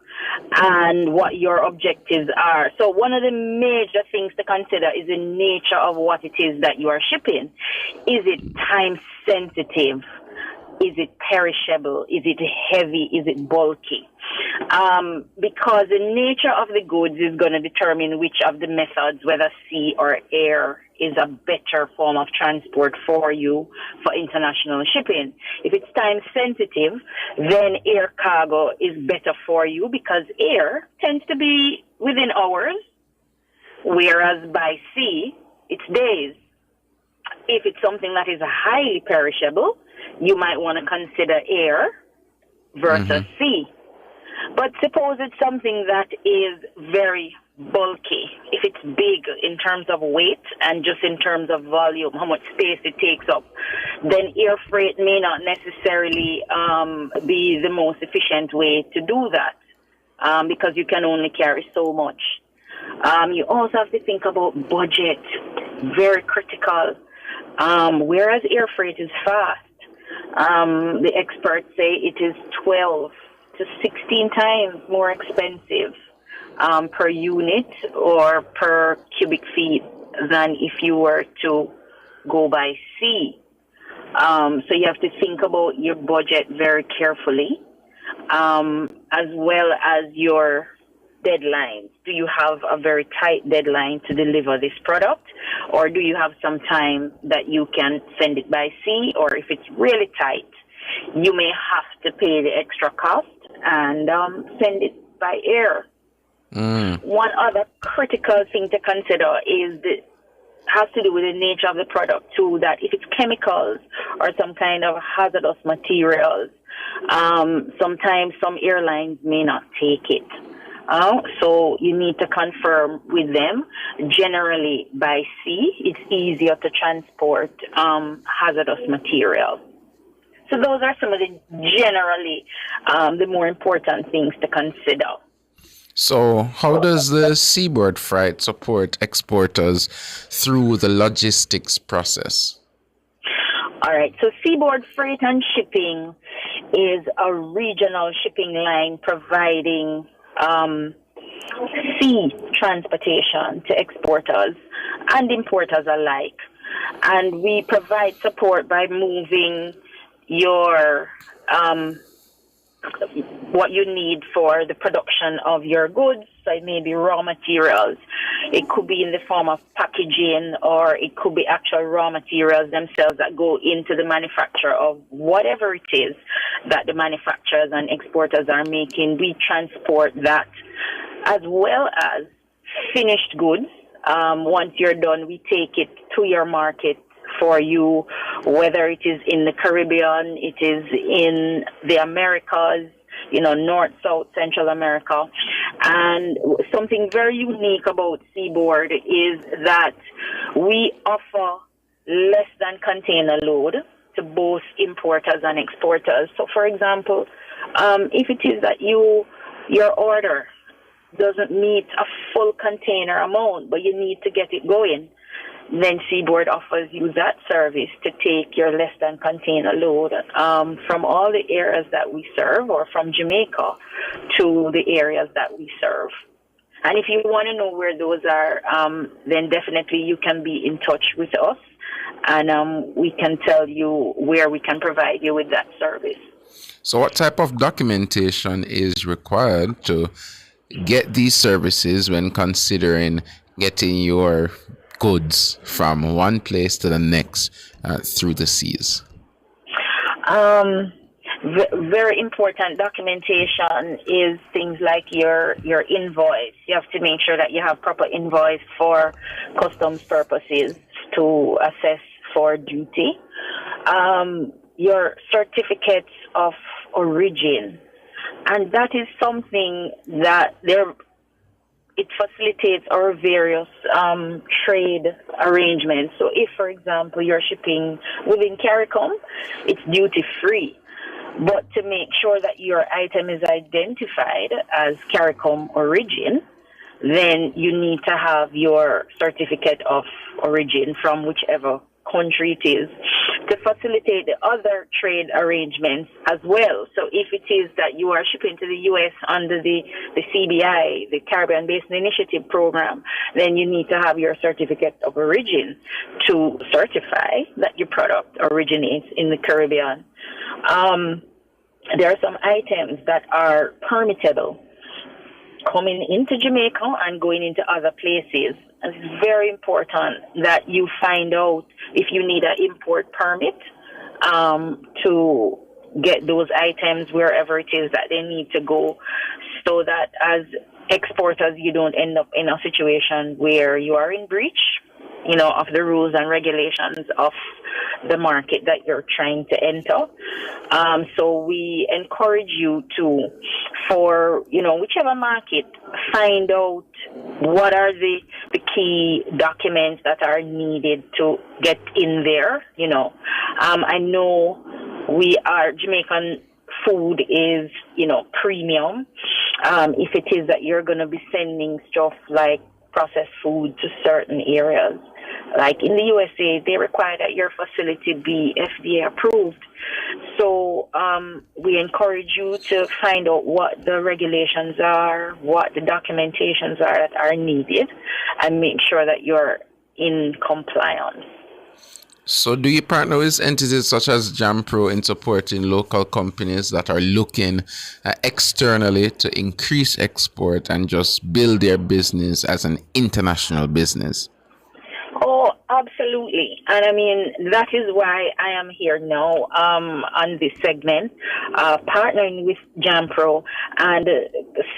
and what your objectives are. So one of the major things to consider is the nature of what it is that you are shipping. Is it time sensitive? Is it perishable? Is it heavy? Is it bulky? Because the nature of the goods is going to determine which of the methods, whether sea or air, is a better form of transport for you for international shipping. If it's time sensitive, then air cargo is better for you because air tends to be within hours, whereas by sea, it's days. If it's something that is highly perishable, you might want to consider air versus sea. But suppose it's something that is very bulky. If it's big in terms of weight and just in terms of volume, how much space it takes up, then air freight may not necessarily be the most efficient way to do that because you can only carry so much. You also have to think about budget, very critical. Whereas air freight is fast, the experts say it is 12 to 16 times more expensive per unit or per cubic feet than if you were to go by sea. So you have to think about your budget very carefully, as well as your deadlines. Do you have a very tight deadline to deliver this product, or do you have some time that you can send it by sea? Or if it's really tight, you may have to pay the extra cost and send it by air. One other critical thing to consider has to do with the nature of the product too, that if it's chemicals or some kind of hazardous materials, sometimes some airlines may not take it. So you need to confirm with them. Generally, by sea, it's easier to transport hazardous material. So those are some of the generally the more important things to consider. So how does the Seaboard Freight support exporters through the logistics process? All right. So Seaboard Freight and Shipping is a regional shipping line providing sea transportation to exporters and importers alike. And we provide support by moving your what you need for the production of your goods. So it may be raw materials. It could be in the form of packaging, or it could be actual raw materials themselves that go into the manufacture of whatever it is that the manufacturers and exporters are making. We transport that, as well as finished goods. Once you're done, we take it to your market for you, whether it is in the Caribbean, it is in the Americas, North, South, Central America. And something very unique about Seaboard is that we offer less than container load to both importers and exporters. So, for example, if it is that your order doesn't meet a full container amount, but you need to get it going, then Seaboard offers you that service to take your less than container load from all the areas that we serve, or from Jamaica to the areas that we serve. And if you want to know where those are, then definitely you can be in touch with us, and we can tell you where we can provide you with that service. So what type of documentation is required to get these services when considering getting your goods from one place to the next through the seas? Very important documentation is things like your invoice. You have to make sure that you have proper invoice for customs purposes to assess for duty. Your certificates of origin, and that is something that it facilitates our various trade arrangements. So if, for example, you're shipping within CARICOM, it's duty free. But to make sure that your item is identified as CARICOM origin, then you need to have your certificate of origin from whichever country it is to facilitate the other trade arrangements as well. So if it is that you are shipping to the U.S. under the CBI, the Caribbean Basin Initiative program, then you need to have your certificate of origin to certify that your product originates in the Caribbean. There are some items that are permittable coming into Jamaica and going into other places. And it's very important that you find out if you need an import permit to get those items wherever it is that they need to go, so that as exporters you don't end up in a situation where you are in breach, of the rules and regulations of the market that you're trying to enter. So we encourage you to, for, whichever market, find out what are the key documents that are needed to get in there. I know Jamaican food is, premium. If it is that you're going to be sending stuff like processed food to certain areas, like in the USA, they require that your facility be FDA approved. So we encourage you to find out what the regulations are, what the documentations are that are needed, and make sure that you're in compliance. So do you partner with entities such as JAMPRO in supporting local companies that are looking externally to increase export and just build their business as an international business? Oh, absolutely. And I mean, that is why I am here now on this segment, partnering with JAMPRO. And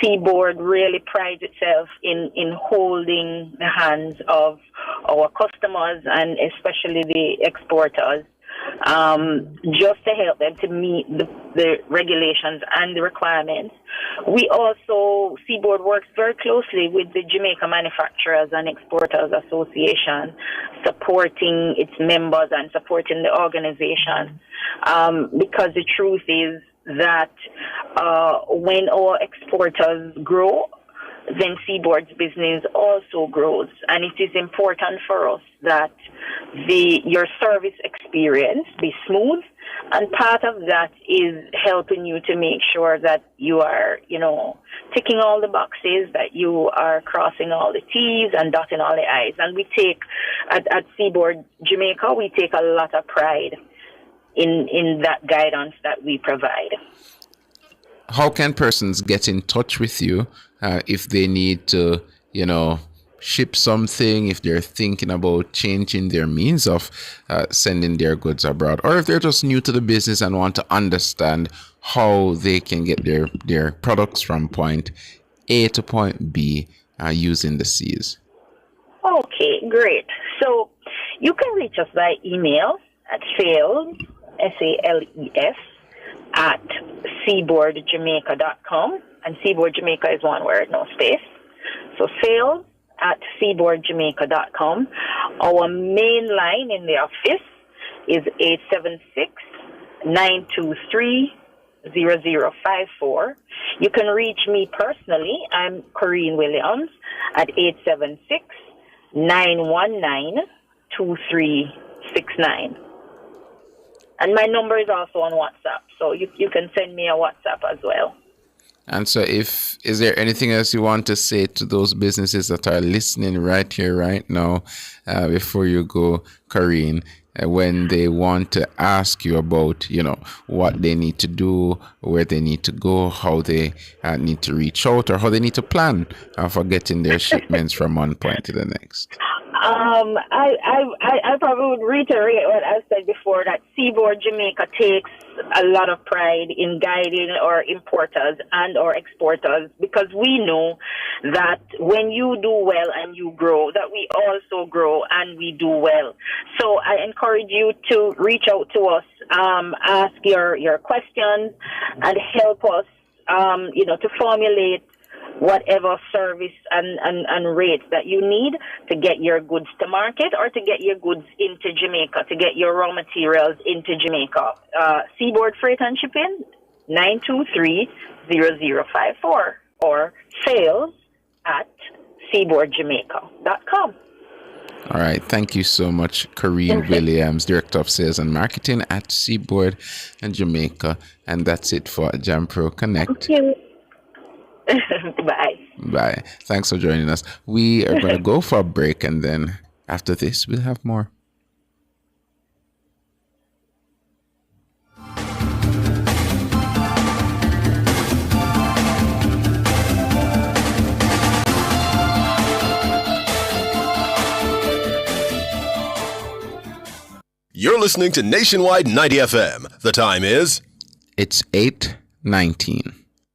Seaboard really prides itself in holding the hands of our customers and especially the exporters, just to help them to meet the regulations and the requirements. We also, Seaboard works very closely with the Jamaica Manufacturers and Exporters Association, supporting its members and supporting the organization, because the truth is that when our exporters grow, then Seaboard's business also grows. And it is important for us that your service experience be smooth. And part of that is helping you to make sure that you are, ticking all the boxes, that you are crossing all the T's and dotting all the I's. And we take, at Seaboard Jamaica, we take a lot of pride in that guidance that we provide. How can persons get in touch with you if they need to, ship something, if they're thinking about changing their means of sending their goods abroad, or if they're just new to the business and want to understand how they can get their products from point A to point B using the seas? Okay, great. So you can reach us by email at sales, SALES, at seaboardjamaica.com. And Seaboard Jamaica is one word, no space. So sales at seaboardjamaica.com. Our main line in the office is 876-923-0054. You can reach me personally. I'm Corrine Williams at 876-919-2369. And my number is also on WhatsApp, so you can send me a WhatsApp as well. And so is there anything else you want to say to those businesses that are listening right here, right now, before you go, Karine, when they want to ask you about, what they need to do, where they need to go, how they need to reach out, or how they need to plan for getting their shipments from one point to the next? I probably would reiterate what I said before, that Seaboard Jamaica takes a lot of pride in guiding our importers and our exporters, because we know that when you do well and you grow, that we also grow and we do well. So I encourage you to reach out to us, ask your questions, and help us, to formulate whatever service and rates that you need to get your goods to market, or to get your goods into Jamaica, to get your raw materials into Jamaica. Seaboard Freight and Shipping, 923-0054, or sales@seaboardjamaica.com. All right. Thank you so much, Karine Williams, Director of Sales and Marketing at Seaboard and Jamaica. And that's it for JamPro Connect. Thank you. Bye. Bye. Thanks for joining us. We are going to go for a break, and then after this, we'll have more. You're listening to Nationwide 90 FM. The time is... It's 8:19.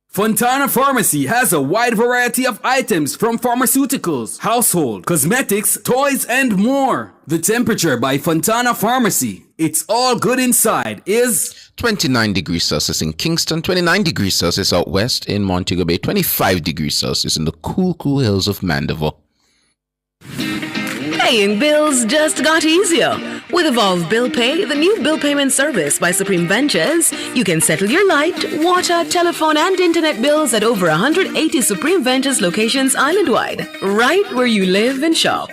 Fontana Pharmacy has a wide variety of items from pharmaceuticals, household, cosmetics, toys, and more. The temperature by Fontana Pharmacy, it's all good inside, is 29 degrees Celsius in Kingston, 29 degrees Celsius out west in Montego Bay, 25 degrees Celsius in the cool hills of Mandeville. Paying bills just got easier. With Evolve Bill Pay, the new bill payment service by Supreme Ventures, you can settle your light, water, telephone, and internet bills at over 180 Supreme Ventures locations island-wide, right where you live and shop.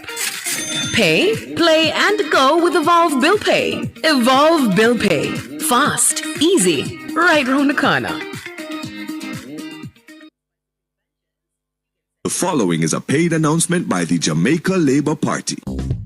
Pay, play, and go with Evolve Bill Pay. Evolve Bill Pay. Fast, easy, right round the corner. The following is a paid announcement by the Jamaica Labour Party.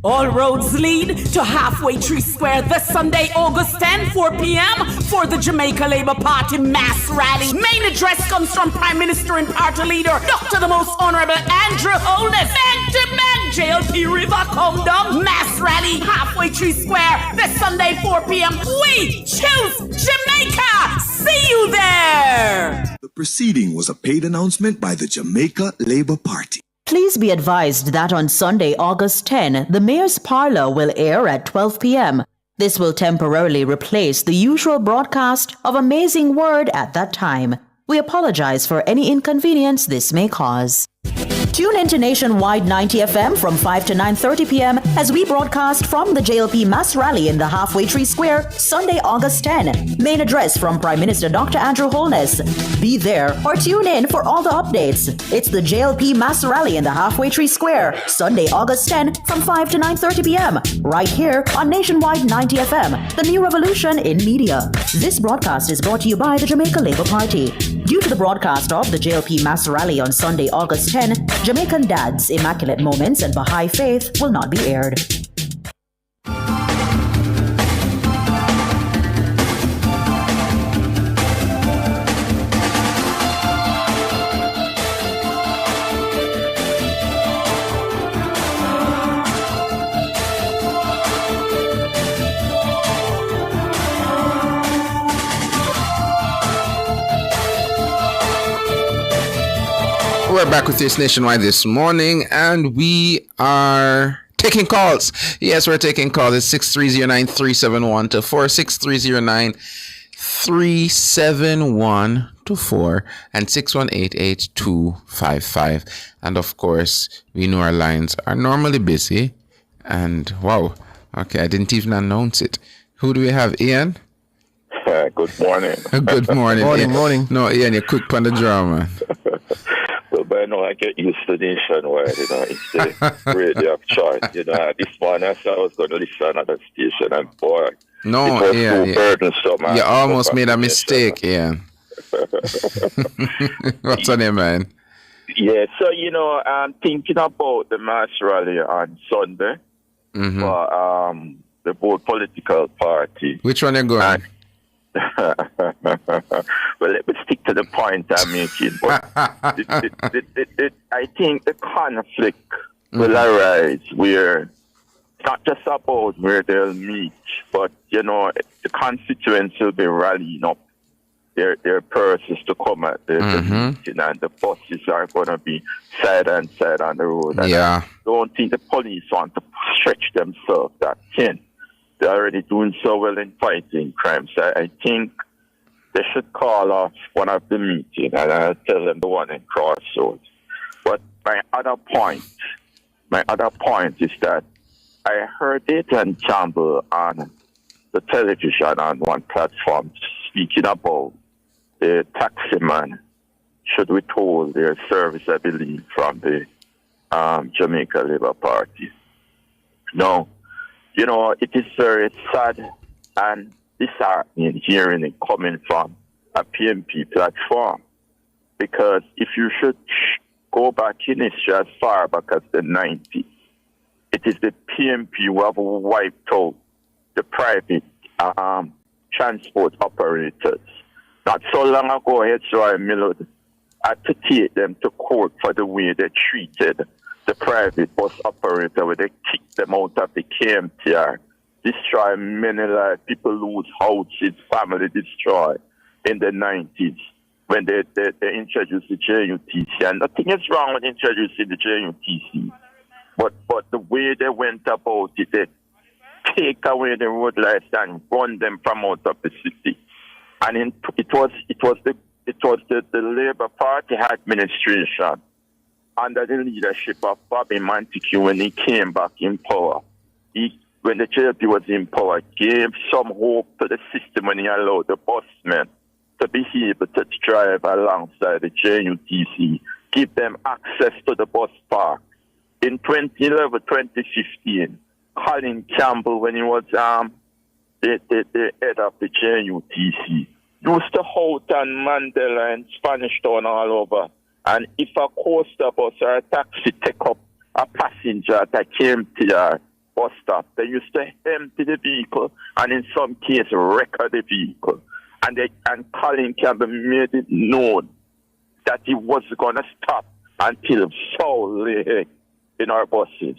All roads lead to Halfway Tree Square this Sunday, August 10, 4 p.m. for the Jamaica Labour Party mass rally. Main address comes from Prime Minister and Party Leader, Dr. the Most Honorable Andrew Holness. Back-to-back JLP River come down mass rally, Halfway Tree Square this Sunday, 4 p.m. We choose Jamaica. See you there. The proceeding was a paid announcement by the Jamaica Labour Party. Please be advised that on Sunday, August 10, the Mayor's Parlour will air at 12 p.m. This will temporarily replace the usual broadcast of Amazing Word at that time. We apologize for any inconvenience this may cause. Tune in to Nationwide 90 FM from 5 to 9:30 p.m. as we broadcast from the JLP Mass Rally in the Halfway Tree Square, Sunday, August 10. Main address from Prime Minister Dr. Andrew Holness. Be there or tune in for all the updates. It's the JLP Mass Rally in the Halfway Tree Square, Sunday, August 10 from 5 to 9:30 p.m. right here on Nationwide 90 FM, the new revolution in media. This broadcast is brought to you by the Jamaica Labour Party. Due to the broadcast of the JLP Mass Rally on Sunday, August 10, Jamaican Dads, Immaculate Moments, and Baha'i Faith will not be aired. We're back with this Nationwide this morning, and we are taking calls. Yes, we're taking calls. It's 630-9371-24, 630-9371-24, and 618-8255. And of course, we know our lines are normally busy. And wow, okay, I didn't even announce it. Who do we have, Ian? Good morning. Good morning. Morning. No, Ian, you're quick on the drama. Well, by now I get used to Nationwide, it's the radio of choice. This morning I said I was going to listen at that station, and boy, no, it was too burdensome. You almost made a mistake, Ian. What's on your mind? Yeah, so, I'm thinking about the mass rally on Sunday for the both political party. Which one you going? Well, let me stick to the point I'm making. But I think the conflict will arise where it's not just about where they'll meet, but, the constituents will be rallying up their purses to come at the meeting, and the buses are going to be side and side on the road. And I don't think the police want to stretch themselves that thin. They're already doing so well in fighting crime. So I think they should call off one of the meetings, and I'll tell them the one in Crossroads. But my other point is that I heard Nathan Campbell on the television on one platform speaking about the taximan should withhold their service, I believe, from the Jamaica Labour Party. No. It is very sad and disheartening hearing it coming from a PMP platform, because if you should go back in history as far back as the 90s, it is the PMP who have wiped out the private transport operators. Not so long ago, H.R. Millard had to take them to court for the way they treated the private bus operator, where they kicked them out of the KMTR, destroy many lives, people lose houses, family destroyed in the 90s when they introduced the JUTC. And nothing is wrong with introducing the JUTC, but the way they went about it, they take away the road lights and run them from out of the city. And it was the Labour Party administration under the leadership of Bobby Montague when he came back in power. When the JLP was in power, gave some hope to the system when he allowed the busmen to be able to drive alongside the JUTC, give them access to the bus park. In 2011, 2015, Colin Campbell, when he was the head of the JUTC, used to hold on Mandela and Spanish Town all over. And if a coaster bus or a taxi take up a passenger that came to your bus stop, they used to empty the vehicle and in some cases wreck the vehicle. And Colin Campbell made it known that he was going to stop until solely in our buses.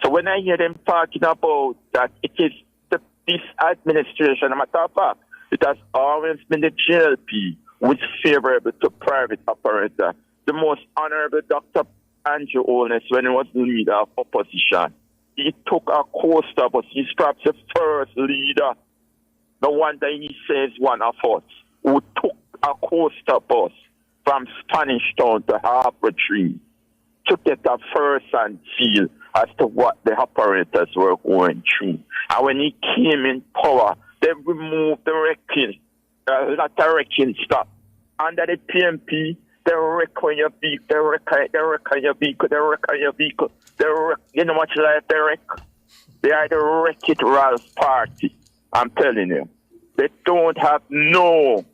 So when I hear them talking about that, it is this administration, a matter of fact, it has always been the JLP which is favorable to private operator. The most honorable Dr. Andrew Holness, when he was the leader of opposition, he took a coaster bus. He's perhaps the first leader, no wonder he says one of us, who took a coaster bus from Spanish Town to Harbour Tree to get a first-hand feel as to what the operators were going through. And when he came in power, they removed the wrecking, not the wrecking stop. Under the PMP, they wreck on your vehicle, they wreck on your vehicle. You know much like they wreck? They are the Wreck-It Ralph party. I'm telling you. They don't have no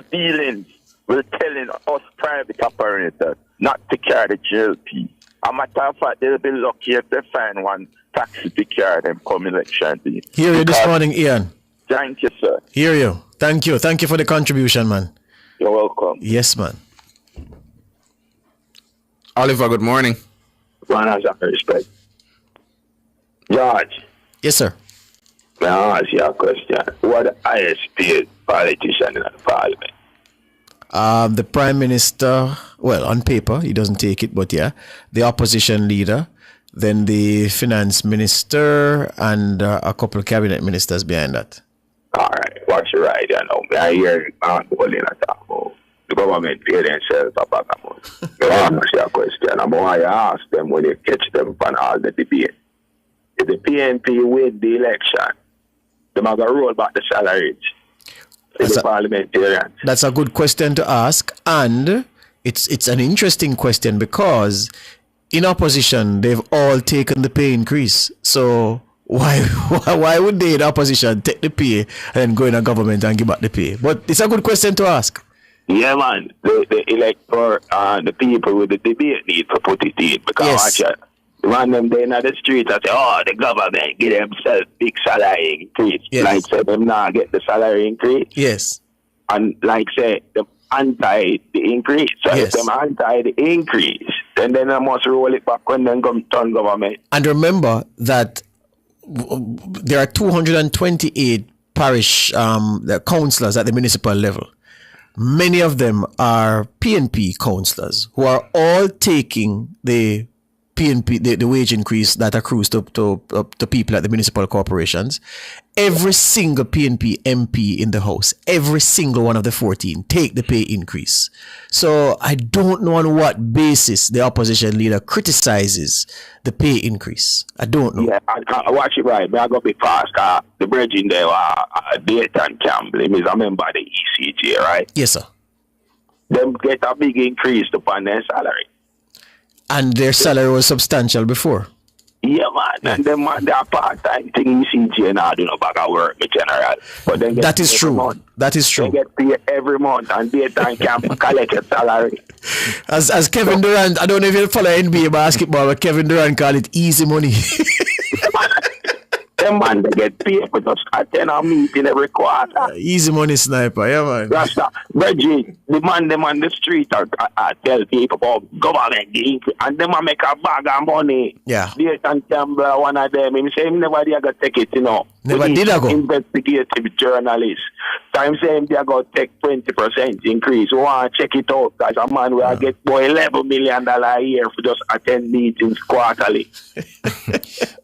dealings with telling us private operators not to carry the JLP. A matter of fact, they'll be lucky if they find one taxi to carry them come election day. Hear you this morning, Ian. Thank you, sir. Hear you. Thank you. Thank you for the contribution, man. You're welcome. Yes, man. Oliver, good morning. Man, I have respect. George. Yes, sir. May I ask you a question? What the highest paid politician in the parliament? The Prime Minister, well, on paper, he doesn't take it, but yeah. The opposition leader, then the Finance Minister, and a couple of cabinet ministers behind that. All right. What's your right? I hear Bolin talk about the government pay themselves a bag of money. I ask you a question. I'm going to ask them when you catch them on all the debate. If the PNP win the election, they're going to roll back the salaries. That's a good question to ask, and it's an interesting question because in opposition they've all taken the pay increase. So why would they in opposition take the pay and then go in a government and give back the pay? But it's a good question to ask. Yeah, man. The elector, the people with the debate need to put it in. Because watch it. Run them there in the street and say, oh, the government give themselves big salary increase. Yes. Like say them now get the salary increase. Yes. And like say them anti the increase. So if them anti the increase, then they must roll it back when they come turn government. And remember that there are 228 parish councillors at the municipal level. Many of them are PNP councillors who are all taking the PNP, the wage increase that accrues to people at the municipal corporations. Every single PNP MP in the House, every single one of the 14, take the pay increase. So I don't know on what basis the opposition leader criticizes the pay increase. I don't know. Yeah, I watch it right. But I got to be fast. The bridge in there, Dayton Campbell, he's a member of the ECJ, right? Yes, sir. Them get a big increase upon their salary. And their salary was substantial before. Yeah, man. And them man, they're part-time thing ECJ now do no bag of work, in general. But then that is true. Month. That is true. They get paid every month and Dayton Campbell collect a salary. As Kevin Durant, I don't know if you follow NBA basketball, but Kevin Durant call it easy money. Them man, they get paid for just attend a meeting every quarter. Easy money sniper, yeah, man. Rasta, Reggie, the man them on the street tell people about government and them make a bag of money. Yeah. Dayton Campbell, one of them, he say him never did go take it, you know. Never did I go. Investigative journalist. So I'm saying they are going to take 20% increase. We want to check it out because a man will get $11 million a year for just attend meetings quarterly.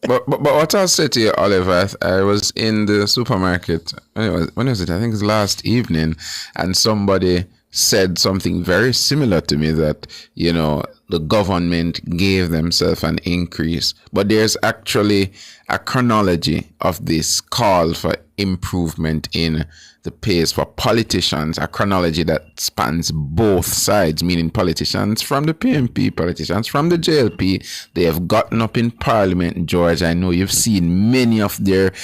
But what I'll say to you, Oliver, I was in the supermarket. When was it? I think it was last evening, and somebody said something very similar to me that, you know, the government gave themselves an increase. But there's actually a chronology of this call for improvement in the pays for politicians, a chronology that spans both sides, meaning politicians from the PNP, politicians from the JLP. They have gotten up in Parliament, George. I know you've seen many of their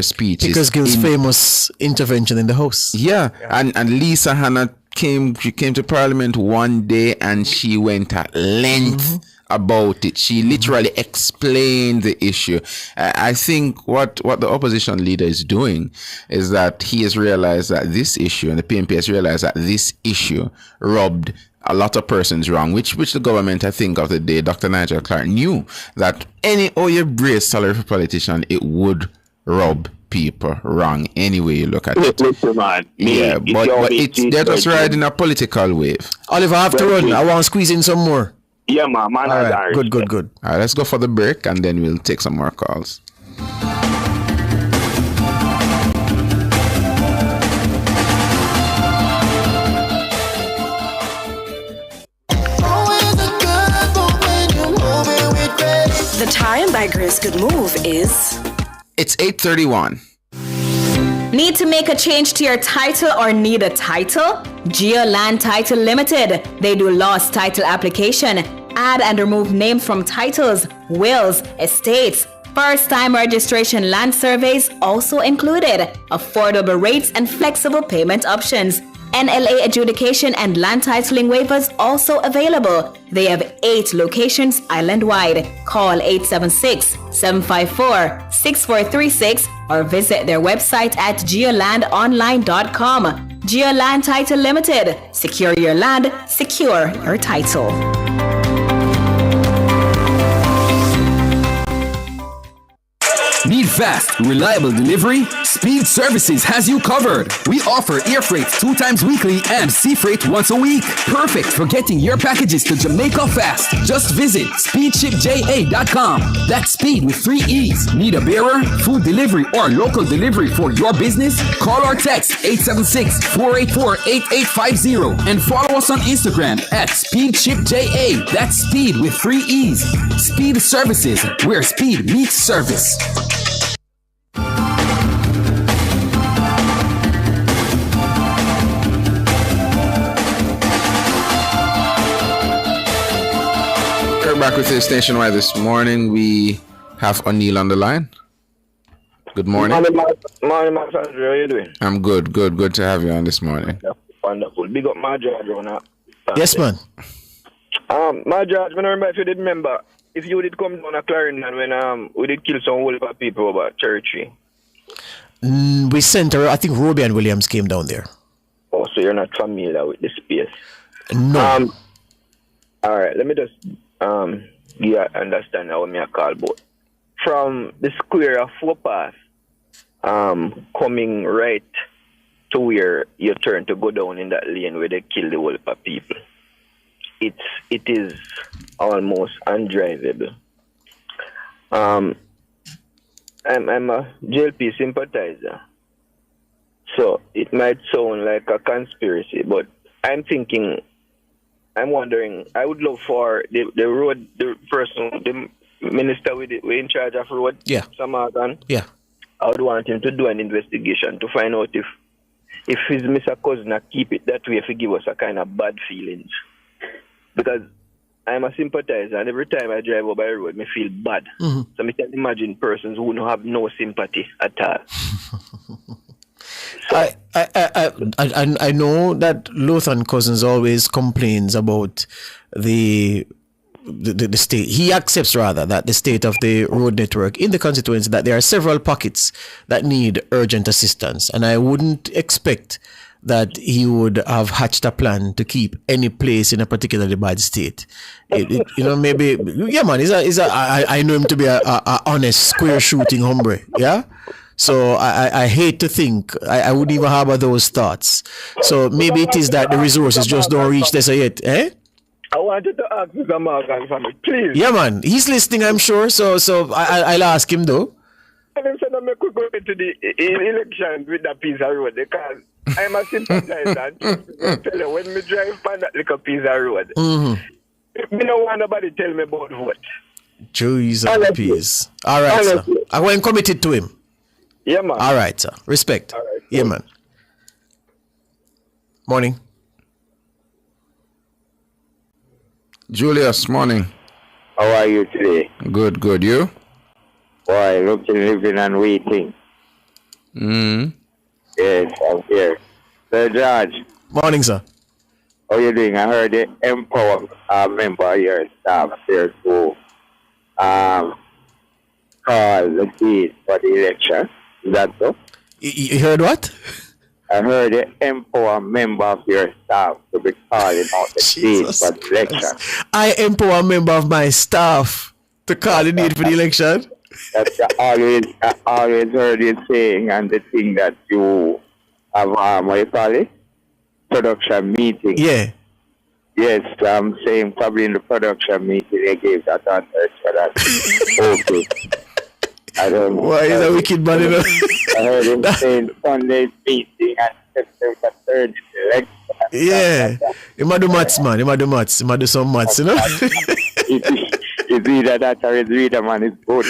speeches. Because Gill's famous intervention in the House. Yeah. And Lisa Hanna came to Parliament one day and she went at length about it. She literally explained the issue. I think what the opposition leader is doing is that he has realized that this issue, and the PNP has realized that this issue rubbed a lot of persons wrong, which the government, I think, of the day, Dr. Nigel Clark, knew that any you brace salary for politician, it would rub people wrong anyway you look at it. Listen, man. Yeah, but they're just riding a political wave. Oliver, I have to run. I want to squeeze in some more. Yeah, man. All right. Good. All right, let's go for the break and then we'll take some more calls. The time by Grace Good Move is... It's 8:31. Need to make a change to your title or need a title? GeoLand Title Limited. They do lost title application, add and remove names from titles, wills, estates, first-time registration land surveys also included, affordable rates and flexible payment options. NLA adjudication and land titling waivers also available. They have 8 locations island-wide. Call 876-754-6436 or visit their website at geolandonline.com. GeoLand Title Limited. Secure your land, secure your title. Need fast, reliable delivery? Speed Services has you covered. We offer air freight 2 times weekly and sea freight once a week. Perfect for getting your packages to Jamaica fast. Just visit speedshipja.com. That's speed with 3 E's. Need a bearer, food delivery, or local delivery for your business? Call or text 876-484-8850 and follow us on Instagram at speedshipja. That's speed with 3 E's. Speed Services, where speed meets service. Back with this Nationwide this morning. We have O'Neill on the line. Good morning. Morning, Max Andrew. How are you doing? I'm good. Good to have you on this morning. Wonderful. Big up my George on that. Yes, man. My George, I don't remember if you did remember, if you did come down to Clarendon when we did kill some whole lot of people over Churchy. We sent her, I think Roby and Williams came down there. Oh, so you're not familiar with the space? No. All right, let me just understand how me I call, but from the square of footpath, coming right to where you turn to go down in that lane where they kill the whole lot of people, it is almost undrivable. I'm a JLP sympathizer, so it might sound like a conspiracy, but I'm wondering, I would love for the minister we're in charge of road, Samagan. Yeah. I would want him to do an investigation to find out if his Mr. Cousin keep it that way, if he give us a kind of bad feelings. Because I'm a sympathizer, and every time I drive over the road, I feel bad. Mm-hmm. So I can imagine persons who don't have no sympathy at all. I know that Lothan Cousins always complains about the state. He accepts rather that the state of the road network in the constituency, that there are several pockets that need urgent assistance, and I wouldn't expect that he would have hatched a plan to keep any place in a particularly bad state. Maybe, yeah, man. I know him to be a honest, square shooting hombre. Yeah. So I hate to think I wouldn't even harbor those thoughts. So maybe it is that the resources just don't reach there yet, eh? I wanted to ask Mr. Morgan for me, please. Yeah, man. He's listening, I'm sure. So I'll ask him though. And then said I could go into the election with that piece of road because I'm a sympathizer. And tell you, when me drive on that little piece of road, me don't want nobody tell me about what. Jesus peace. All right, sir. I went committed to him. Yeah, man. All right, sir. Respect. All right, yeah, man. Morning. Julius, morning. How are you today? Good. You? Boy, looking, living and waiting. Yes, I'm here. Sir George. Morning, sir. How you doing? I heard the Empower member of your staff there to call the date for the election. Is that so? You heard what? I heard the Empower member of your staff to be calling out the date for the election. I empower a member of my staff to call the date for the election? That's I always heard you saying, and the thing that you have, what you call it? Production meeting. Yeah. Yes, I'm saying probably in the production meeting they gave that answer for that. Okay. I don't know. Why is a wicked man, you know? I heard him saying Sunday's meeting and September 3rd election. Yeah. He might do maths, man. He might do some maths, you know? It's either that or it's either, man. It's good.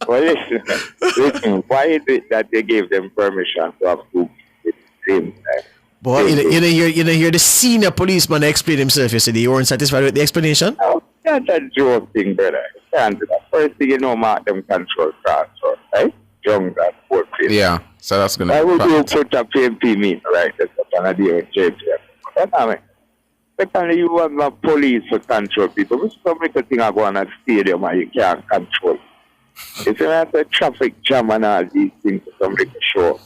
Well, listen. Why is it that they gave them permission to have two at the same time? Boy, you hear the senior policeman explain himself yesterday. You weren't satisfied with the explanation? Oh, that's a joke thing, brother. First thing you know, mark them control transfer, right? Young that work. Yeah, so that's going to I would you put a PMP meeting, right? That's what I do with JP. Secondly, you want the police to control people. Which some little thing I go on a stadium and you can't control. It's not a traffic jam and all these things for somebody to show.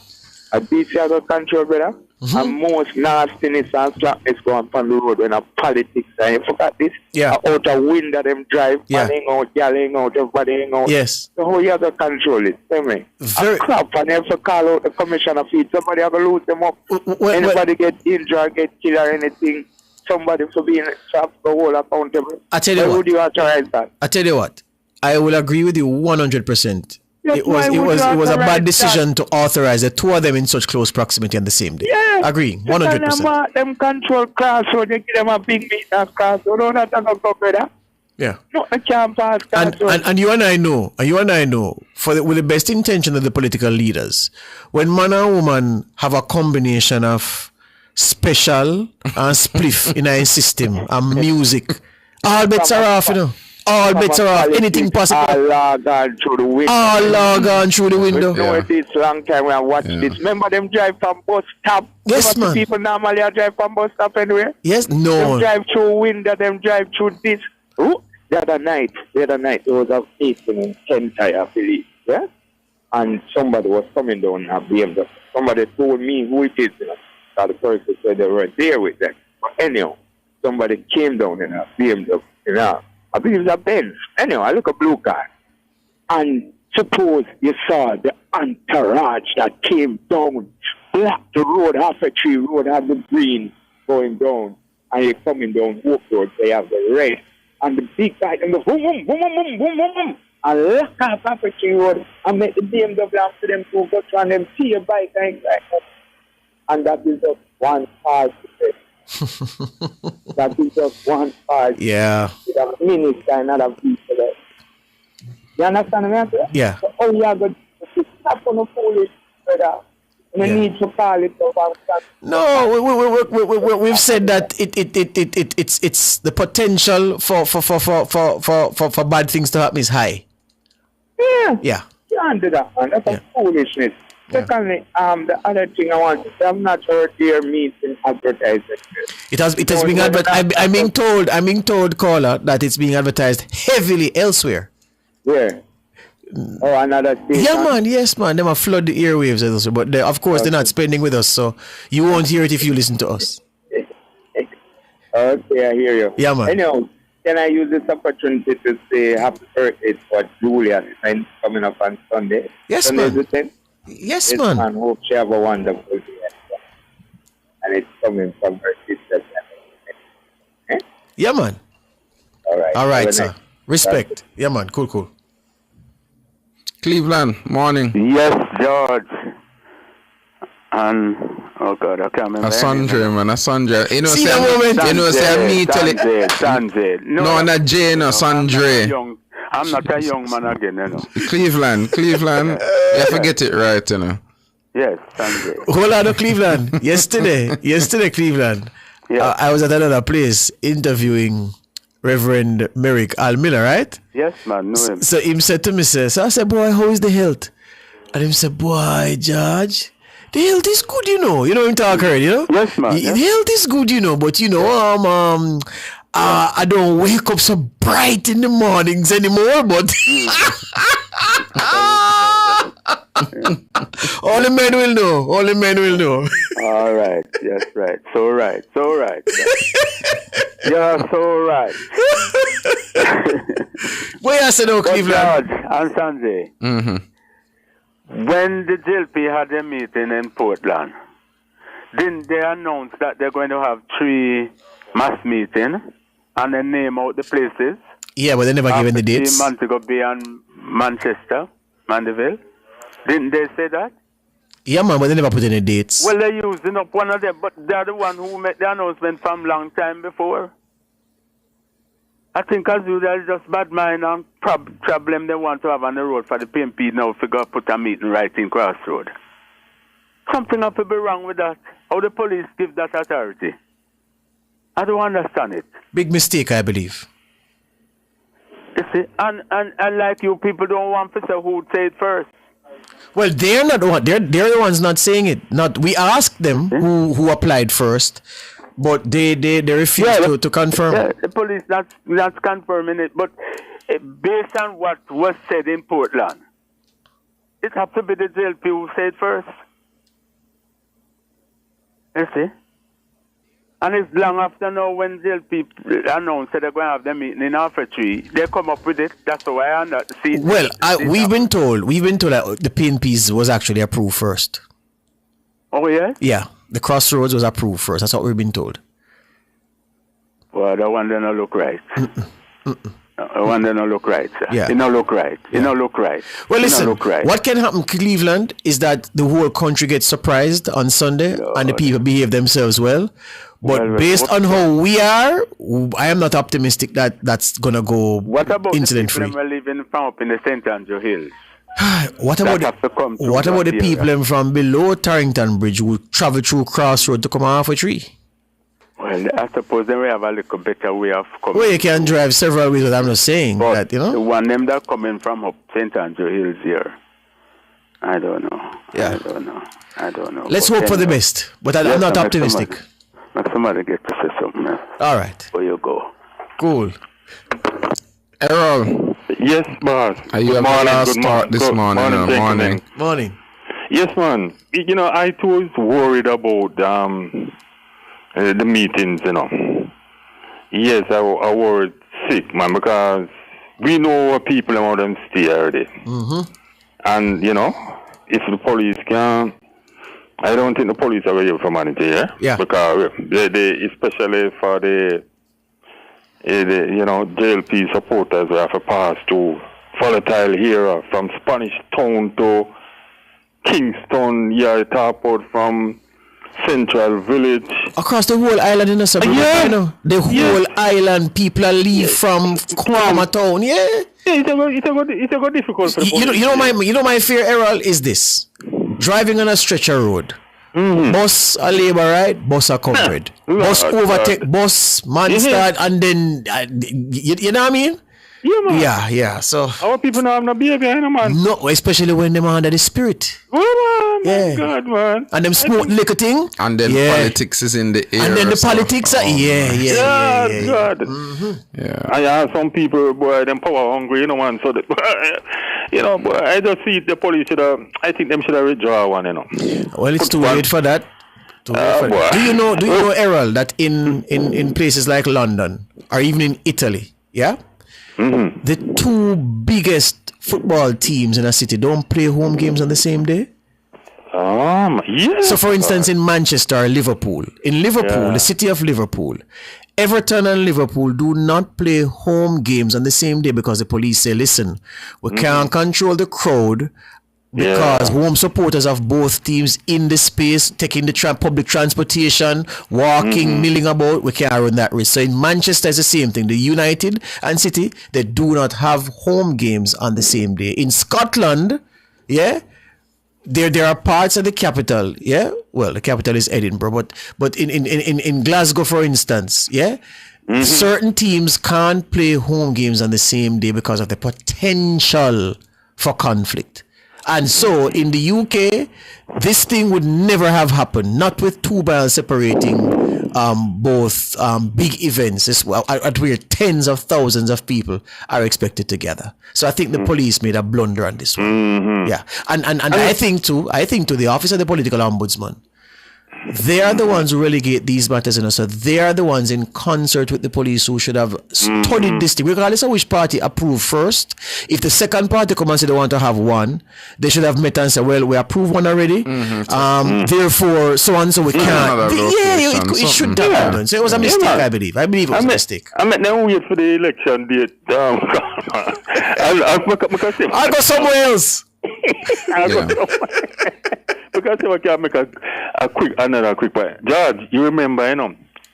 A DC has a control, brother. And most nastiness and slackness going on the road when a politics, and you forgot this? Yeah. Out of wind that them drive, panning out, yelling out, everybody hang out. Yes. So how you have to control it? Tell me. A crap, and you have to call out the commissioner feed. Somebody have to lose them up. Anybody get injured or get killed or anything, somebody for being trapped the whole accountable. I tell you Why what. would you authorize that? I tell you what. I will agree with you 100%. It was a bad decision to authorize the two of them in such close proximity on the same day. Yeah. Agree, 100%. Them control class, so they give them a big meeting class, so don't have to go better. Yeah. No, I can't pass. And you and I know, with the best intention of the political leaders, when man and woman have a combination of special and spliff in our system and music, all bets are off, you know. all bets are off. Anything possible. All gone through the window. All gone through the window. We know it is long time we have watched this. Remember them drive from bus stop? Yes, Remember man. the people normally drive from bus stop anywhere? Yes, no. Them drive through window, them drive through this. Oh, the other night, there was a 18 and 10 tire, I believe. Yeah? And somebody was coming down a BMW. Somebody told me who it is. So the person said they were there with them. But anyhow, somebody came down in a BMW. I believe it's a Benz. Anyhow, I look a blue car. And suppose you saw the entourage that came down, blocked the road, half a tree road, have the green going down. And you're coming down Walk Road, they have the red. And the big guy, and the boom, boom, boom, boom, boom, boom, boom, boom. And lock off half a tree road and make the BMW after them to go try and them see your bike and like that. And that is just one part of it. That is just one part. Yeah. With a minister and other people there. You understand what I'm saying? Yeah. So, you are going to stop on the police, brother. You need to call it up. No, we've said that it's the potential for bad things to happen is high. Yeah. You can't do that, man. That's a foolishness. Secondly, the other thing I want to say, I'm not heard their meeting advertising. It has been advertised. I'm being told, caller, that it's being advertised heavily elsewhere. Where? Oh, another thing. Yeah, man. Yes, man. They might flood the airwaves, also, but of course they're not spending with us, so you won't hear it if you listen to us. Okay, I hear you. Yeah, man. Anyhow, can I use this opportunity to say happy birthday for Julia? It's coming up on Sunday. Yes, Sunday man. Yes, man. And hope she have a wonderful day. And it's coming from her sister. Eh? Yeah, man. All right, sir. Respect. Yeah, man. Cool. Cleveland, morning. Yes, George. And oh God, I can't remember. A Sandre. You know, see the moment. You know, say me tell it. Sanjay. No, not Jay, no, Sandre. I'm not a young man again, you know. Cleveland. You forget it right, you know. Yes, Sanjay. Hold on, Cleveland. Yesterday, Cleveland. Yeah. I was at another place interviewing Reverend Merrick Al Miller, right? Yes, man, know him. So him said to me, so I said, boy, how is the health? And him said, boy, George, the health is good, you know. You know him talk already, you know? Yes, man. The health is good, you know, but you know, I don't wake up so bright in the mornings anymore, but all the men will know. All right. Yes, right. So right. You're so right. Where you said, Cleveland? George and Sanjay. Mm-hmm. When the JLP had a meeting in Portland, didn't they announce that they're going to have 3 mass meetings and then name out the places? Yeah, but they never gave any dates. Montego Bay and Manchester, Mandeville. Didn't they say that? Yeah, man, but they never put any dates. Well, they're using up one of them, but they're the one who made the announcement from long time before. I think as you, there's just bad mind and problem they want to have on the road for the PMP now to put a meeting right in Crossroad. Something have to be wrong with that. How the police give that authority? I don't understand it. Big mistake, I believe. You see, and like you people don't want to say who would say it first. Well, they're not the one. They're the ones not saying it. Not we asked them who applied first, but they refused to confirm. Yeah, the police not confirming it, but based on what was said in Portland, it has to be the JLP who said first. You see? And it's long after now when JLP announced that they're going to have their meeting in Alpha Tree. They come up with it. That's why I see it. Well, we've been told that the PNPs was actually approved first. Oh, yeah? Yeah, the Crossroads was approved first. That's what we've been told. Well, that one doesn't look right. One doesn't look right, sir. Yeah. It don't look right. It don't look right. Well, listen, look right. What can happen, Cleveland, is that the whole country gets surprised on Sunday and the people behave themselves well. But based on how we are, I am not optimistic that that's going to go incident-free. What about the people who are living from up in the St. Andrew Hills? What about the people from below Tarrington Bridge who travel through Crossroad to come off a tree? Well, I suppose they may have a little better way of coming. Well, you can drive several ways, but I'm not saying that, you know. The one them that coming from up St. Andrew Hills here, I don't know. Yeah. I don't know. Let's hope for the best, but I'm not optimistic. Let somebody get to say something else. All right. Where you go? Cool. Errol. Yes, boss. Are you having a last start this morning? Morning. Yes, man. You know, I was worried about the meetings, you know. Yes, I was sick, man, because we know what people want them stay already. Mm-hmm. And, you know, if the police can, I don't think the police are ready for manage here. Yeah. Because they especially for the you know, JLP supporters who have to pass to volatile here from Spanish Town to Kingston, talk about from Central Village. Across the whole island in the suburb, you know. The whole island, people are leave from Kwama Town, It's a good difficult for the police. You know my fear, Errol, is this. Driving on a stretcher road. Mm-hmm. Bus a labor right, bus a comrade. Bus overtake bus, man start, and then you know what I mean? Yeah, man. Yeah. So our people now have no behavior, you know, man. No, especially when them are under the spirit. Oh, man, God, man. And them smoke liquor thing. And then politics is in the air. And then the politics are God. Mm-hmm. Yeah. I have some people, boy, them power hungry, you know, man. So, you know, boy, I just see the police should have. I think them should have withdraw one, you know. Well, it's too late for that. Do you know, Errol, that in places like London or even in Italy, Mm-hmm. the two biggest football teams in a city don't play home games on the same day? Yes. So, for instance, in Manchester or Liverpool, the city of Liverpool, Everton and Liverpool do not play home games on the same day because the police say, listen, we can't control the crowd because home supporters of both teams in the space, taking the public transportation, walking, milling about, we can't run that risk. So in Manchester, it's the same thing. The United and City, they do not have home games on the same day. In Scotland, there are parts of the capital, well, the capital is Edinburgh, but in Glasgow, for instance, certain teams can't play home games on the same day because of the potential for conflict. And so in the UK, this thing would never have happened, not with 2 miles separating both big events at where tens of thousands of people are expected to gather. So I think the police made a blunder on this one. Yeah. And I think too, the Office of the Political Ombudsman, they are the ones who relegate these matters, so they are the ones in concert with the police who should have studied this thing. Regardless of which party approved first, if the second party come and say they want to have one, they should have met and say, well, we approved one already, therefore so and so we can't. It should have been done. So it was a mistake, I believe. I believe it was a mistake. I meant them wait for the election date. I'll go somewhere else. Because I can make another quick point. George, you remember,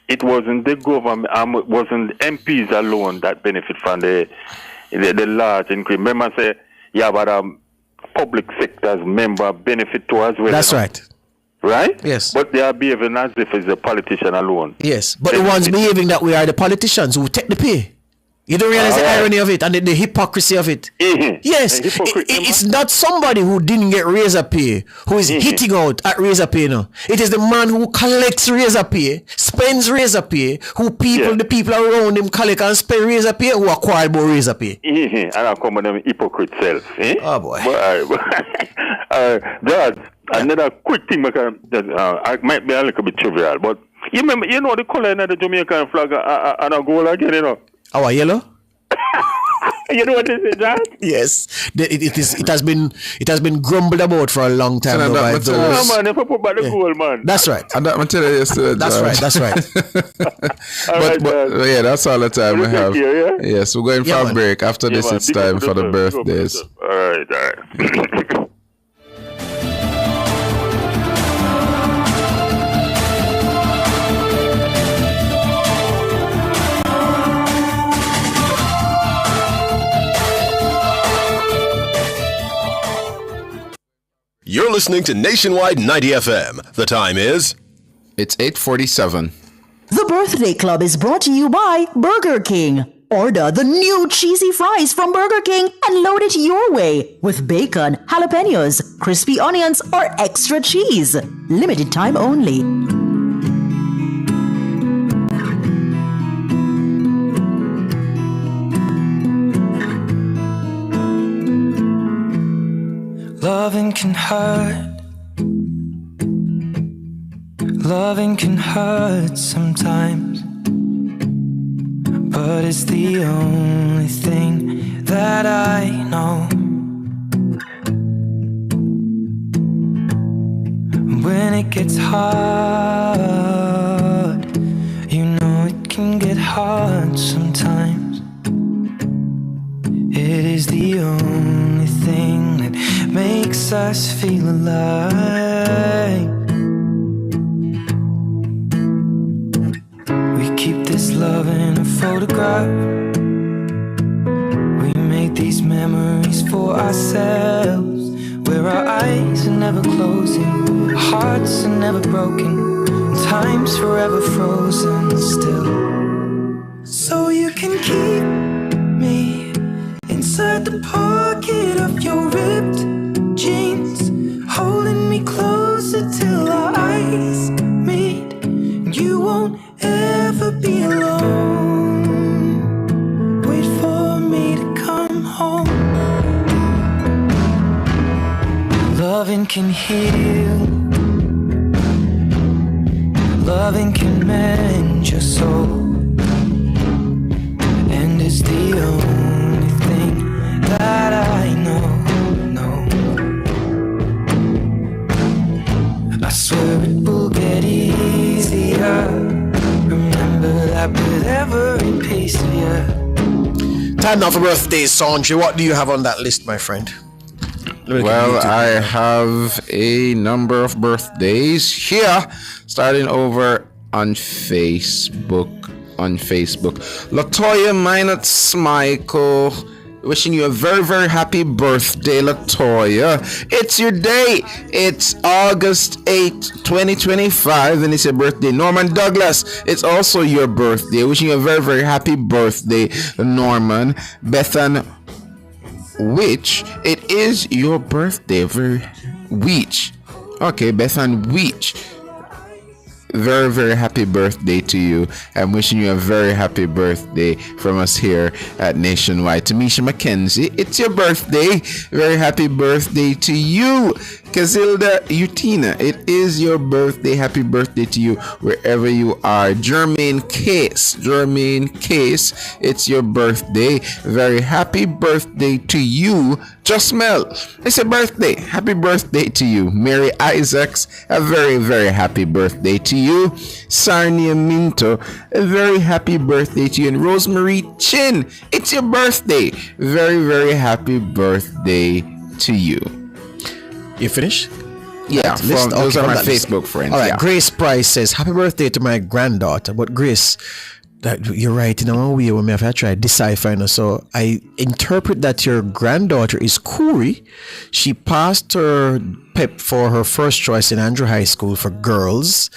it wasn't the government, it wasn't MPs alone that benefit from the large increase. Remember, say, but public sector's member benefit to as well. That's right. Right? Yes. But they are behaving as if it's a politician alone. Yes. But the ones behaving that way are the politicians who take the pay. You don't realize the irony of it and the hypocrisy of it. Yes, it's not somebody who didn't get razor pay who is hitting out at razor pay now. It is the man who collects razor pay, spends razor pay, the people around him collect and spend razor pay, who acquire more razor pay. And I come with them hypocrite self. Oh boy. George, another quick thing, I might be a little bit trivial, but you remember, the color of the Jamaican flag and a goal again, Our yellow? You know what this is, John? Yes. It has been grumbled about for a long time. No, man, if I put back the goal, man. That's right. And that material yesterday. That's right. but that's all the time we have. Yes, we're going for a break. After this, it's time for the birthdays. All right. You're listening to Nationwide 90 FM. The time is? It's 8:47. The Birthday Club is brought to you by Burger King. Order the new cheesy fries from Burger King and load it your way with bacon, jalapenos, crispy onions, or extra cheese. Limited time only. Loving can hurt. Loving can hurt sometimes, but it's the only thing that I know. When it gets hard, you know it can get hard sometimes. It is the only thing that makes us feel alive. Keep this love in a photograph. We make these memories for ourselves, where our eyes are never closing, our hearts are never broken, and time's forever frozen still. So you can keep me inside the pocket of your ripped jeans, holding me closer till our eyes meet. You won't ever be alone. Wait for me to come home. Loving can heal. Loving can mend your soul. And it's the only thing that I know. I swear it will get easier. Remember that with every piece of you. Time now for birthdays, Sanjay. What do you have on that list, my friend? Well, I have a number of birthdays here, starting over on Facebook. Latoya Minot Michael, wishing you a very, very happy birthday, Latoya. It's your day. It's August 8th, 2025, and it's your birthday. Norman Douglas, it's also your birthday. Wishing you a very, very happy birthday, Norman. Bethan Witch, it is your birthday. Weech. Okay, Bethan Weech. Very, very happy birthday to you. I'm wishing you a very happy birthday from us here at Nationwide. Tamisha McKenzie, it's your birthday. Very happy birthday to you. Kazilda Utina, it is your birthday. Happy birthday to you wherever you are. Jermaine Case, it's your birthday. Very happy birthday to you. Jasmel, it's your birthday. Happy birthday to you. Mary Isaacs, a very, very happy birthday to you. Sarnia Minto, a very happy birthday to you. And Rosemary Chin, it's your birthday. Very, very happy birthday to you. You finished? Yeah, those are my Facebook friends. All right, yeah. Grace Price says, happy birthday to my granddaughter. But Grace, that you're right, in a way we may have to try deciphering. So I interpret that your granddaughter is Kuri. She passed her PEP for her first choice in Andrew High School for girls.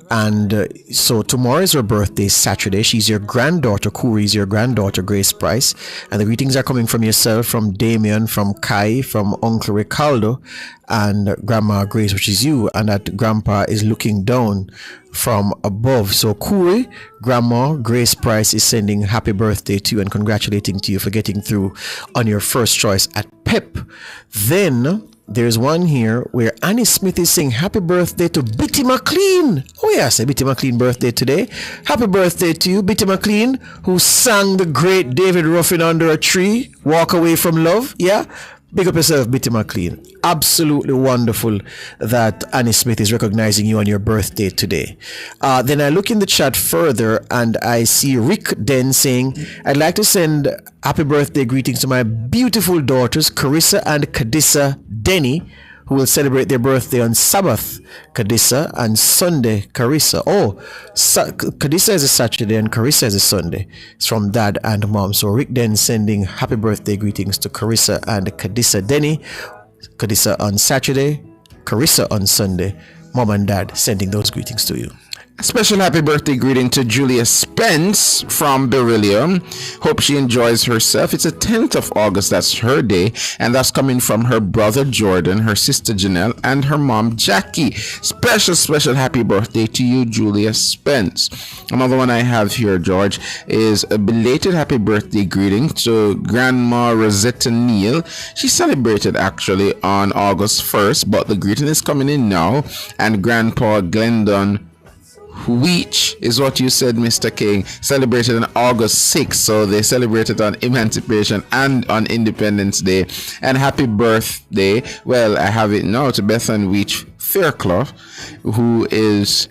And so tomorrow is her birthday, Saturday. She's your granddaughter. Kuri is your granddaughter, Grace Price. And the greetings are coming from yourself, from Damien, from Kai, from Uncle Ricardo, and Grandma Grace, which is you. And that Grandpa is looking down from above. So Kuri, Grandma Grace Price is sending happy birthday to you and congratulating to you for getting through on your first choice at PEP. Then there's one here where Annie Smith is saying happy birthday to Bitty McLean. Oh yes, a Bitty McLean birthday today. Happy birthday to you, Bitty McLean, who sang the great David Ruffin Under a Tree, Walk Away from Love. Yeah, big up yourself, Bitty McLean. Absolutely wonderful that Annie Smith is recognizing you on your birthday today. Then I look in the chat further and I see Rick Den saying, I'd like to send happy birthday greetings to my beautiful daughters, Carissa and Kadissa Denny, who will celebrate their birthday on Sabbath, Kadissa, and Sunday, Carissa. Oh, Kadissa is a Saturday and Carissa is a Sunday. It's from Dad and Mom. So Rick Den sending happy birthday greetings to Carissa and Kadissa Denny. Kadissa on Saturday, Carissa on Sunday. Mom and Dad sending those greetings to you. A special happy birthday greeting to Julia Spence from Beryllium. Hope she enjoys herself. It's the 10th of August. That's her day. And that's coming from her brother Jordan, her sister Janelle, and her mom Jackie. Special happy birthday to you, Julia Spence. Another one I have here, George, is a belated happy birthday greeting to Grandma Rosetta Neal. She celebrated actually on August 1st, but the greeting is coming in now. And Grandpa Glendon which is what you said, Mr. King, celebrated on August 6th. So they celebrated on Emancipation and on Independence Day. And happy birthday, well, I have it now, to Bethan Weech Fairclough, who is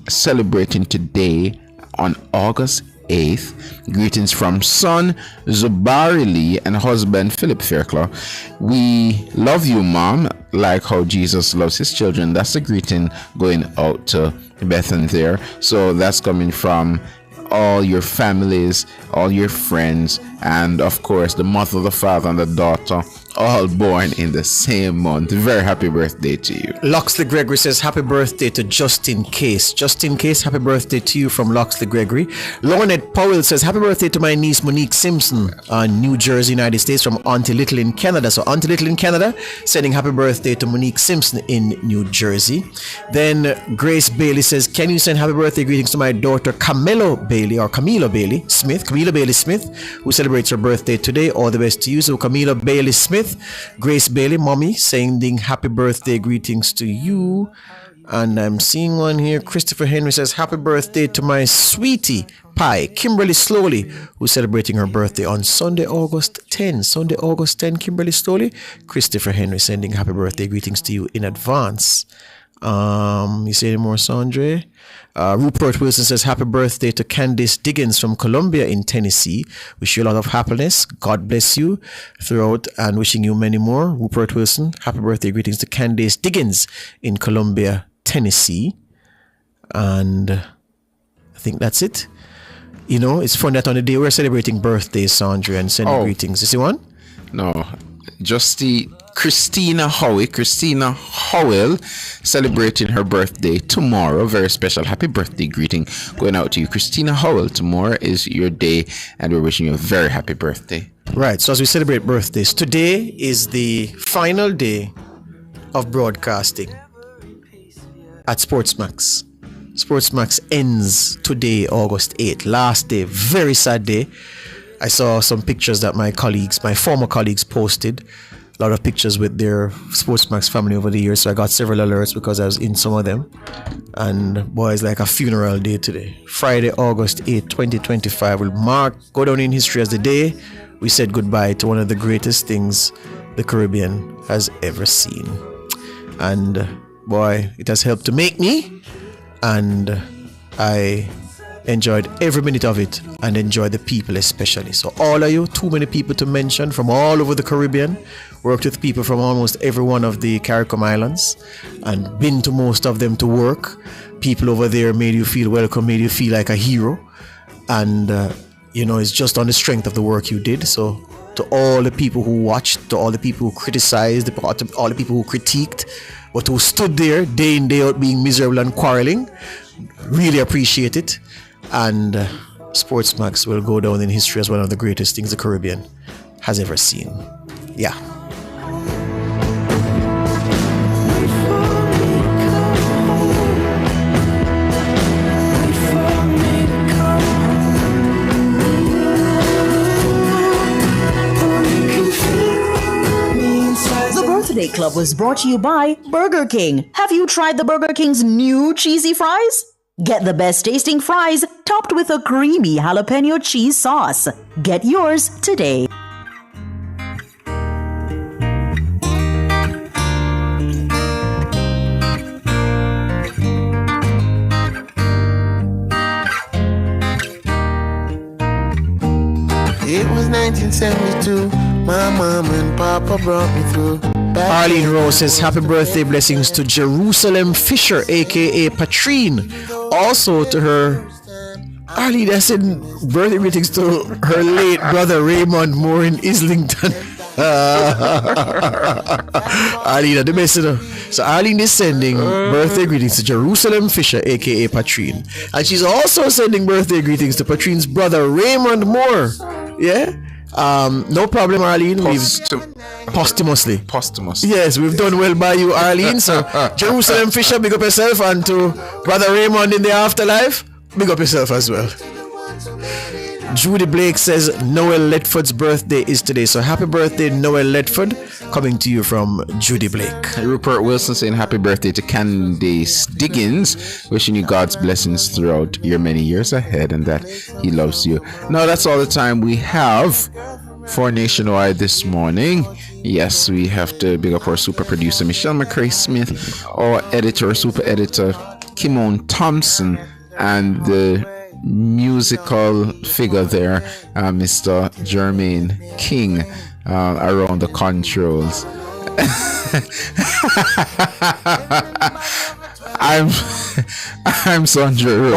celebrating today on August 8th. Greetings from son Zubari Lee and husband Philip Fairclough. We love you, Mom, like how Jesus loves his children. That's the greeting going out to Bethan there. So that's coming from all your families, all your friends, and of course the mother, the father, and the daughter, all born in the same month. Very happy birthday to you. Loxley Gregory says happy birthday to Justin Case. Justin Case, happy birthday to you from Loxley Gregory. Lornette Powell says happy birthday to my niece Monique Simpson, New Jersey, United States, from Auntie Little in Canada. So Auntie Little in Canada sending happy birthday to Monique Simpson in New Jersey. Then Grace Bailey says, can you send happy birthday greetings to my daughter Camilo Bailey Smith, who celebrates her birthday today. All the best to you. So Camilo Bailey Smith, Grace Bailey, mommy, sending happy birthday greetings to you. And I'm seeing one here. Christopher Henry says happy birthday to my sweetie pie, Kimberly Slowly, who's celebrating her birthday on Sunday, August 10. Kimberly Slowly. Christopher Henry sending happy birthday greetings to you in advance. You say any more, Sandre? Rupert Wilson says happy birthday to Candice Diggins from Columbia in Tennessee. Wish you a lot of happiness. God bless you throughout and wishing you many more. Rupert Wilson, happy birthday greetings to Candice Diggins in Columbia, Tennessee. And I think that's it. You know, it's fun that on the day we're celebrating birthdays, Sandra, and sending greetings. You see one? No, just the Christina Howell celebrating her birthday tomorrow. Very special happy birthday greeting going out to you, Christina Howell. Tomorrow is your day and we're wishing you a very happy birthday. Right, so as we celebrate birthdays, today is the final day of broadcasting at Sportsmax. Sportsmax ends today, August 8th. Last day, very sad day. I saw some pictures that my former colleagues posted. A lot of pictures with their Sportsmax family over the years, so I got several alerts because I was in some of them. And boy, it's like a funeral day today. Friday, August 8, 2025 will go down in history as the day we said goodbye to one of the greatest things the Caribbean has ever seen. And boy, it has helped to make me, and I enjoyed every minute of it and enjoyed the people especially. So all of you, too many people to mention from all over the Caribbean, worked with people from almost every one of the CARICOM islands and been to most of them to work. People over there made you feel welcome, made you feel like a hero. And, it's just on the strength of the work you did. So to all the people who watched, to all the people who criticized, to all the people who critiqued, but who stood there day in, day out being miserable and quarreling, really appreciate it. And Sportsmax will go down in history as one of the greatest things the Caribbean has ever seen. Yeah. The Birthday Club was brought to you by Burger King. Have you tried the Burger King's new cheesy fries? Get the best tasting fries topped with a creamy jalapeno cheese sauce. Get yours today. It was 1972. My mom and papa brought me through. Arlene Rose says happy birthday blessings to Jerusalem Fisher, aka Patrine. Also to her, Arlene, I said birthday greetings to her late brother Raymond Moore in Islington. Arlene, the best, you know. So Arlene is sending birthday greetings to Jerusalem Fisher, aka Patrine, and she's also sending birthday greetings to Patrine's brother Raymond Moore. Yeah. No problem, Arlene. Posthumously. Yes, we've done well by you, Arlene. So Jerusalem Fisher, big up yourself, and to brother Raymond in the afterlife, big up yourself as well. Judy Blake says Noel Ledford's birthday is today. So happy birthday, Noel Ledford, coming to you from Judy Blake. Rupert Wilson saying happy birthday to Candace Diggins, wishing you God's blessings throughout your many years ahead and that he loves you. Now that's all the time we have for Nationwide this morning. Yes, we have to big up our super producer Michelle McCrae Smith, our editor, super editor Kimon Thompson, and the musical figure there, Mr. Jermaine King, around the controls. I'm Sandra Roden.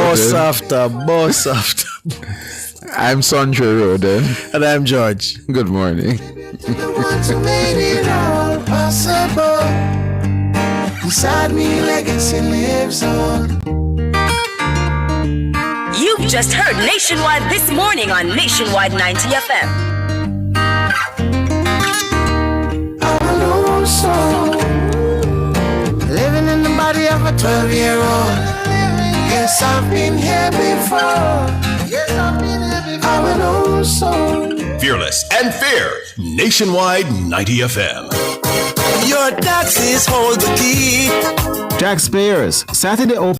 Boss after. I'm Sandra Roden. And I'm George. Good morning. Made it all possible. Inside me, legacy lives on. You've just heard Nationwide this morning on Nationwide 90 FM. I'm a lone soul, living in the body of a 12-year-old. Yes, I've been here before. I'm a lone soul. Fearless and fair. Nationwide 90 FM. Your taxes hold the key. Taxpayers, Saturday open.